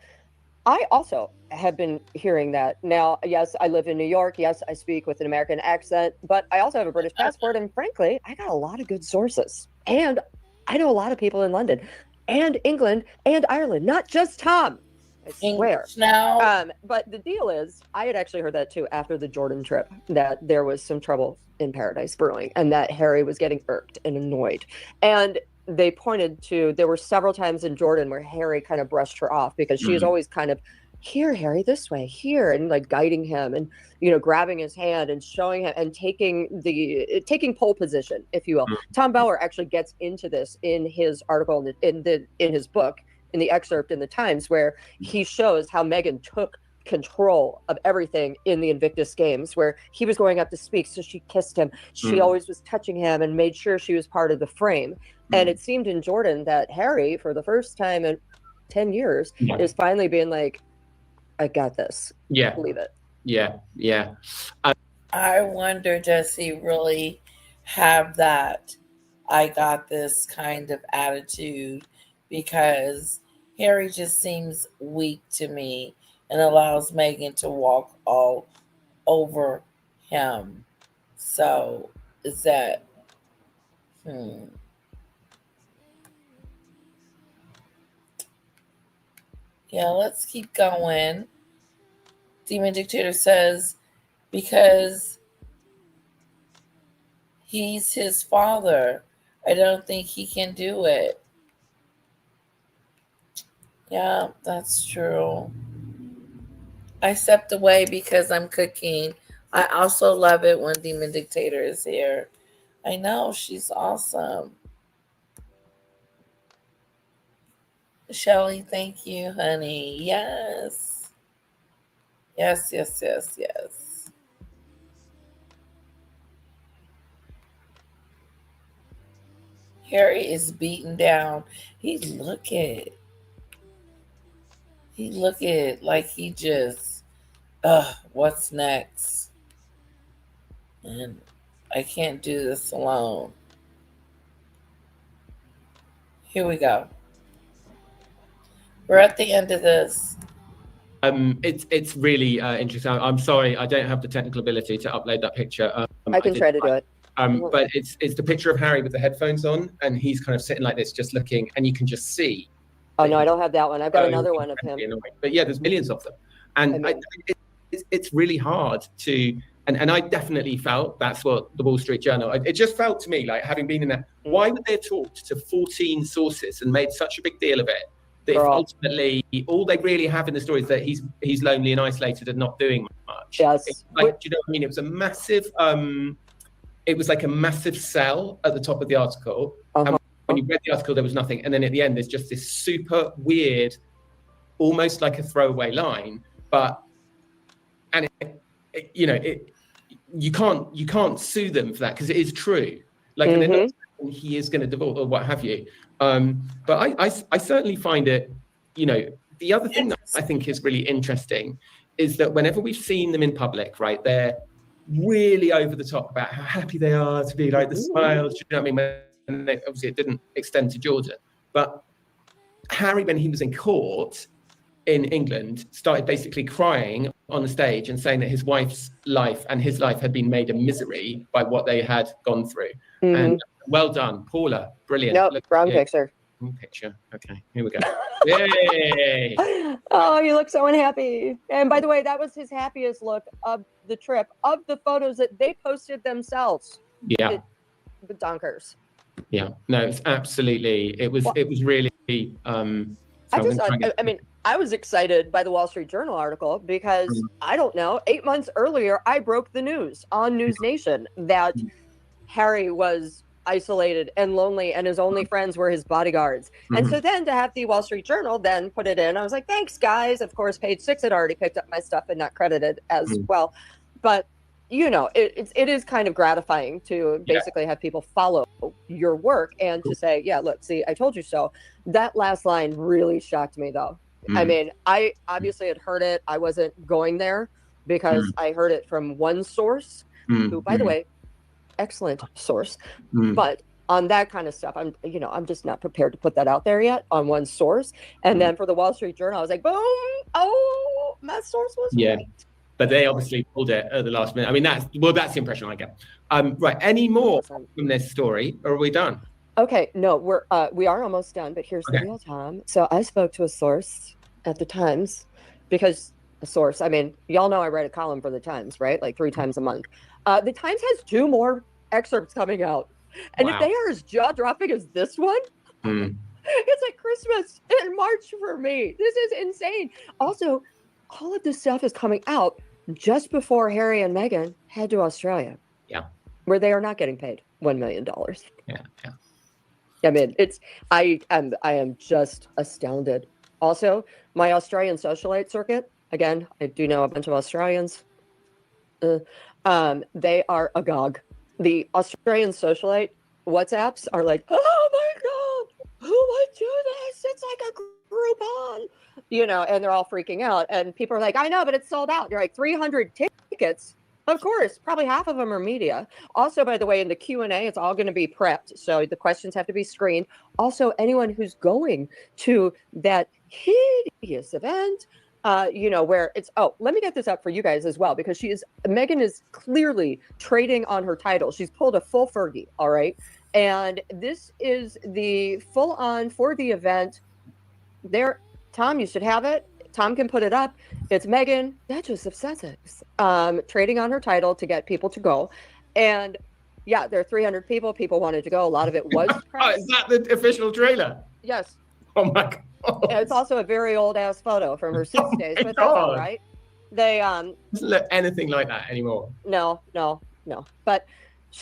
I also have been hearing that. Now, yes, I live in New York. Yes, I speak with an American accent, but I also have a British passport. And frankly, I got a lot of good sources. And I know a lot of people in London and England and Ireland, not just Tom. I swear. But the deal is, I had actually heard that too after the Jordan trip, that there was some trouble in Paradise brewing and that Harry was getting irked and annoyed. And they pointed to, there were several times in Jordan where Harry kind of brushed her off because she was always kind of, here, Harry, this way, here, and like guiding him and, grabbing his hand and showing him and taking pole position, if you will. Tom Bauer actually gets into this in his article in his book, in the excerpt in the Times, where he shows how Meghan took control of everything in the Invictus Games, where he was going up to speak, so she kissed him. She always was touching him and made sure she was part of the frame. And it seemed in Jordan that Harry, for the first time in 10 years, is finally being like, I got this. Yeah. Believe it. Yeah. Yeah. I wonder, does he really have that I got this kind of attitude? Because Harry just seems weak to me and allows Meghan to walk all over him. So is that Yeah, let's keep going. Demon Dictator says, because he's his father, I don't think he can do it. Yeah, that's true. I stepped away because I'm cooking. I also love it when Demon Dictator is here. I know, she's awesome. Shelly, thank you, honey. Yes. Yes, yes, yes, yes. Harry is beaten down. He look it like he just, what's next? And I can't do this alone. Here we go. We're at the end of this. It's really interesting. I'm sorry, I don't have the technical ability to upload that picture. I can try to do it. But it's the picture of Harry with the headphones on, and he's kind of sitting like this, just looking, and you can just see. Oh no, I don't have that one. I've got another one of him. But yeah, there's millions of them, and it's really hard to. And I definitely felt that's what the Wall Street Journal. It just felt to me like, having been in there, why would they have talked to 14 sources and made such a big deal of it? That if ultimately all they really have in the story is that he's lonely and isolated and not doing much. Yes. Do you know what I mean? It was a massive. It was like a massive sell at the top of the article. And when you read the article, there was nothing, and then at the end, there's just this super weird, almost like a throwaway line, you can't sue them for that because it is true. Like, and they're not saying he is going to divorce or what have you. But I certainly find it, the other thing that I think is really interesting is that whenever we've seen them in public, right, they're really over the top about how happy they are to be like the smiles. You know what I mean? And obviously it didn't extend to Jordan. But Harry, when he was in court in England, started basically crying on the stage and saying that his wife's life and his life had been made a misery by what they had gone through. And well done, Paula. Brilliant. Nope, wrong picture. Wrong picture. Okay, here we go. Yay! Oh, you look so unhappy. And by the way, that was his happiest look of the trip, of the photos that they posted themselves. Yeah. The donkers. Yeah. No, it's absolutely. It was really. I was excited by the Wall Street Journal article because I don't know, 8 months earlier, I broke the news on News Nation that Harry was isolated and lonely, and his only friends were his bodyguards. And so then to have the Wall Street Journal then put it in, I was like, thanks, guys. Of course, Page Six had already picked up my stuff and not credited as well. But, you know, it is kind of gratifying to basically have people follow your work and to say, yeah, look, see, I told you so. That last line really shocked me, though. I mean, I obviously had heard it. I wasn't going there because I heard it from one source, who, by the way, excellent source. But on that kind of stuff, I'm just not prepared to put that out there yet on one source. And then for the Wall Street Journal, I was like, boom, oh, my source was right. But they obviously pulled it at the last minute. I mean, that's the impression I get. Right, any more from this story, or are we done? Okay, no, we are almost done, but here's the deal, Tom. So I spoke to a source at the Times, because a source, I mean, y'all know I write a column for the Times, right? Like 3 times a month. The Times has 2 more excerpts coming out. And if they are as jaw-dropping as this one, it's like Christmas in March for me. This is insane. Also, all of this stuff is coming out just before Harry and Meghan head to Australia. Yeah. Where they are not getting paid $1 million. Yeah. I mean, I am just astounded. Also, my Australian socialite circuit, again, I do know a bunch of Australians. They are agog. The Australian socialite WhatsApps are like, oh my God, who would do this? It's like a Groupon, you know, and they're all freaking out. And people are like, I know, but it's sold out. You're like 300 tickets. Of course, probably half of them are media. Also, by the way, in the Q&A, it's all going to be prepped. So the questions have to be screened. Also, anyone who's going to that hideous event, you know, where it's, let me get this up for you guys as well, because Meghan is clearly trading on her title. She's pulled a full Fergie, all right? And this is the full on for the event. There, Tom, you should have it. Tom can put it up. It's Meghan, Duchess of Sussex, trading on her title to get people to go. And yeah, there are 300 people. People wanted to go. A lot of it was press. Is that the official trailer? Yes. Oh my God. And it's also a very old ass photo from her 6 days, but that's all right. They doesn't look anything like that anymore. No. But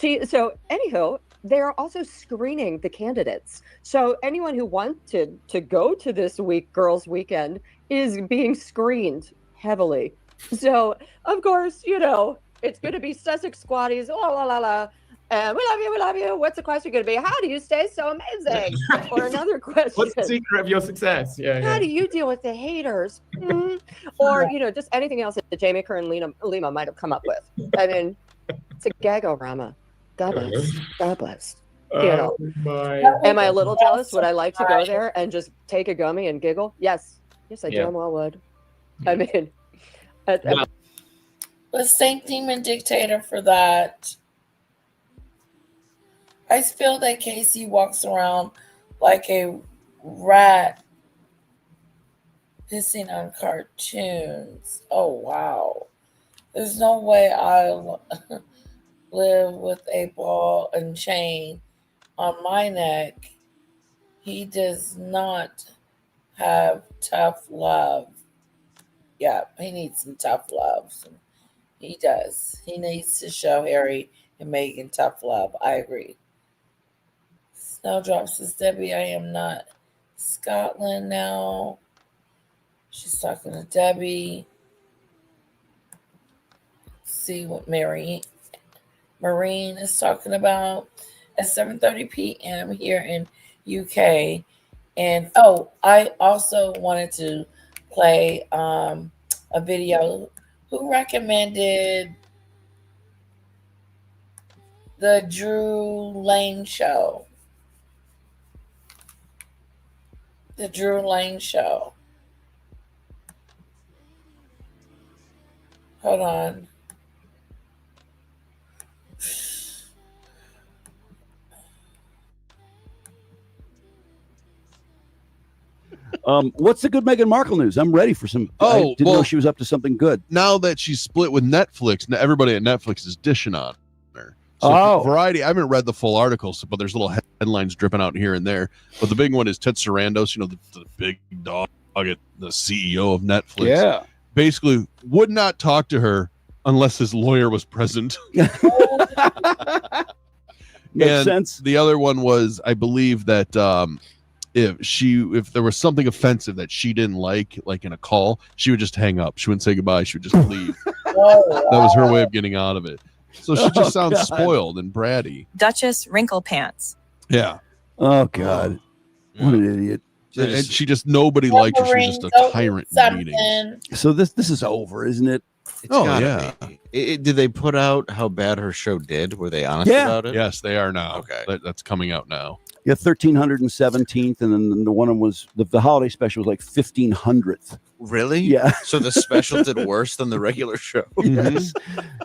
anywho, they are also screening the candidates. So anyone who wanted to go to this girls' weekend is being screened heavily. So of course, you know, it's going to be Sussex squatties, and we love you. What's the question going to be? How do you stay so amazing? Or another question. What's the secret of your success? How do you deal with the haters? Or, you know, just anything else that Jamie Kerr and Lima might have come up with. I mean, it's a gag-o-rama. God bless. God bless. You know. Am I a little jealous? Would I like to go there and just take a gummy and giggle? Yes, I damn well would. I mean, let's thank Demon Dictator for that. I feel that Casey walks around like a rat pissing on cartoons. Oh, wow. There's no way I'll live with a ball and chain on my neck. He does not have tough love. Yeah, he needs some tough love. He does. He needs to show Harry and Meghan tough love. I agree. Snowdrop says, Debbie, I am not Scotland now. She's talking to Debbie. Let's see what Marine is talking about at 7:30 p.m. here in UK. And I also wanted to play a video. Who recommended the Drew Lane show? The Drew Lane show. Hold on. What's the good Meghan Markle news? I'm ready for some. I didn't know she was up to something good. Now that she's split with Netflix, everybody at Netflix is dishing on her. So Variety, I haven't read the full articles, but there's little headlines dripping out here and there. But the big one is Ted Sarandos, you know, the big dog, the CEO of Netflix. Yeah. Basically would not talk to her unless his lawyer was present. Makes sense. The other one was, I believe that if there was something offensive that she didn't like in a call, she would just hang up. She wouldn't say goodbye. She would just leave. That was her way of getting out of it. So she just sounds spoiled and bratty. Duchess Wrinkle Pants. Yeah. Oh God, what an idiot! And she just nobody liked her. She was just a tyrant in meetings. So this is over, isn't it? Did they put out how bad her show did? Were they honest about it? Yes, they are now. Okay. That's coming out now. Yeah, 1317th, and then the one was the holiday special was like 1500th. Really? Yeah. So the special did worse than the regular show. Yes.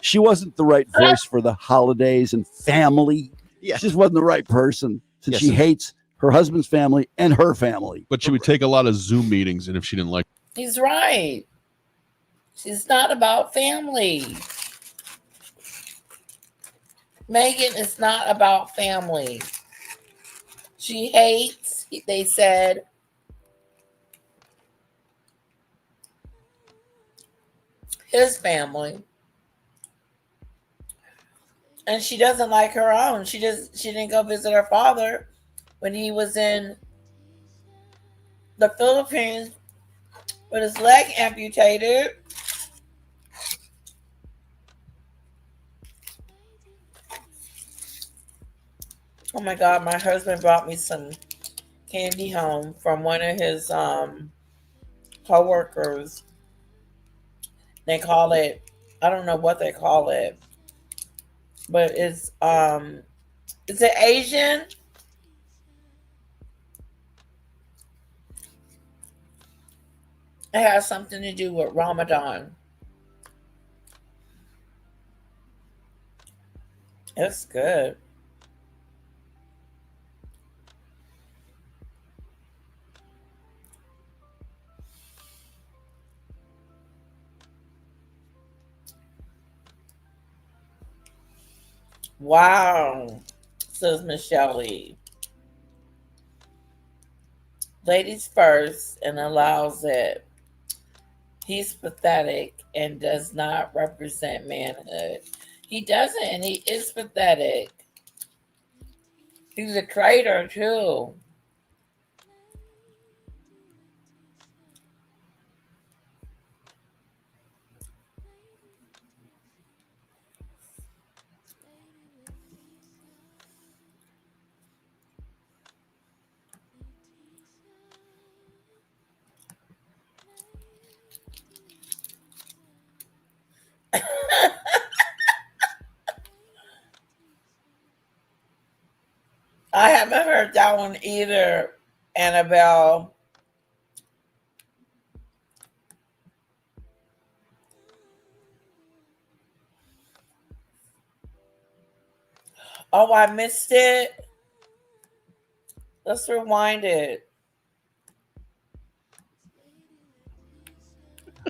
She wasn't the right voice for the holidays and family. Yeah. She just wasn't the right person since Yes. she hates her husband's family and her family. But she would take a lot of Zoom meetings, and if she didn't like, He's right. She's not about family. Meghan is not about family. She hates, they said, his family. And she doesn't like her own. She didn't go visit her father when he was in the Philippines with his leg amputated. Oh my God, my husband brought me some candy home from one of his co-workers. They call it, I don't know what they call it, but it's is it Asian? It has something to do with Ramadan. It's good. Wow, says Michelle Lee. Ladies first and allows it. He's pathetic and does not represent manhood. He doesn't. He is pathetic. He's a traitor too. I haven't heard that one either, Annabelle. Oh, I missed it. Let's rewind it.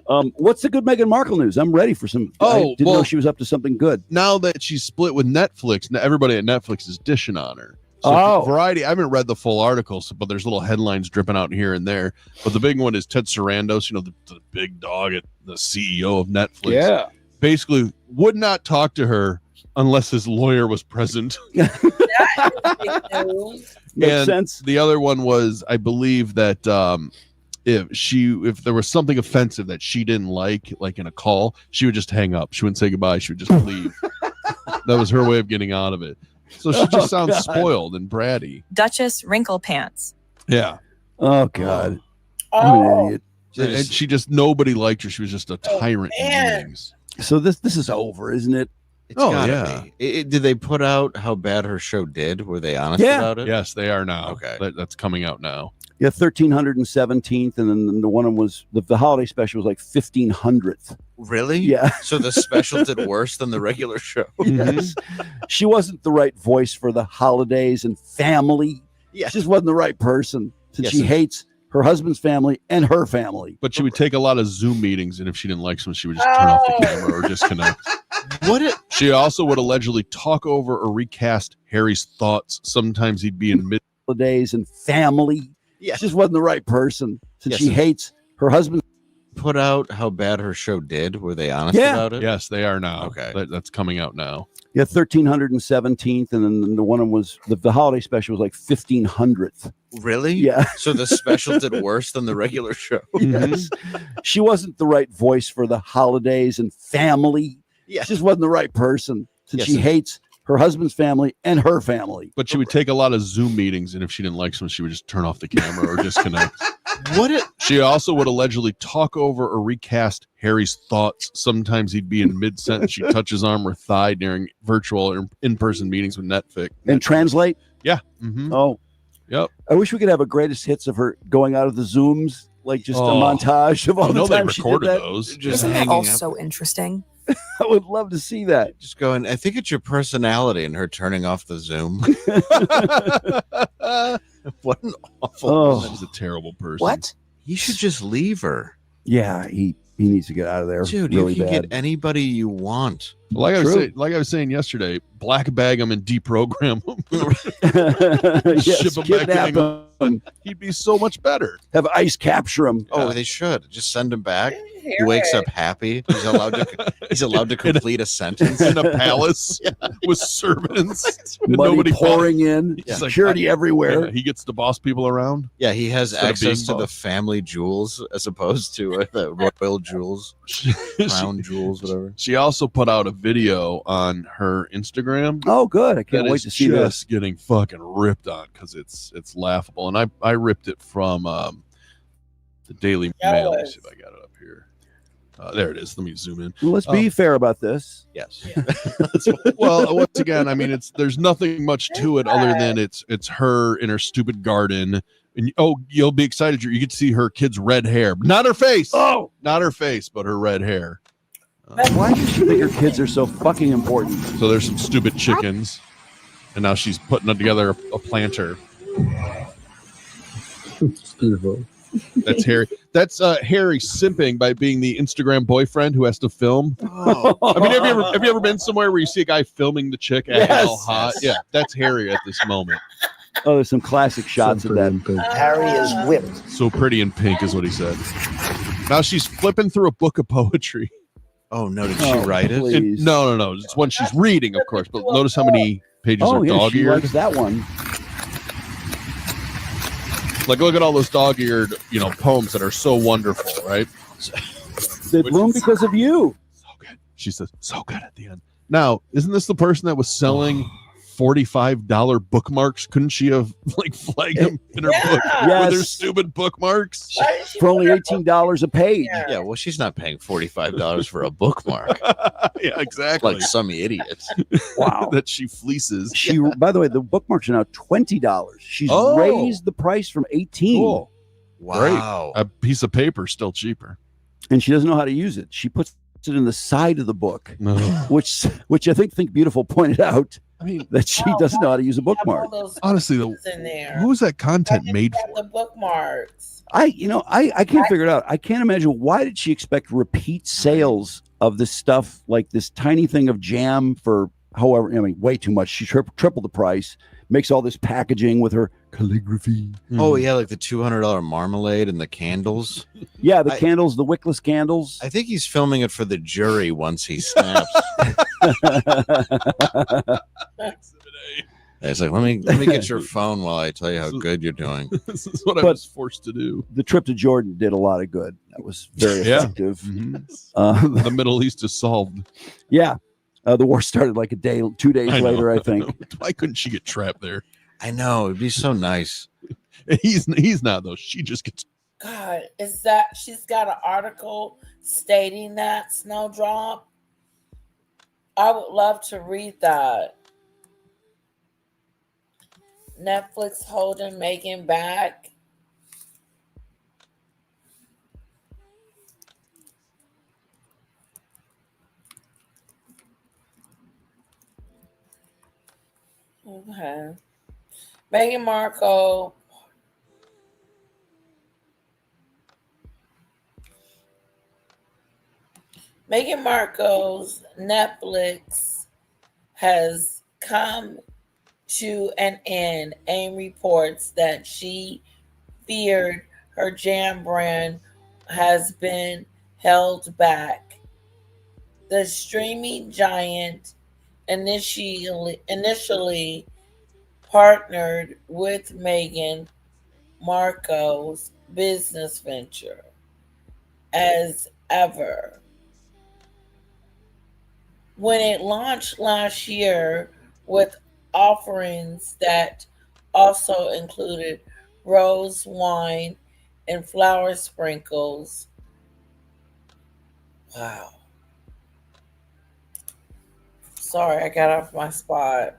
What's the good Meghan Markle news? I'm ready for some. I didn't know she was up to something good. now that she's split with Netflix, everybody at Netflix is dishing on her. So Variety, I haven't read the full articles, but there's little headlines dripping out here and there. But the big one is Ted Sarandos, the big dog at the CEO of Netflix. Yeah. Basically would not talk to her unless his lawyer was present. Makes And sense. the other one was, I believe that if there was something offensive that she didn't like in a call, she would just hang up. She wouldn't say goodbye. She would just leave. That was her way of getting out of it. So she just sounds spoiled and bratty. Duchess Wrinkle Pants. Yeah. Oh God. Oh. What an idiot. And she just nobody liked her. She was just a tyrant in meetings. So this is over, isn't it? It's gotta be. Did they put out how bad her show did? Were they honest about it? Yes, they are now. Okay. That's coming out now. Yeah, 1317th, and then the one was the holiday special was like 1500th. Really? Yeah. So the special did worse than the regular show. Yes. She wasn't the right voice for the holidays and family. Yeah. She just wasn't the right person since Yes. she hates her husband's family and her family. But she would take a lot of Zoom meetings, and if she didn't like someone, she would just turn off the camera or disconnect. She also would allegedly talk over or recast Harry's thoughts. Sometimes he'd be in mid holidays and family. Yeah. She just wasn't the right person since Yes. she hates her husband. put out how bad her show did? Were they honest Yeah. about it? Yes, they are now. Okay. That's coming out now. Yeah, 1317th, and then the one was the holiday special was like 1500th. Really? Yeah. So the special did worse than the regular show. Yes. She wasn't the right voice for the holidays and family. Yeah. She just wasn't the right person since Yes. she hates her husband's family and her family. But she would take a lot of Zoom meetings, and if she didn't like someone, she would just turn off the camera or disconnect. She also would allegedly talk over or recast Harry's thoughts. Sometimes he'd be in mid-sentence. She'd touch his arm or thigh during virtual or in-person meetings with Netflix. And translate? Yeah. Mm-hmm. Oh. Yep. I wish we could have a greatest hits of her going out of the Zooms, like just a montage of all I know the they time she did recorded that. those. Just Isn't that hanging all up. so interesting? I would love to see that. Just going, I think it's your personality and her turning off the Zoom. What an awful Oh. That was a terrible person. What? You should just leave her. Yeah, he needs to get out of there. Dude, really you can bad. get anybody you want. Like I was saying yesterday, black bag him and deprogram him. Yes, Ship him back kidnap to him. England. He'd be so much better. Have ICE capture him. Oh, they should just send him back. He wakes up happy. He's allowed to complete a sentence in a palace with servants. and Money nobody pouring in, He's like, security everywhere. Yeah, he gets to boss people around. Yeah, he has Instead of access being to the boss. family jewels as opposed to the royal jewels, crown jewels, whatever. She also put out a video on her Instagram. Oh, good. I can't that wait is to see just this. getting fucking ripped on because it's laughable. And I ripped it from the Daily Mail. Let me see if I got it up here. There it is. Let me zoom in. Well, let's be fair about this. Yes. Well, once again, I mean, there's nothing much to it other than it's her in her stupid garden. And you'll be excited. You get to see her kid's red hair, not her face. Oh, not her face, but her red hair. Why does she think her kids are so fucking important? So there's some stupid chickens, and now she's putting together a planter. It's beautiful. That's Harry. That's Harry simping by being the Instagram boyfriend who has to film. Oh. I mean, have you ever been somewhere where you see a guy filming the chick at how hot? Yeah, that's Harry at this moment. Oh, there's some classic shots of that. Harry is whipped. So pretty in pink is what he said. Now she's flipping through a book of poetry. Oh no, did she write it? please. No. It's one she's reading, of course. But notice how many pages Oh, are yeah, she dog-eared. likes that one. Like, look at all those dog-eared, poems that are so wonderful, right? They bloom because of you. She says, so good at the end. Now, isn't this the person that was selling $45 bookmarks? Couldn't she have flagged them in her book with Yes. their stupid bookmarks? For only $18 a page. Yeah, well, she's not paying $45 for a bookmark. Yeah, exactly. Like some idiot. Wow. That she fleeces. She, by the way, the bookmarks are now $20. She's raised the price from $18. Cool. Wow. Great. A piece of paper is still cheaper. And she doesn't know how to use it. She puts it in the side of the book, which I think Beautiful pointed out. I mean, that she doesn't know how to use a bookmark. Honestly, in there. who was that content made for? The bookmarks. I can't figure it out. I can't imagine why did she expect repeat sales of this stuff, like this tiny thing of jam for however, way too much. She tripled the price, makes all this packaging with her calligraphy. Oh yeah, like the $200 marmalade and the candles. Yeah, the candles, the wickless candles. I think he's filming it for the jury once he snaps. It's like, let me get your phone while I tell you how good you're doing. This is what I was forced to do. The trip to Jordan did a lot of good. That was very Yeah. effective. The Middle East is solved. Yeah. The war started like 2 days I know. later, I think. Why couldn't she get trapped there? I know, it'd be so nice. He's not though. She just gets. God, is that she's got an article stating that Snowdrop? I would love to read that. Netflix holding Meghan back. Okay. Meghan Markle. Meghan Markle's Netflix has come to an end. AIM reports that she feared her jam brand has been held back. The streaming giant initially partnered with Meghan Markle's business venture as ever. When it launched last year with offerings that also included rose wine and flower sprinkles. Wow. Sorry, I got off my spot.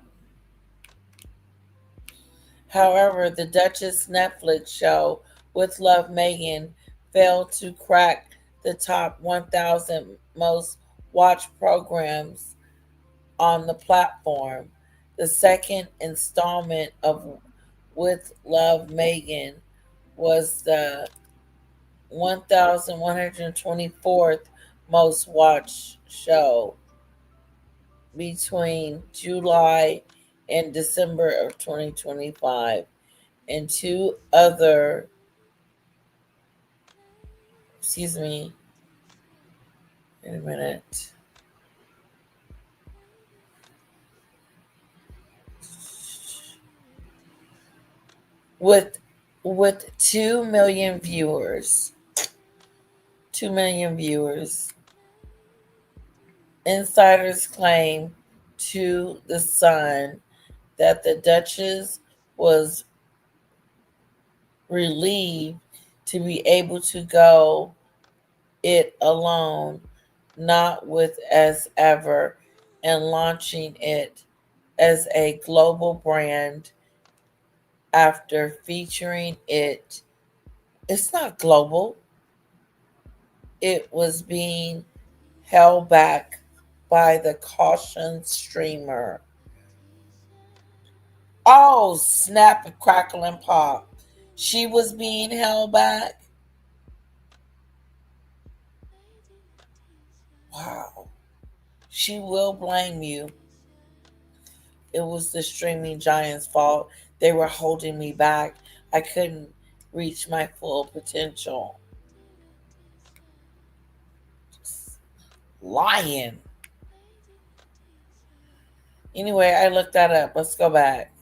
However, the Duchess Netflix show with Love Meghan failed to crack the top 1,000 most watched programs on the platform. The second installment of With Love Meghan was the 1,124th most watched show between July and December of 2025, and two other, excuse me, wait a minute. With 2 million viewers. 2 million viewers. Insiders claim to The Sun that the Duchess was relieved to be able to go it alone, not with as ever, and launching it as a global brand after featuring it. It's not global. It was being held back by the caution streamer. Oh, snap and crackle and pop. She was being held back. Wow. She will blame you. It was the streaming giant's fault. They were holding me back. I couldn't reach my full potential. Just lying. Anyway, I looked that up. Let's go back.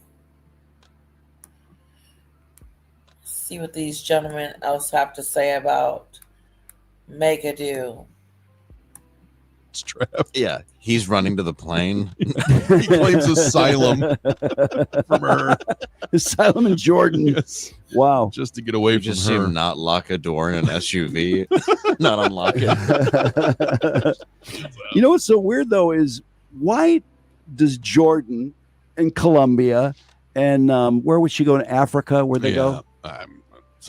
See what these gentlemen else have to say about Megadoo. It's trapped. Yeah, he's running to the plane. He claims asylum from her. Asylum in Jordan. Yes. Wow. Just to get away You from just see her. him not lock a door in an SUV, not unlock it. You know what's so weird though is why does Jordan and Colombia and where would she go in Africa? Where'd they go? I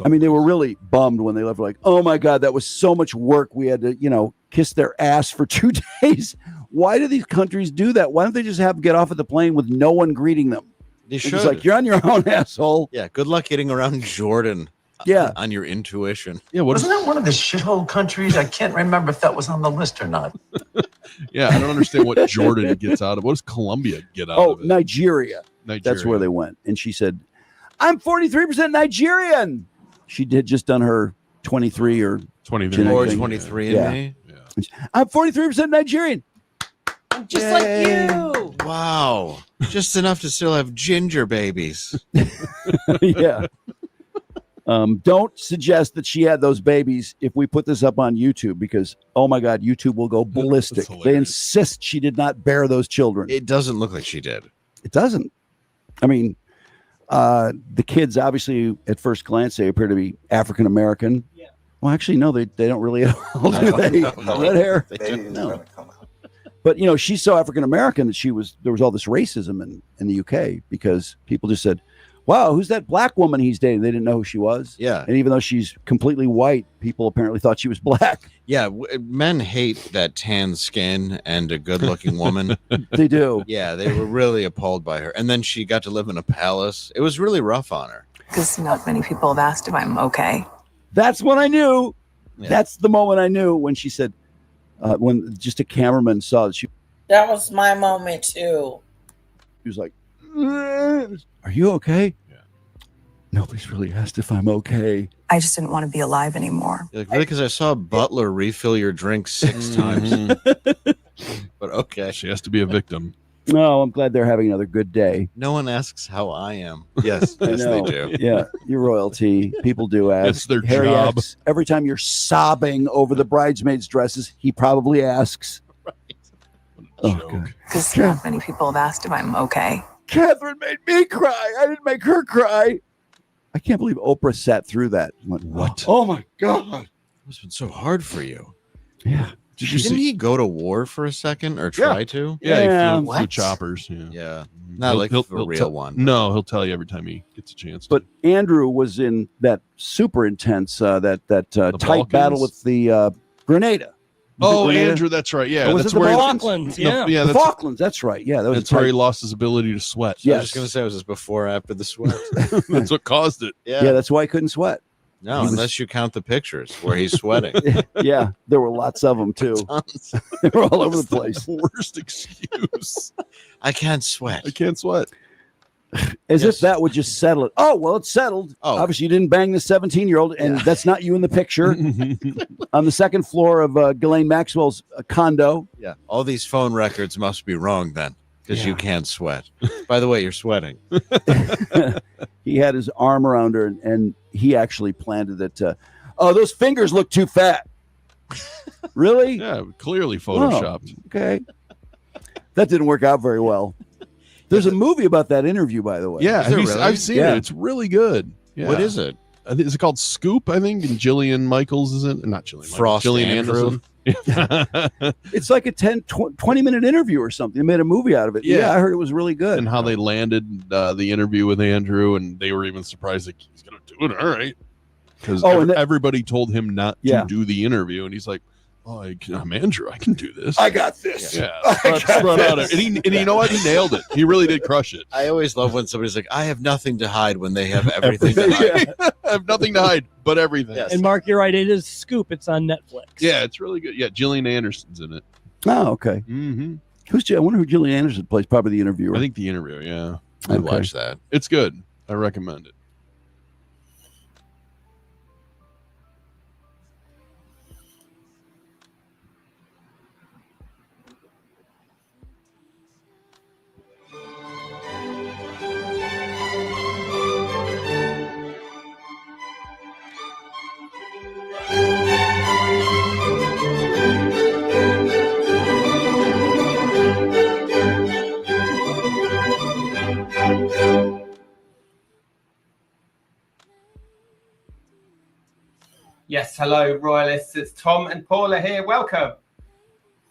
mean, they were really bummed when they left. Like, oh my God, that was so much work. We had to, kiss their ass for 2 days. Why do these countries do that? Why don't they just have them get off of the plane with no one greeting them? They It's should. just like, you're on your own, asshole. Yeah, good luck getting around Jordan. Yeah. On your intuition. Yeah, Wasn't that one of the shithole countries? I can't remember if that was on the list or not. Yeah, I don't understand what Jordan gets out of. What does Colombia get out of it? Nigeria. That's where they went. And she said, I'm 43% Nigerian. She had just done her 23 or 23 or thing. 23 in Yeah. me. I'm 43% Nigerian. I'm just like you. Wow. Just enough to still have ginger babies. Yeah. Don't suggest that she had those babies if we put this up on YouTube because, oh my God, YouTube will go ballistic. They insist she did not bear those children. It doesn't look like she did. It doesn't. I mean, the kids, obviously, at first glance, they appear to be African American. Yeah. Well, actually, no, they don't really at all, do they? Red hair. No. But, she's so African American that there was all this racism in the UK because people just said, wow, who's that black woman he's dating? They didn't know who she was. Yeah. And even though she's completely white, people apparently thought she was black. Yeah, men hate that tan skin and a good-looking woman. They do. Yeah, they were really appalled by her. And then she got to live in a palace. It was really rough on her. Because not many people have asked if I'm okay. That's when I knew. Yeah. That's the moment I knew when she said, when just a cameraman saw that she That was my moment too. was like, are you okay? Nobody's really asked if I'm okay. I just didn't want to be alive anymore. Like, really? Because I saw Butler refill your drink 6 times. But okay. She has to be a victim. No, I'm glad they're having another good day. No one asks how I am. Yes, I yes, they know. do. Yeah, you're royalty. People do ask. It's their Harry job. asks every time you're sobbing over the bridesmaids' dresses. He probably asks. Oh, God. Because not many people have asked if I'm okay. Catherine made me cry. I didn't make her cry. I can't believe Oprah sat through that. Went, what? Oh, my God. It's been so hard for you. Yeah. Didn't he go to war for a second or try to? Yeah, he flew choppers. Yeah. Not like a real one. No, he'll tell you every time he gets a chance. But Andrew was in that super intense, that tight Balkans? battle with the Grenada. Oh, Grenada? Andrew, that's right. Yeah, Or was that's it the where Falklands? No, yeah, The that's, Falklands. That's right. Yeah, that was that's where he lost his ability to sweat. I was just going to say, was this before or after the sweat? That's what caused it. Yeah, that's why he couldn't sweat. No, He was- unless you count the pictures where he's sweating. Yeah, there were lots of them too. Tons. They were all over the place. Worst excuse. I can't sweat. I can't sweat. As if that would just settle it. Oh, well, it's settled. Oh. Obviously, you didn't bang the 17-year-old, and that's not you in the picture. On the second floor of Ghislaine Maxwell's condo. Yeah. All these phone records must be wrong then, because you can't sweat. By the way, you're sweating. He had his arm around her, and he actually planted it. Oh, those fingers look too fat. Really? Yeah, clearly photoshopped. Oh, okay. That didn't work out very well. There's a movie about that interview, by the way. Yeah, Is there really? I've seen it. It's really good. Yeah. What is it? Is it called Scoop? I think, and Jillian Michaels is in. Not Jillian. Frost Michaels, Jillian Andrew. Anderson. It's like a 20-minute interview or something. They made a movie out of it. Yeah, I heard it was really good. And how they landed the interview with Andrew, and they were even surprised that he's going to do it. All right, because everybody told him not to do the interview, and he's like, "Oh, I'm Andrew. I can do this. I got this. Yeah, I got out this. and you know what? He nailed it. He really did crush it. I always love when somebody's like, I have nothing to hide when they have everything to hide. I have nothing to hide but everything. Yes. And Mark, you're right. It is Scoop. It's on Netflix. Yeah, it's really good. Yeah, Jillian Anderson's in it. Oh, okay. Mm-hmm. I wonder who Gillian Anderson plays. Probably the interviewer. I think the interview. Yeah, I'd watch that. It's good. I recommend it. Yes, hello, Royalists. It's Tom and Paula here. Welcome.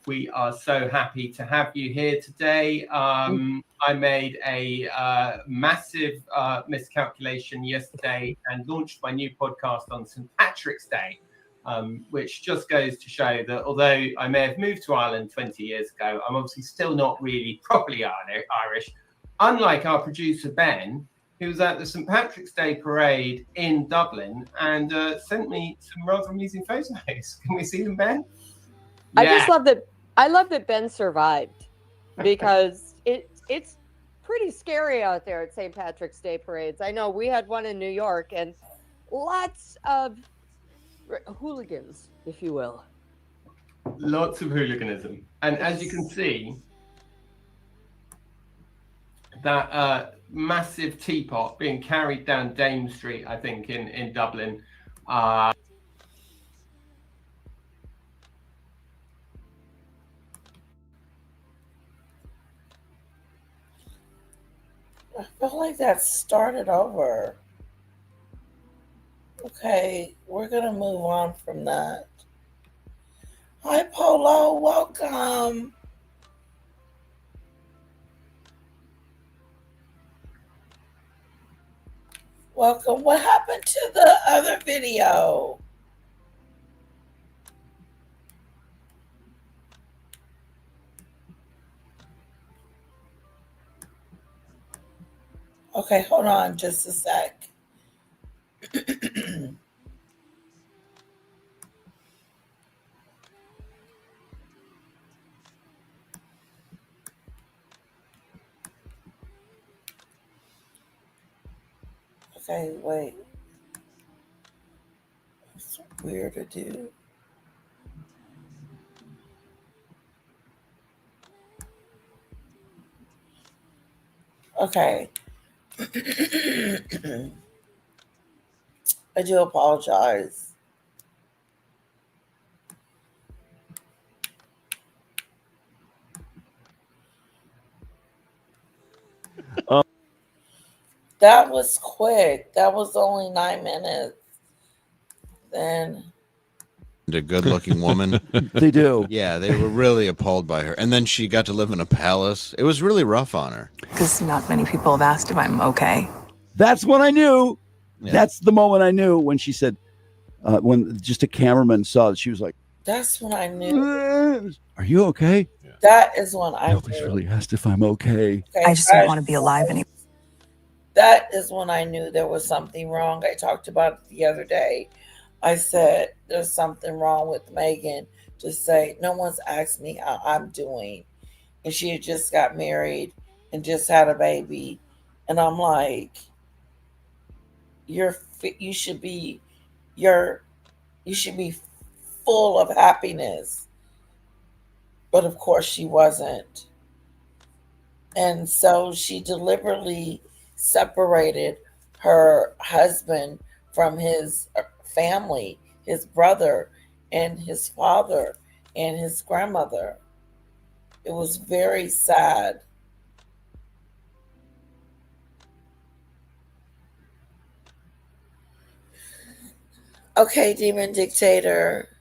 We are so happy to have you here today. I made a massive miscalculation yesterday and launched my new podcast on St. Patrick's Day, which just goes to show that although I may have moved to Ireland 20 years ago, I'm obviously still not really properly Irish. Unlike our producer, Ben, who was at the St. Patrick's Day parade in Dublin and sent me some rather amusing photos. Can we see them, Ben? I just love that. I love that Ben survived because it's pretty scary out there at St. Patrick's Day parades. I know we had one in New York and lots of hooligans, if you will. Lots of hooliganism. And as you can see, that massive teapot being carried down Dame Street, I think, in Dublin. I feel like that started over. Okay, we're going to move on from that. Hi, Polo. Welcome. Welcome. What happened to the other video? Okay, hold on just a sec. Okay, wait. It's weird to do. Okay. I do apologize. That was quick. That was only 9 minutes. Then A good-looking woman. They do. Yeah, they were really appalled by her. And then she got to live in a palace. It was really rough on her. Because not many people have asked if I'm okay. That's when I knew. Yeah. That's the moment I knew when she said, when just a cameraman saw it, she was like, that's when I knew. "Are you okay?" That is when I Nobody's knew. really asked if I'm okay. I just don't want to be alive anymore. That is when I knew there was something wrong. I talked about it the other day. I said, there's something wrong with Meghan. To say, no one's asked me how I'm doing. And she had just got married and just had a baby. And I'm like, you should be full of happiness. But of course she wasn't. And so she deliberately separated her husband from his family, his brother and his father and his grandmother. It was very sad. Okay, Demon Dictator.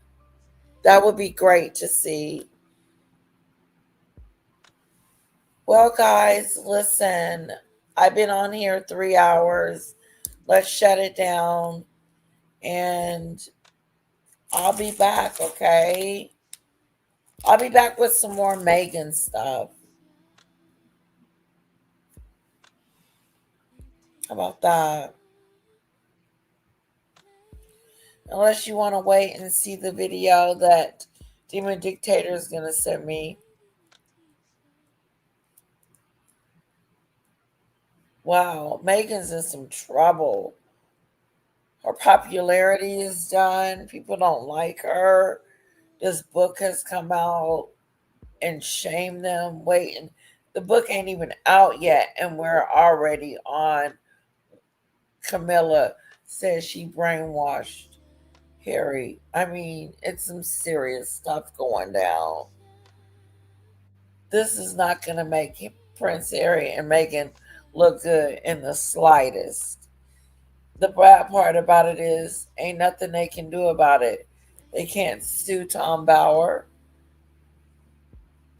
That would be great to see. Well, guys, listen. I've been on here 3 hours. Let's shut it down. And I'll be back, okay? I'll be back with some more Meghan stuff. How about that? Unless you want to wait and see the video that Demon Dictator is going to send me. Wow, Meghan's in some trouble. Her popularity is done. People don't like her. This book has come out and shame them. Wait, and the book ain't even out yet, and we're already on. Camilla says she brainwashed Harry. I mean, it's some serious stuff going down. This is not going to make Prince Harry and Meghan look good in the slightest. The bad part about it is, ain't nothing they can do about it. They can't sue Tom Bauer.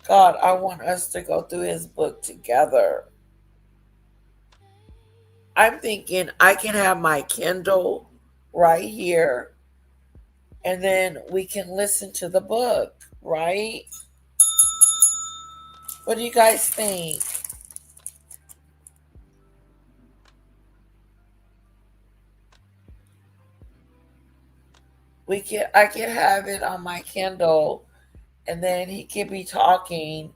God, I want us to go through his book together. I'm thinking I can have my Kindle right here, and then we can listen to the book, right? What do you guys think? I could have it on my Kindle, and then he could be talking,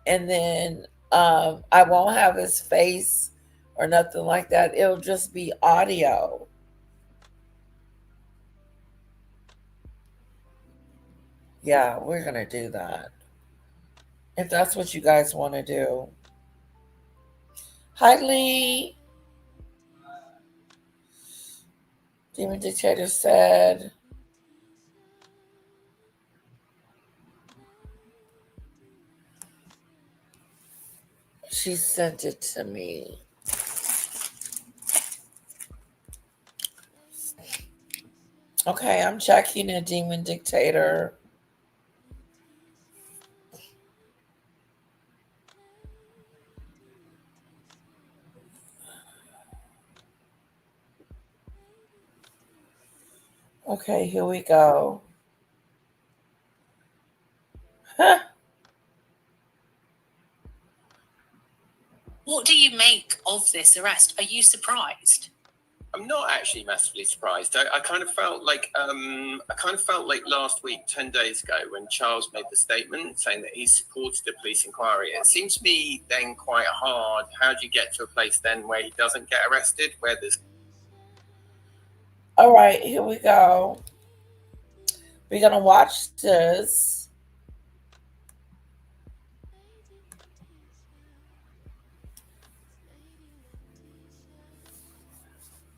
and then I won't have his face or nothing like that. It'll just be audio. Yeah, we're gonna do that. If that's what you guys want to do. Hi, Lee. Demon Dictator said, she sent it to me. Okay, I'm checking a Demon Dictator. Okay, here we go. Huh. What do you make of this arrest? Are you surprised? I'm not actually massively surprised. I kind of felt like last week, 10 days ago, when Charles made the statement saying that he supported the police inquiry. It seems to me then quite hard. How do you get to a place then where he doesn't get arrested, where there's All right, here we go. We're going to watch this.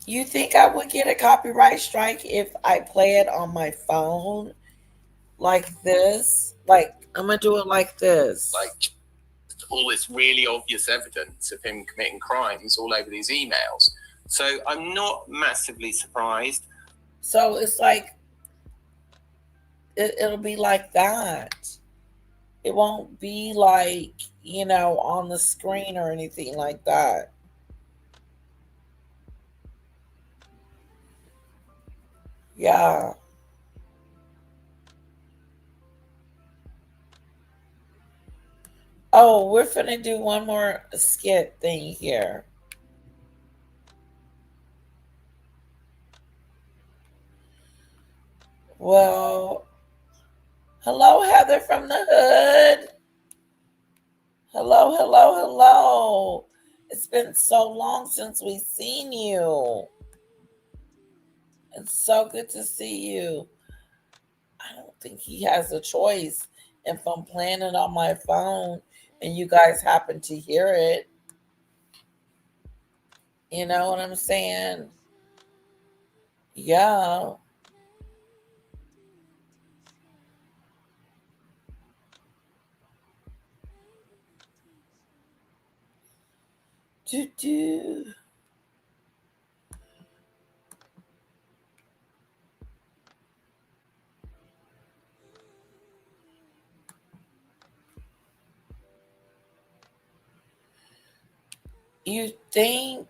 You think I would get a copyright strike if I play it on my phone like this? Like, I'm going to do it like this. Like all this really obvious evidence of him committing crimes all over these emails. So I'm not massively surprised. So it's like, it'll be like that. It won't be like, on the screen or anything like that. Yeah. Oh, we're finna do one more skit thing here. Well, hello, Heather from the hood. Hello, hello, hello. It's been so long since we've seen you. It's so good to see you. I don't think he has a choice if I'm playing it on my phone and you guys happen to hear it. You know what I'm saying? Yeah. Do. You think?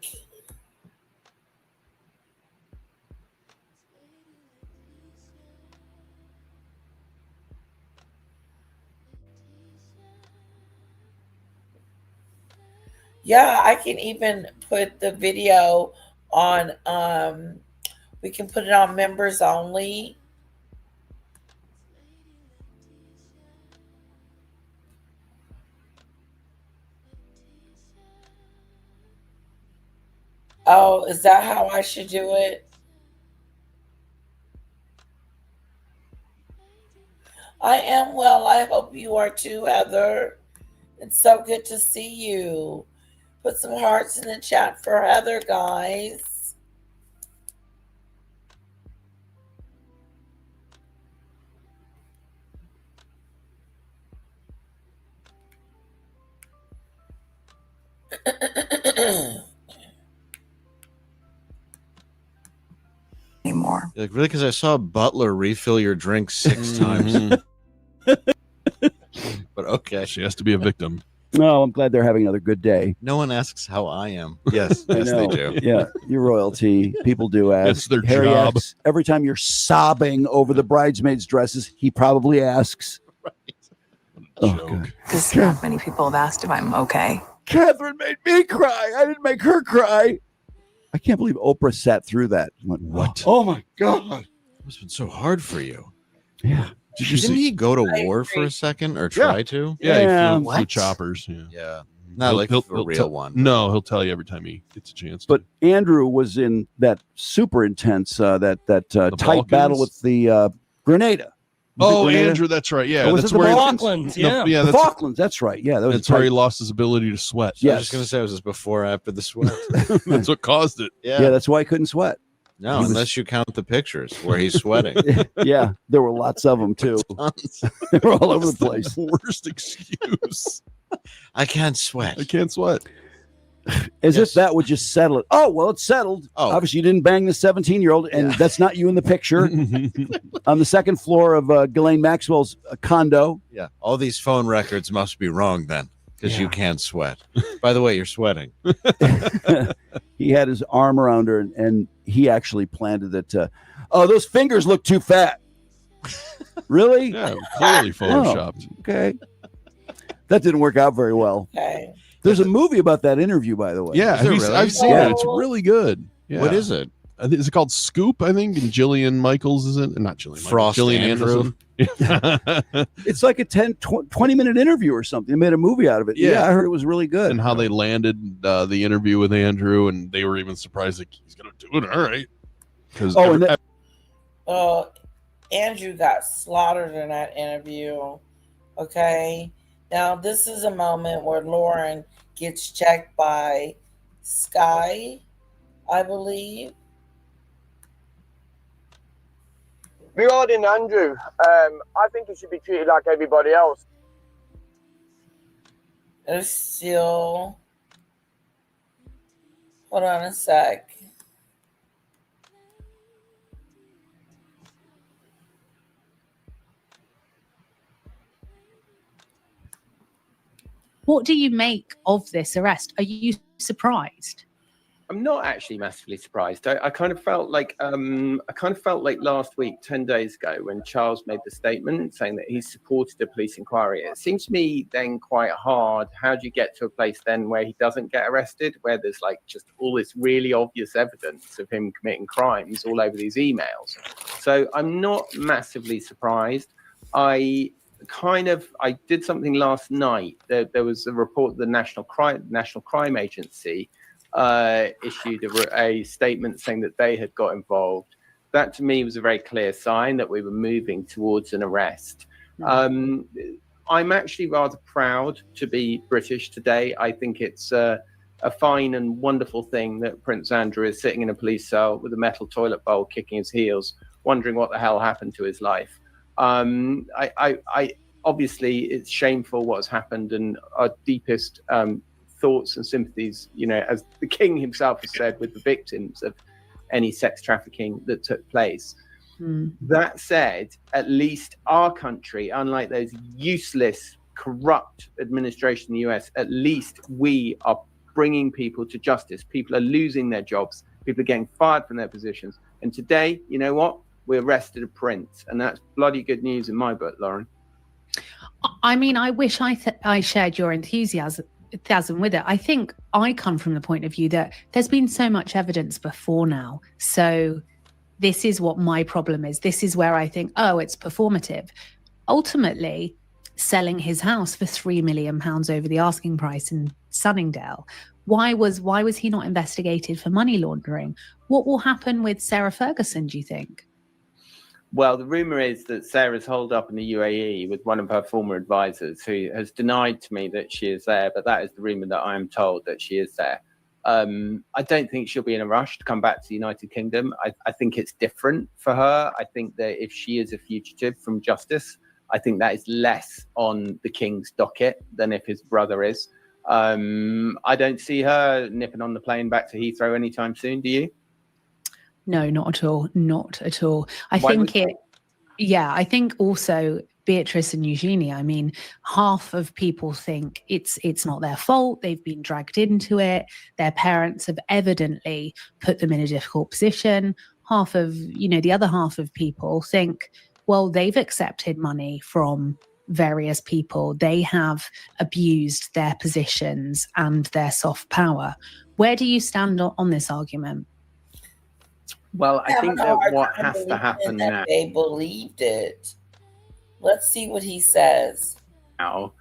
Yeah, I can even put the video on, we can put it on members only. Oh, is that how I should do it? I am well. I hope you are too, Heather. It's so good to see you. Put some hearts in the chat for Heather, guys. Anymore. Like, really? Because I saw a butler refill your drink 6 times. But okay. She has to be a victim. No, I'm glad they're having another good day. No one asks how I am. Yes, I yes, they know. do. Yeah, you're royalty. People do ask. It's their Harry job. asks, every time you're sobbing over the bridesmaids' dresses, he probably asks. Right. Oh, God. Because not many people have asked if I'm okay. Catherine made me cry. I didn't make her cry. I can't believe Oprah sat through that. Went, what? Oh, my God. It must have been so hard for you. Yeah. Didn't he go to war for a second or try to? Yeah, he flew choppers. Yeah. Not like a real one. No, he'll tell you every time he gets a chance. But Andrew was in that super intense, that tight Balkans? battle with the Grenada. Oh, Grenada? Andrew, that's right. Yeah, Or was that's it the where Falklands? Yeah. yeah, the that's, Falklands. That's right. Yeah, that was that's where he lost his ability to sweat. I Yes. was just going to say, was this before or after the sweat? That's what caused it. Yeah, that's why he couldn't sweat. No, He was- unless you count the pictures where he's sweating. Yeah, there were lots of them too. Tons. They were all over That's the place. the worst excuse. I can't sweat. I can't sweat. As if that would just settle it. Oh, well, it's settled. Oh. Obviously, you didn't bang the 17-year-old, and that's not you in the picture. On the second floor of Ghislaine Maxwell's condo. Yeah. All these phone records must be wrong then, because you can't sweat. By the way, you're sweating. He had his arm around her, and he actually planted it. Oh, those fingers look too fat. Really? Yeah, clearly photoshopped. Oh, okay. That didn't work out very well. Okay. There's a movie about that interview, by the way. Yeah, Is there really? I've seen Yeah. it. It's really good. Yeah. What is it? Is it called Scoop? I think. And Jillian Michaels is it? Not Jillian. Frost Jillian Andrew. Anderson. It's like a 20-minute interview or something. They made a movie out of it. Yeah. Yeah, I heard it was really good. And how they landed the interview with Andrew, and they were even surprised like he's gonna do it. All right. Because Andrew got slaughtered in that interview. Okay. Now, this is a moment where Lauren gets checked by Sky, I believe. Regarding Andrew, I think he should be treated like everybody else. There's still... Hold on a sec. What do you make of this arrest? Are you surprised? I'm not actually massively surprised. I kind of felt like last week, 10 days ago, when Charles made the statement saying that he supported a police inquiry. It seems to me then quite hard. How do you get to a place then where he doesn't get arrested, where there's like just all this really obvious evidence of him committing crimes all over these emails? So I'm not massively surprised. I did something last night. There was a report the National Crime Agency issued a statement saying that they had got involved. That to me was a very clear sign that we were moving towards an arrest. I'm actually rather proud to be British today. I think it's a fine and wonderful thing that Prince Andrew is sitting in a police cell with a metal toilet bowl kicking his heels, wondering what the hell happened to his life. I obviously it's shameful what's happened, and our deepest thoughts and sympathies, as the king himself has said, with the victims of any sex trafficking that took place. That said, at least our country, unlike those useless, corrupt administration in the US, at least we are bringing people to justice. People are losing their jobs. People are getting fired from their positions. And today, you know what? We arrested a prince, and that's bloody good news in my book, Lauren. I mean, I wish I shared your enthusiasm with it. I think I come from the point of view that there's been so much evidence before now. So this is what my problem is. This is where I think, oh, it's performative. Ultimately, selling his house for £3 million over the asking price in Sunningdale. Why was he not investigated for money laundering? What will happen with Sarah Ferguson, do you think? Well, the rumor is that Sarah's holed up in the UAE with one of her former advisors, who has denied to me that she is there, but that is the rumor that I am told, that she is there. I don't think she'll be in a rush to come back to the United Kingdom. I think it's different for her. I think that if she is a fugitive from justice, I think that is less on the king's docket than if his brother is. I don't see her nipping on the plane back to Heathrow anytime soon. Do you? No, not at all. Not at all. I think also Beatrice and Eugenie, I mean, half of people think it's not their fault. They've been dragged into it. Their parents have evidently put them in a difficult position. The other half of people think, well, they've accepted money from various people. They have abused their positions and their soft power. Where do you stand on this argument? Well, I think that what has to happen now, they believed it. Let's see what he says. Now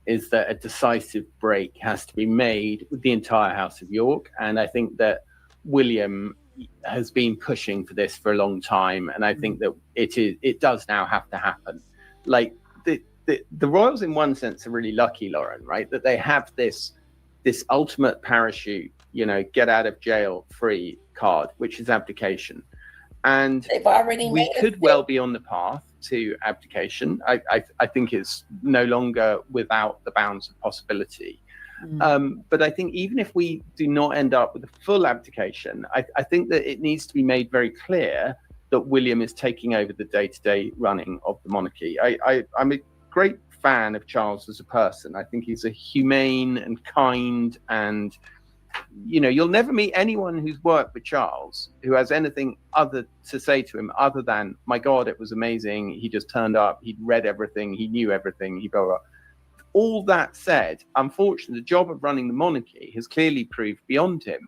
is that a decisive break has to be made with the entire House of York. And I think that William has been pushing for this for a long time. And I think that it does now have to happen. Like the royals in one sense are really lucky, Lauren, right? That they have this ultimate parachute, get out of jail free card, which is abdication. And they've already we could well be on the path to abdication. I think it's no longer without the bounds of possibility. But I think even if we do not end up with a full abdication, I think that it needs to be made very clear that William is taking over the day-to-day running of the monarchy. I'm a great fan of Charles as a person. I think he's a humane and kind, and you'll never meet anyone who's worked with Charles who has anything other to say to him other than, my God, it was amazing. He just turned up. He'd read everything. He knew everything. He blah, blah. All that said, unfortunately, the job of running the monarchy has clearly proved beyond him.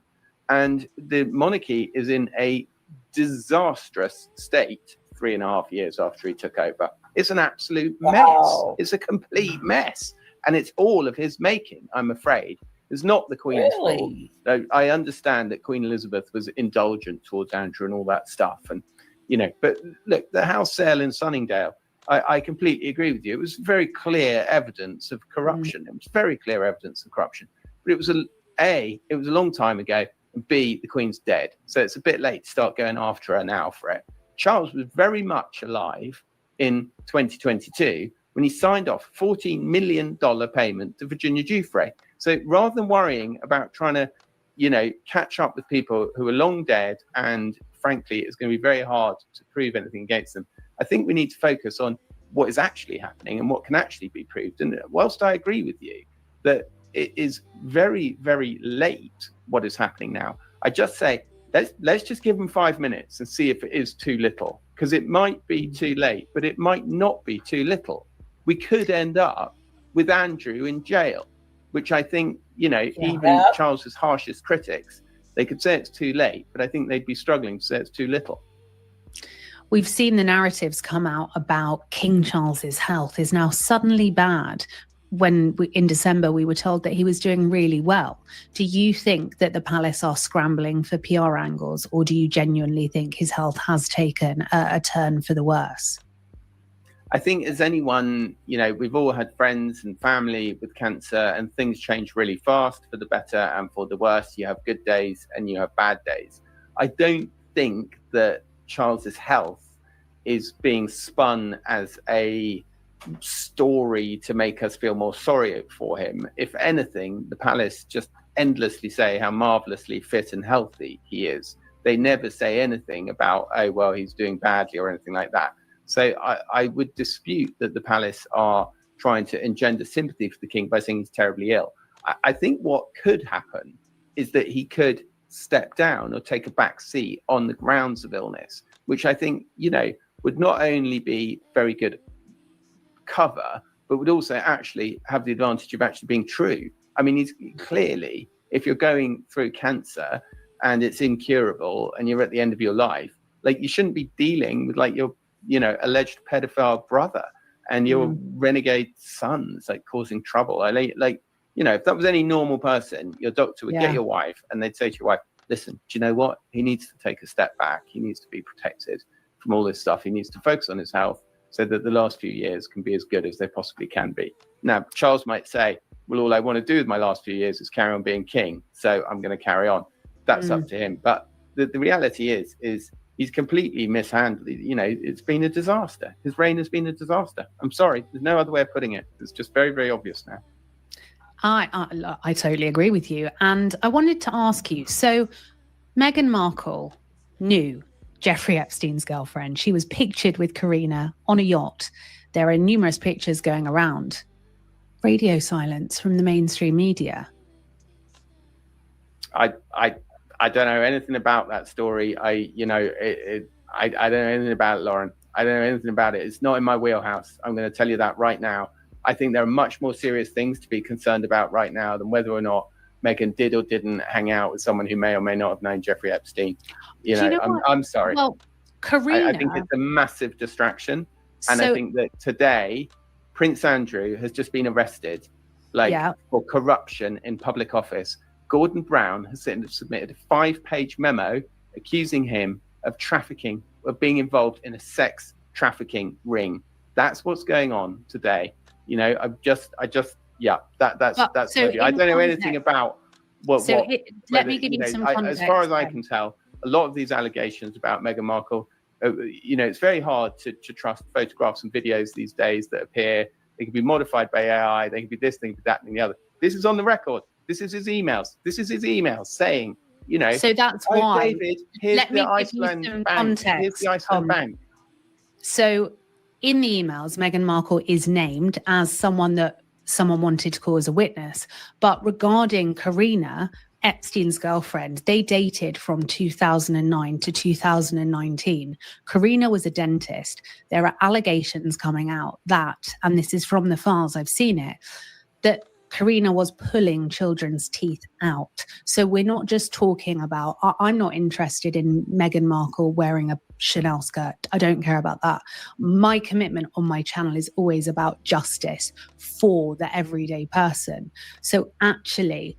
And the monarchy is in a disastrous state 3.5 years after he took over. It's an absolute mess. It's a complete mess. And it's all of his making, I'm afraid. It's not the Queen's fault. Really? I understand that Queen Elizabeth was indulgent towards Andrew and all that stuff, and but look, the house sale in Sunningdale, I completely agree with you. It was very clear evidence of corruption. It was very clear evidence of corruption, but it was it was a long time ago, and B, the Queen's dead, so it's a bit late to start going after her now for it. Charles was very much alive in 2022 when he signed off $14 million payment to Virginia Giuffre. So rather than worrying about trying to, catch up with people who are long dead, and frankly, it's going to be very hard to prove anything against them, I think we need to focus on what is actually happening and what can actually be proved. And whilst I agree with you that it is very, very late what is happening now, I just say, let's just give them 5 minutes and see if it is too little, because it might be too late, but it might not be too little. We could end up with Andrew in jail, which I think, even Charles's harshest critics, they could say it's too late, but I think they'd be struggling to say it's too little. We've seen the narratives come out about King Charles's health is now suddenly bad, when in December we were told that he was doing really well. Do you think that the palace are scrambling for PR angles, or do you genuinely think his health has taken a turn for the worse? I think as anyone, we've all had friends and family with cancer, and things change really fast for the better and for the worse. You have good days and you have bad days. I don't think that Charles's health is being spun as a story to make us feel more sorry for him. If anything, the palace just endlessly say how marvelously fit and healthy he is. They never say anything about, oh, well, he's doing badly or anything like that. So I would dispute that the palace are trying to engender sympathy for the king by saying he's terribly ill. I think what could happen is that he could step down or take a back seat on the grounds of illness, which I think, would not only be very good cover, but would also actually have the advantage of actually being true. I mean, he's clearly, if you're going through cancer and it's incurable and you're at the end of your life, like, you shouldn't be dealing with your alleged pedophile brother and your renegade sons, causing trouble. If that was any normal person, your doctor would get your wife and they'd say to your wife, listen, do you know what? He needs to take a step back. He needs to be protected from all this stuff. He needs to focus on his health so that the last few years can be as good as they possibly can be. Now, Charles might say, well, all I want to do with my last few years is carry on being king, so I'm going to carry on. That's up to him. But the reality is he's completely mishandled. It's been a disaster. His reign has been a disaster. I'm sorry. There's no other way of putting it. It's just very, very obvious now. I totally agree with you. And I wanted to ask you, so Meghan Markle knew Jeffrey Epstein's girlfriend. She was pictured with Karina on a yacht. There are numerous pictures going around. Radio silence from the mainstream media. I don't know anything about that story. I don't know anything about it, Lauren. I don't know anything about it. It's not in my wheelhouse. I'm going to tell you that right now. I think there are much more serious things to be concerned about right now than whether or not Meghan did or didn't hang out with someone who may or may not have known Jeffrey Epstein. I'm sorry. Well, Karina, I think it's a massive distraction. And I think that today, Prince Andrew has just been arrested for corruption in public office. Gordon Brown has submitted a 5-page memo accusing him of trafficking, of being involved in a sex trafficking ring. That's what's going on today. That's so I don't know anything about let me give you some context. As far as I can tell, a lot of these allegations about Meghan Markle, it's very hard to trust photographs and videos these days that appear. They can be modified by AI. They can be this, they can be that, and the other. This is on the record. This is his emails. This is his emails saying, So that's why. David, here's the Iceland bank. Here's the Iceland bank. So in the emails, Meghan Markle is named as someone that someone wanted to call as a witness. But regarding Karina, Epstein's girlfriend, they dated from 2009 to 2019. Karina was a dentist. There are allegations coming out that, and this is from the files, I've seen it, that Karina was pulling children's teeth out. So we're not just talking about, I'm not interested in Meghan Markle wearing a Chanel skirt. I don't care about that. My commitment on my channel is always about justice for the everyday person. So actually,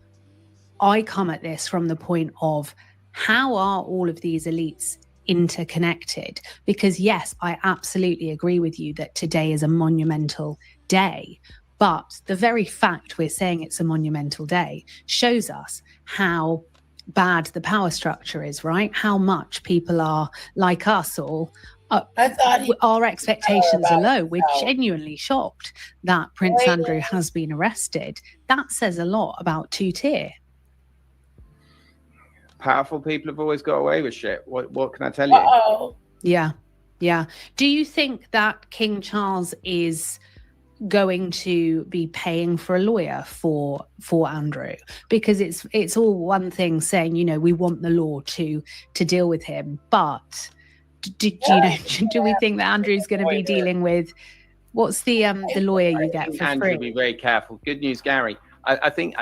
I come at this from the point of how are all of these elites interconnected? Because yes, I absolutely agree with you that today is a monumental day. But the very fact we're saying it's a monumental day shows us how bad the power structure is, right? How much people are like us all. I thought our expectations are low. We're genuinely shocked that Prince Andrew has been arrested. That says a lot about two-tier. Powerful people have always got away with shit. What can I tell you? Yeah. Do you think that King Charles is going to be paying for a lawyer for Andrew? Because it's all one thing saying, you know, we want the law to deal with him, but do we think that Andrew's going to be dealing with what's the lawyer you get for Andrew, free? be very careful. Good news, Gary. I think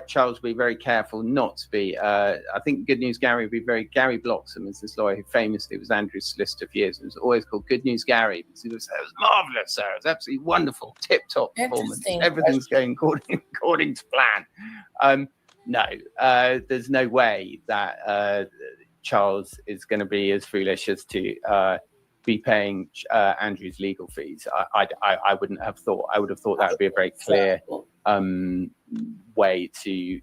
Charles will be very careful not to be. I think Good News Gary will be Gary Bloxham is this lawyer who famously was Andrew's solicitor for years. It was always called Good News Gary because it was marvelous, sir. It was absolutely wonderful, tip-top performance. Everything's going according to plan. No, there's no way that Charles is going to be as foolish as to be paying Andrew's legal fees. I wouldn't have thought. I would have thought that would be a very clear way to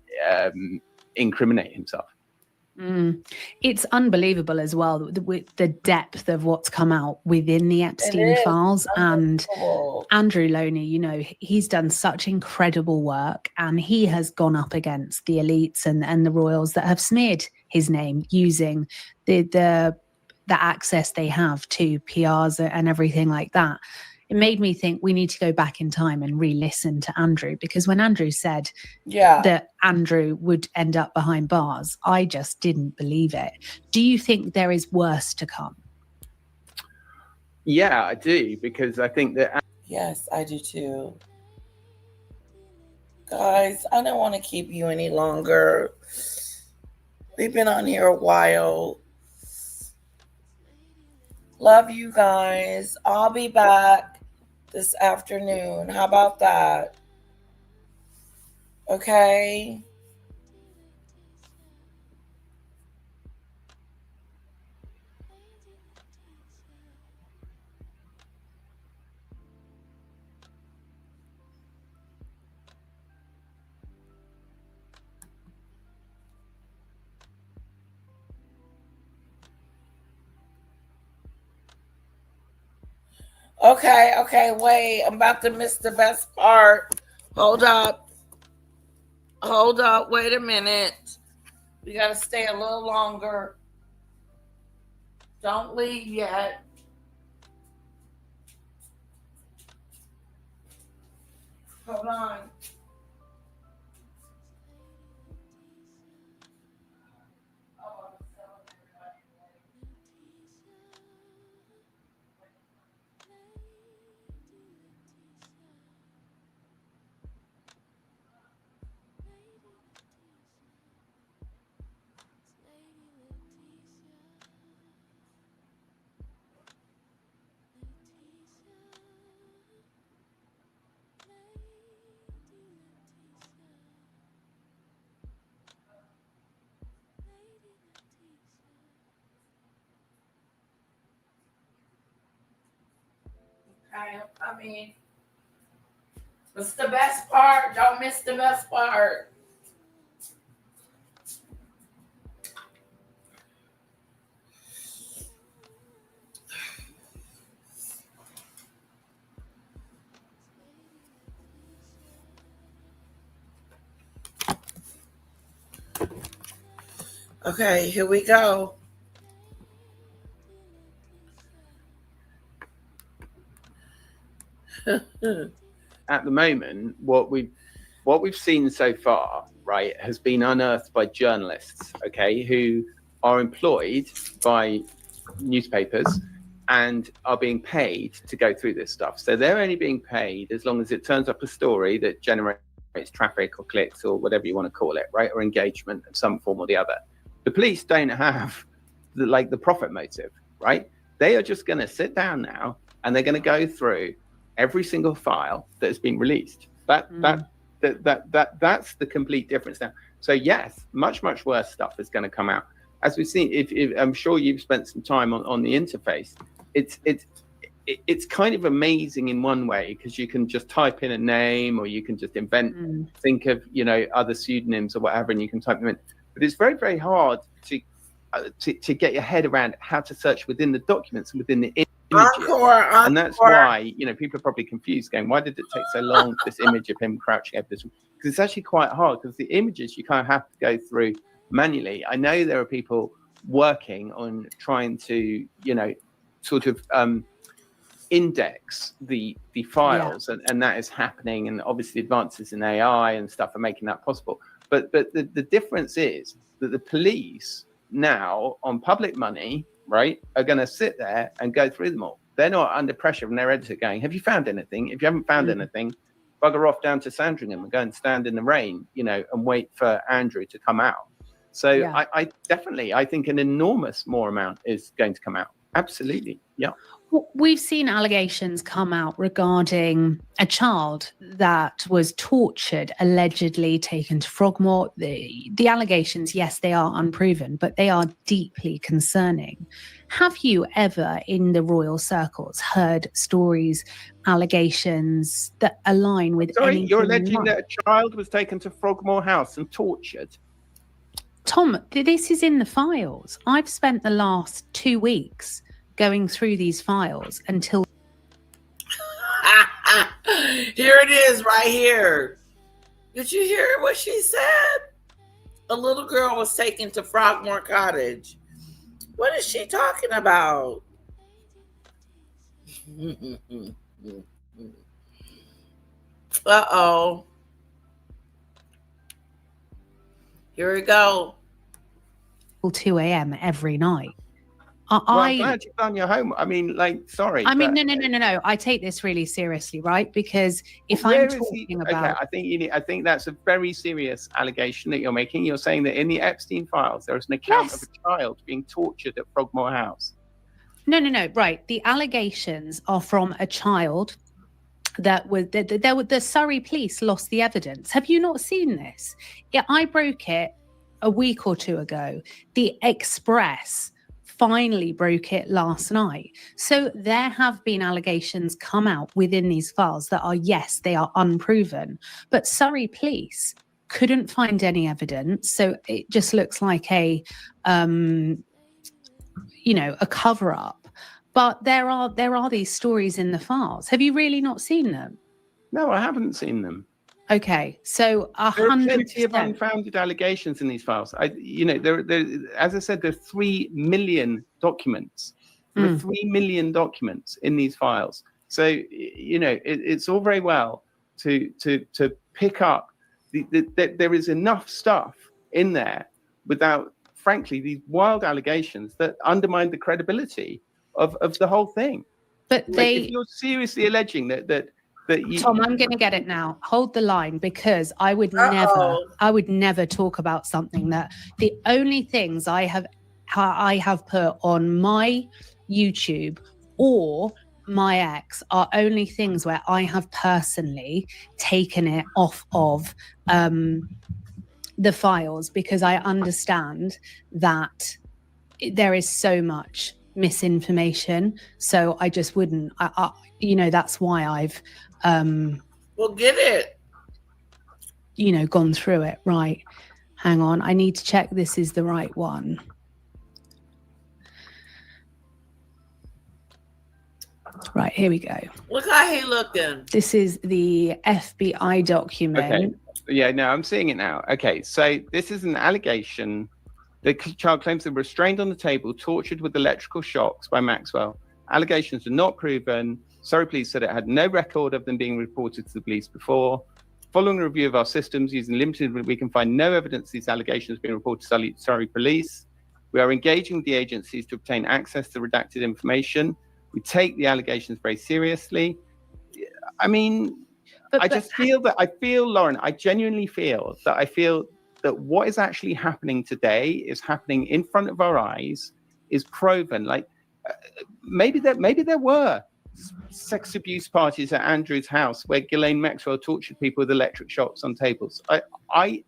incriminate himself. It's unbelievable as well with the depth of what's come out within the Epstein files. And Andrew Loney, you know, he's done such incredible work, and he has gone up against the elites and the royals that have smeared his name using the access they have to PRs and everything like that. It made me think we need to go back in time and re-listen to Andrew, because when Andrew said that Andrew would end up behind bars, I just didn't believe it. Do you think there is worse to come? Yeah, I do, because I think that... Yes, I do too. Guys, I don't want to keep you any longer. We've been on here a while. Love you guys. I'll be back this afternoon. How about that? Okay. Okay, wait. I'm about to miss the best part. Hold up, wait a minute. We got to stay a little longer. Don't leave yet. Hold on. I mean, it's the best part. Don't miss the best part. Okay, here we go. At the moment, what we've seen so far, right, has been unearthed by journalists, okay, who are employed by newspapers and are being paid to go through this stuff. So they're only being paid as long as it turns up a story that generates traffic or clicks or whatever you want to call it, right, or engagement of some form or the other. The police don't have the profit motive, right? They are just going to sit down now and they're going to go through every single file that has been released. That That's the complete difference now. So yes, much worse stuff is going to come out. As we've seen, if I'm sure you've spent some time on the interface, it's kind of amazing in one way, because you can just type in a name, or you can just think of other pseudonyms or whatever, and you can type them in. But it's very, very hard to get your head around how to search within the documents and within the images. And that's why people are probably confused, going, why did it take so long for this image of him crouching over this? Because it's actually quite hard, because the images you kind of have to go through manually. I know there are people working on trying to sort of index the files, and that is happening, and obviously advances in AI and stuff are making that possible. But the difference is that the police now, on public money, right, are going to sit there and go through them all. They're not under pressure from their editor going, have you found anything? If you haven't found anything, bugger off down to Sandringham and go and stand in the rain, and wait for Andrew to come out. So I definitely think an enormous more amount is going to come out. Absolutely. Yeah. We've seen allegations come out regarding a child that was tortured, allegedly taken to Frogmore. The allegations, yes, they are unproven, but they are deeply concerning. Have you ever, in the royal circles, heard stories, allegations that align with anything? You're alleging that a child was taken to Frogmore House and tortured? Tom, this is in the files. I've spent the last 2 weeks going through these files until here it is right here. Did you hear what she said? A little girl was taken to Frogmore Cottage. What is she talking about? Uh-oh. Here we go. 2 a.m. every night. I'm glad you've done your homework. I mean, sorry. I mean, no. I take this really seriously, right? Because if I'm talking about, I think that's a very serious allegation that you're making. You're saying that in the Epstein files, there is an account of a child being tortured at Frogmore House. No. Right. The allegations are from a child that was the Surrey police lost the evidence. Have you not seen this? Yeah, I broke it a week or two ago. The Express finally broke it last night. So there have been allegations come out within these files that are, yes, they are unproven, but Surrey police couldn't find any evidence. So it just looks like a cover up. But there are these stories in the files. Have you really not seen them? No, I haven't seen them. Okay, so 100%. There are plenty of unfounded allegations in these files. As I said, there are 3 million documents. There are 3 million documents in these files. So it's all very well to pick up. There is enough stuff in there without, frankly, these wild allegations that undermine the credibility of the whole thing. But if you're seriously alleging that Tom, I'm going to get it now. Hold the line, because I would never talk about something that the only things I have put on my YouTube or my ex are only things where I have personally taken it off of the files, because I understand that there is so much misinformation. So I just wouldn't, that's why I've well, get it. Gone through it. Right. Hang on. I need to check this is the right one. Right, here we go. Look how he looking. This is the FBI document. Okay. Yeah, no, I'm seeing it now. Okay, so this is an allegation. The child claims they were restrained on the table, tortured with electrical shocks by Maxwell. Allegations are not proven. Surrey police said it had no record of them being reported to the police before. Following a review of our systems using limited, we can find no evidence these allegations have been reported to Surrey police. We are engaging with the agencies to obtain access to redacted information. We take the allegations very seriously. I mean, I feel, Lauren, I genuinely feel that what is actually happening today is happening in front of our eyes, is proven. Maybe there were sex abuse parties at Andrew's house where Ghislaine Maxwell tortured people with electric shocks on tables. I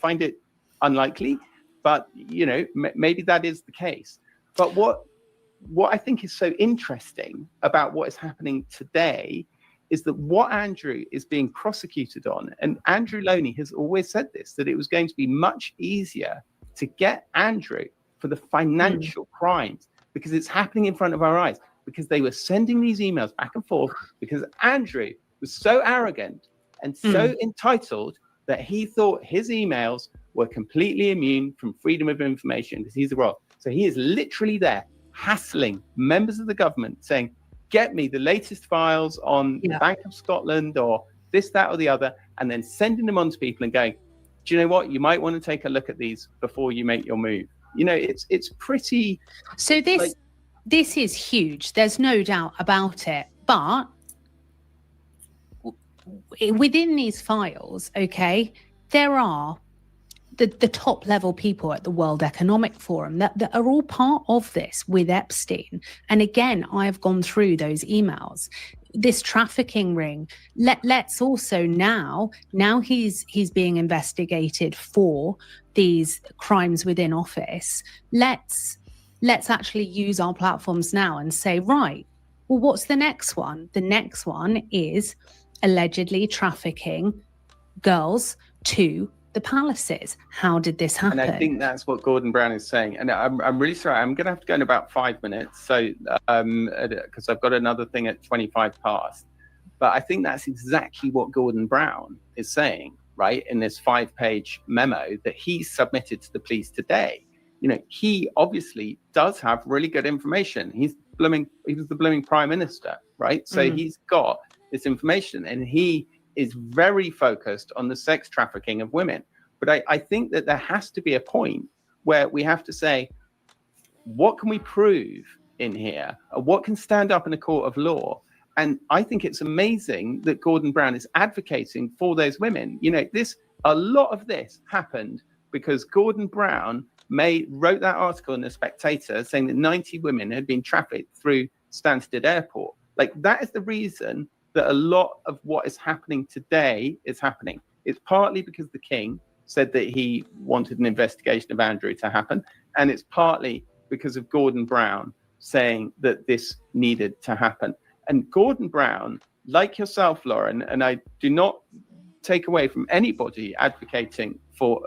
find it unlikely, but maybe that is the case. But what I think is so interesting about what is happening today is that what Andrew is being prosecuted on, and Andrew Loney has always said this, that it was going to be much easier to get Andrew for the financial crimes because it's happening in front of our eyes, because they were sending these emails back and forth because Andrew was so arrogant and so entitled that he thought his emails were completely immune from freedom of information because he's the royal. So he is literally there hassling members of the government saying, get me the latest files on the Bank of Scotland or this, that, or the other, and then sending them on to people and going, do you know what? You might want to take a look at these before you make your move. It's pretty. So this is huge. There's no doubt about it. But within these files, okay, there are the top level people at the World Economic Forum that are all part of this with Epstein. And again, I've gone through those emails. This trafficking ring. Let's also now he's being investigated for these crimes within office. Let's actually use our platforms now and say, right, well, what's the next one? The next one is allegedly trafficking girls to the palaces. How did this happen? And I think that's what Gordon Brown is saying. And I'm really sorry. I'm going to have to go in about 5 minutes. So, because I've got another thing at 25 past. But I think that's exactly what Gordon Brown is saying, right? In this 5-page memo that he submitted to the police today. He obviously does have really good information. He was the blooming prime minister, right? So he's got this information and he is very focused on the sex trafficking of women. But I think that there has to be a point where we have to say, what can we prove in here? What can stand up in a court of law? And I think it's amazing that Gordon Brown is advocating for those women. A lot of this happened because Gordon Brown wrote that article in The Spectator saying that 90 women had been trafficked through Stansted Airport. That is the reason that a lot of what is happening today is happening. It's partly because the king said that he wanted an investigation of Andrew to happen, and it's partly because of Gordon Brown saying that this needed to happen. And Gordon Brown, like yourself, Lauren, and I do not take away from anybody advocating for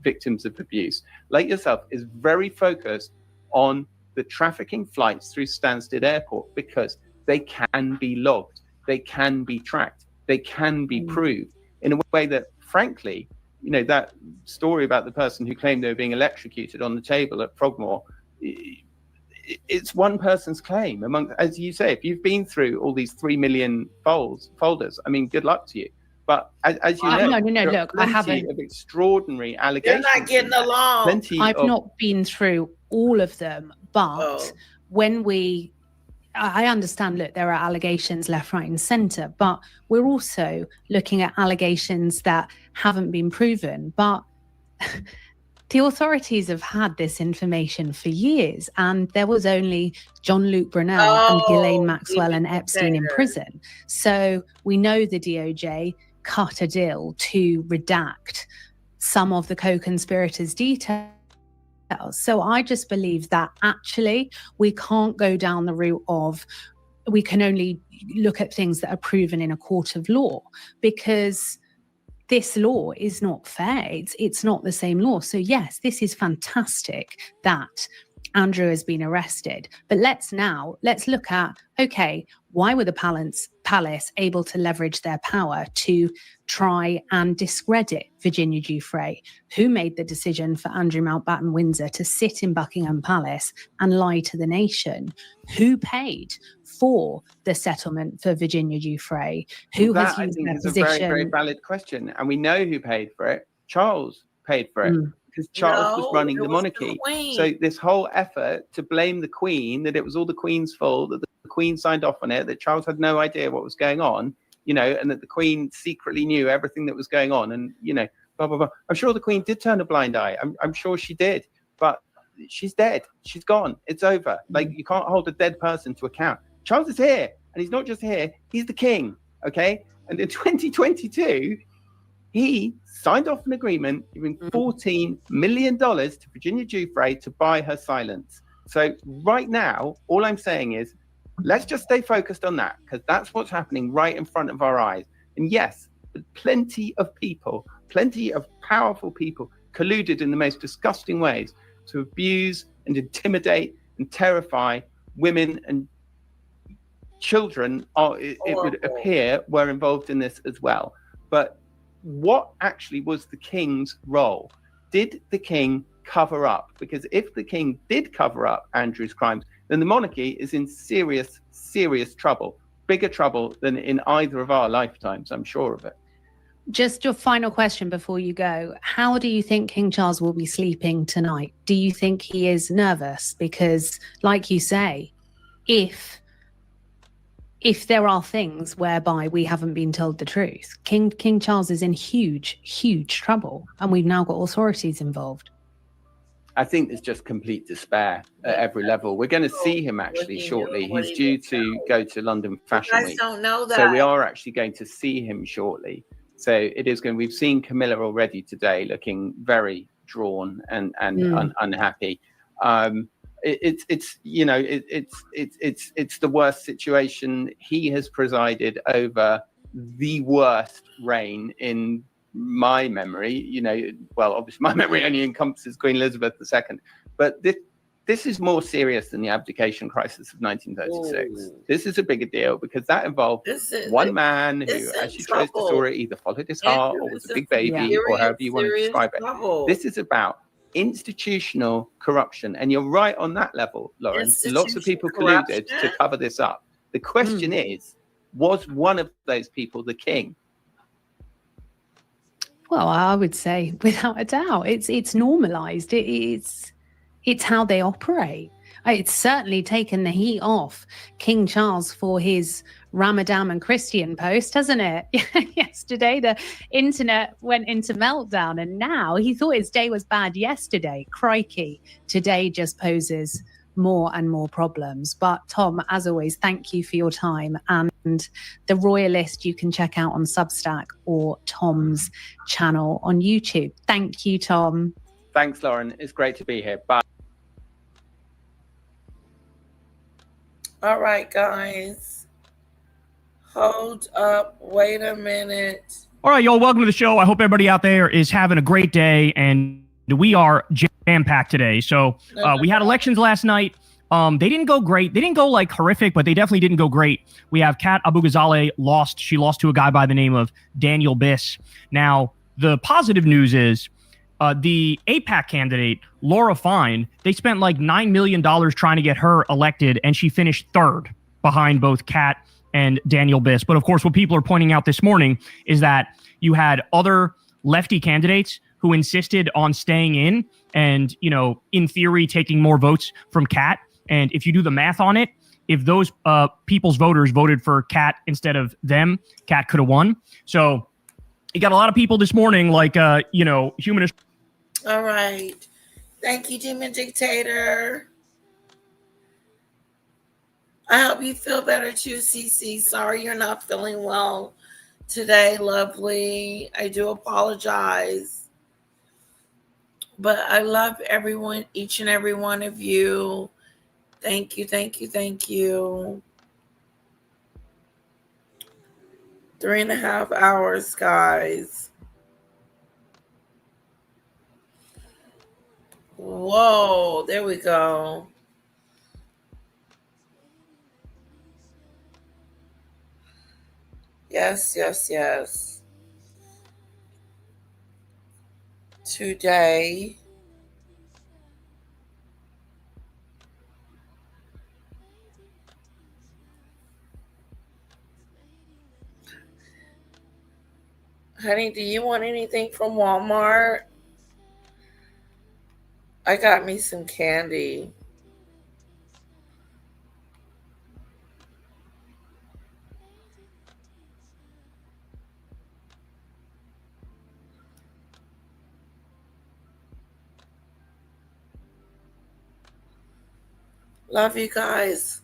victims of abuse, like yourself, is very focused on the trafficking flights through Stansted Airport because they can be logged. They can be tracked. They can be proved in a way that, frankly, that story about the person who claimed they were being electrocuted on the table at Frogmore, it's one person's claim. As you say, if you've been through all these 3 million folders, I mean, good luck to you. But as you know, no, look, I haven't. Of extraordinary allegations. You're not getting along. I've not been through all of them, but when I understand, look, there are allegations left, right, and centre, but we're also looking at allegations that haven't been proven. But the authorities have had this information for years, and there was only Jean-Luc Brunel and Ghislaine Maxwell and Epstein in prison. So we know the DOJ cut a deal to redact some of the co-conspirators' details. So I just believe that actually we can't go down the route of we can only look at things that are proven in a court of law, because this law is not fair. It's not the same law. So yes, this is fantastic that Andrew has been arrested. But let's look at, okay, why were the palace able to leverage their power to try and discredit Virginia Giuffre, who made the decision for Andrew Mountbatten Windsor to sit in Buckingham Palace and lie to the nation? Who paid for the settlement for Virginia Giuffre? Who has used their position? Is a very, very valid question. And we know who paid for it. Charles paid for it. Because Charles was running the monarchy. So this whole effort to blame the Queen, that it was all the Queen's fault, that the Queen signed off on it, that Charles had no idea what was going on, and that the Queen secretly knew everything that was going on, and, blah, blah, blah. I'm sure the Queen did turn a blind eye. I'm sure she did. But she's dead. She's gone. It's over. You can't hold a dead person to account. Charles is here, and he's not just here, he's the king, okay? And in 2022, he signed off an agreement giving $14 million to Virginia Giuffre to buy her silence. So right now, all I'm saying is, let's just stay focused on that, because that's what's happening right in front of our eyes. And yes, plenty of people, plenty of powerful people colluded in the most disgusting ways to abuse and intimidate and terrify women and children, it would appear, were involved in this as well. But what actually was the king's role? Did the king cover up? Because if the king did cover up Andrew's crimes, then the monarchy is in serious, serious trouble. Bigger trouble than in either of our lifetimes, I'm sure of it. Just your final question before you go. How do you think King Charles will be sleeping tonight? Do you think he is nervous? Because, like you say, if there are things whereby we haven't been told the truth, King Charles is in huge, huge trouble, and we've now got authorities involved. I think there's just complete despair at every level. We're going to see him actually shortly. He's due to go to London Fashion Week. Don't know that. So we are actually going to see him shortly. So it is going. We've seen Camilla already today, looking very drawn and unhappy. It's the worst situation. He has presided over the worst reign in my memory. Well, obviously my memory only encompasses Queen Elizabeth II, but this is more serious than the abdication crisis of 1936. This is a bigger deal because that involved one man who, as you chose to saw it, either followed his heart or was a big baby, or however you want to describe it. This is about institutional corruption, and you're right on that level, Lauren. Lots of people colluded to cover this up. The question is, was one of those people the king? Well, I would say without a doubt, it's normalized. It's how they operate. It's certainly taken the heat off King Charles for his Ramadan and Christian post, hasn't it? Yesterday, the internet went into meltdown, and now he thought his day was bad yesterday. Crikey, today just poses more and more problems. But Tom, as always, thank you for your time. And the Royalist you can check out on Substack or Tom's channel on YouTube. Thank you, Tom. Thanks, Lauren. It's great to be here. Bye. All right, guys. Hold up. Wait a minute. All right, y'all. Welcome to the show. I hope everybody out there is having a great day, and we are jam-packed today. So we had elections last night. They didn't go great. They didn't go like horrific, but they definitely didn't go great. We have Kat Abu-Ghazaleh lost. She lost to a guy by the name of Daniel Biss. Now, the positive news is the AIPAC candidate, Laura Fine, they spent like $9 million trying to get her elected, and she finished third behind both Kat and Daniel Biss. But of course, what people are pointing out this morning is that you had other lefty candidates who insisted on staying in and, in theory, taking more votes from Kat. And if you do the math on it, if those people's voters voted for Kat instead of them, Kat could have won. So you got a lot of people this morning, like, humanist. All right. Thank you, Demon Dictator. I hope you feel better too, Cece. Sorry you're not feeling well today, lovely. I do apologize. But I love everyone, each and every one of you. Thank you, thank you, thank you. 3.5 hours, guys. Whoa, there we go. Yes, yes, yes. Today, honey, do you want anything from Walmart? I got me some candy. Love you guys.